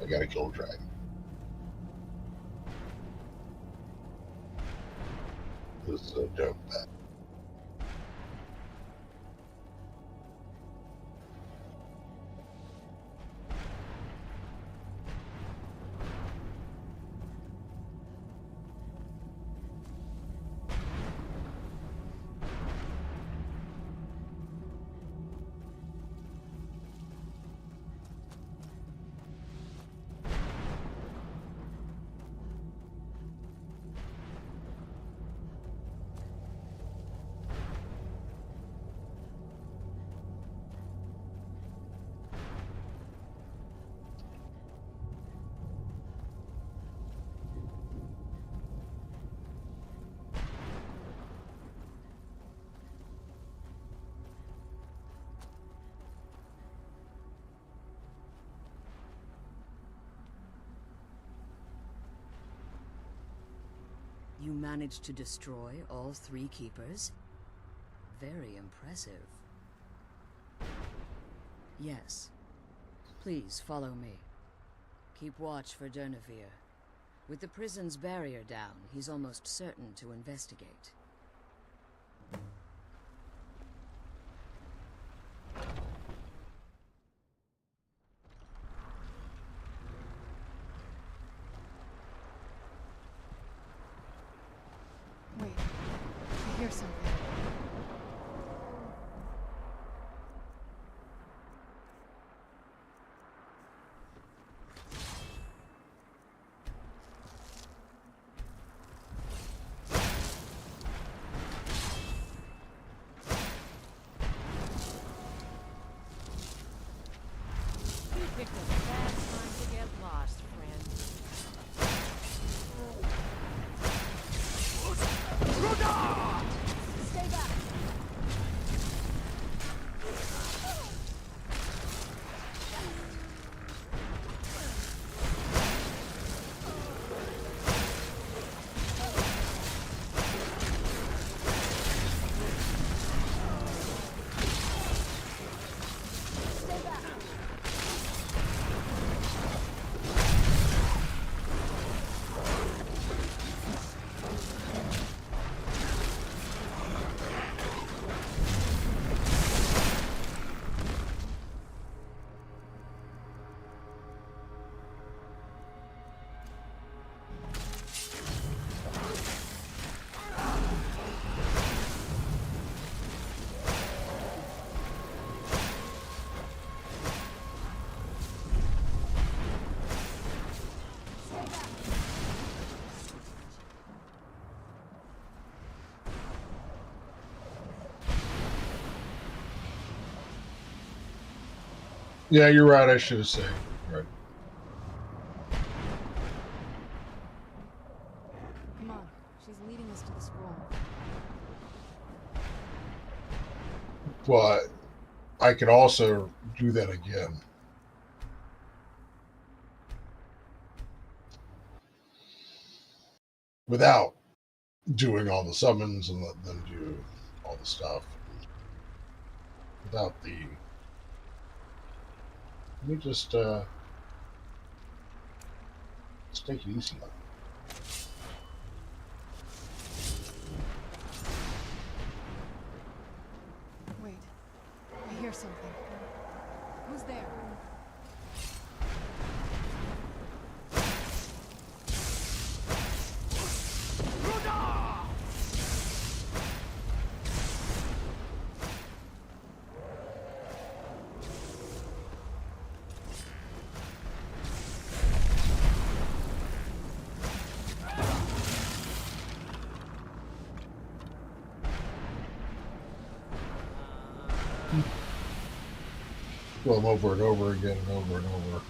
I gotta kill a dragon. This is a dope map. You managed to destroy all 3 keepers? Very impressive. Yes. Please follow me. Keep watch for Durnevere. With the prison's barrier down, he's almost certain to investigate. Wait, I hear something. You picked a bad time to get lost, friend. Stay back! Stay back! Yeah, you're right. I should have said. Right. Come on, she's leading us to the scroll. But I could also do that again. Without doing all the summons and let them do all the stuff. Without the... Let me just take it easy. Wait, I hear something. Who's there? Kill them over and over again and over and over.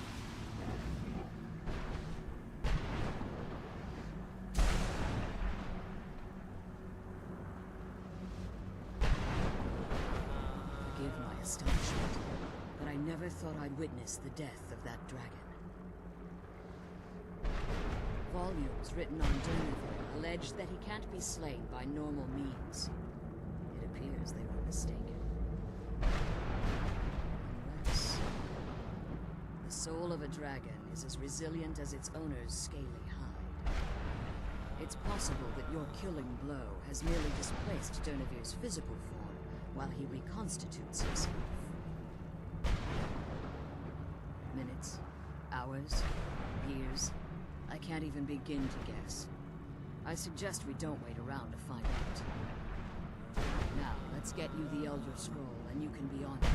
Forgive my astonishment, but I never thought I'd witness the death of that dragon. Volumes written on Durnevere allege that he can't be slain by normal means. It appears they were mistaken. Unless... the soul of a dragon is as resilient as its owner's scaly hide. It's possible that your killing blow has merely displaced Durnevere's physical form while he reconstitutes himself. Minutes, hours, years. I can't even begin to guess. I suggest we don't wait around to find out. Now, let's get you the Elder Scroll, and you can be on it.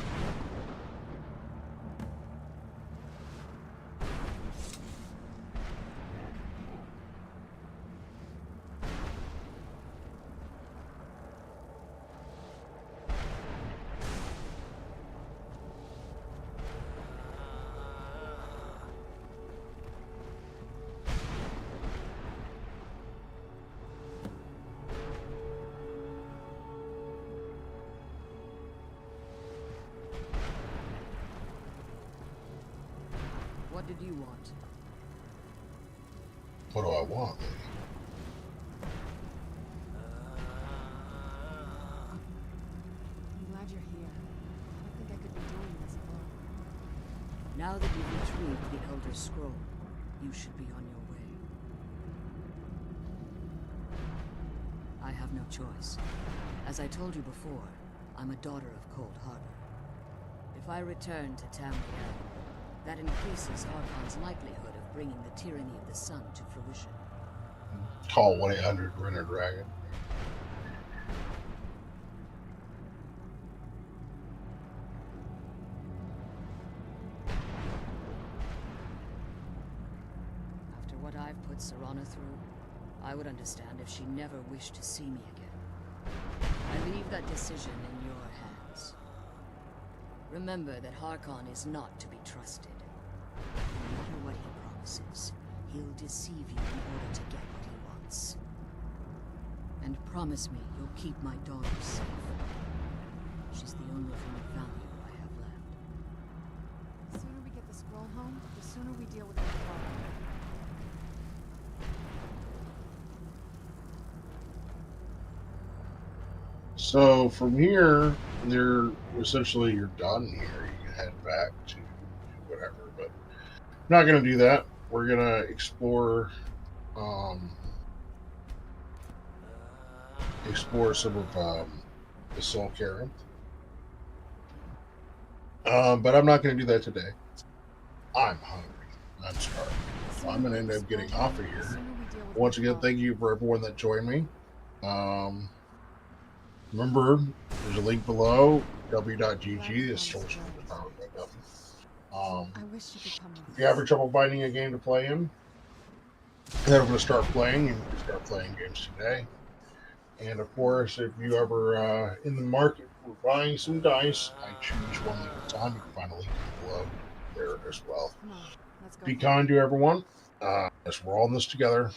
What did you want? What do I want, lady? Now that you've retrieved the Elder Scroll, you should be on your way. I have no choice. As I told you before, I'm a daughter of Cold Harbor. If I return to Tamriel, that increases Archon's likelihood of bringing the tyranny of the sun to fruition. Call 1-800-RENT-A-DRAGON. After what I've put Serana through, I would understand if she never wished to see me again. I leave that decision in your hands. Remember that Harkon is not to be trusted. No matter what he promises, he'll deceive you in order to get what he wants. And promise me you'll keep my daughter safe. She's the only thing of value I have left. The sooner we get the scroll home, the sooner we deal with the thrall. So from here, essentially you're done here. You can head back to whatever, but I'm not going to do that. We're going to explore some of the Soul Cairn. But I'm not going to do that today. I'm hungry. I'm starving. So I'm going to end up getting off of here. Once again, thank you for everyone that joined me. Remember, there's a link below, w.gg. This source is powered by Duffy. If you're having trouble finding a game to play in, then I'm going to start playing, and you can start playing games today. And of course, if you ever in the market for buying some dice, I choose one at a time. You can find a link below there as well. Be kind to everyone. As we're all in this together.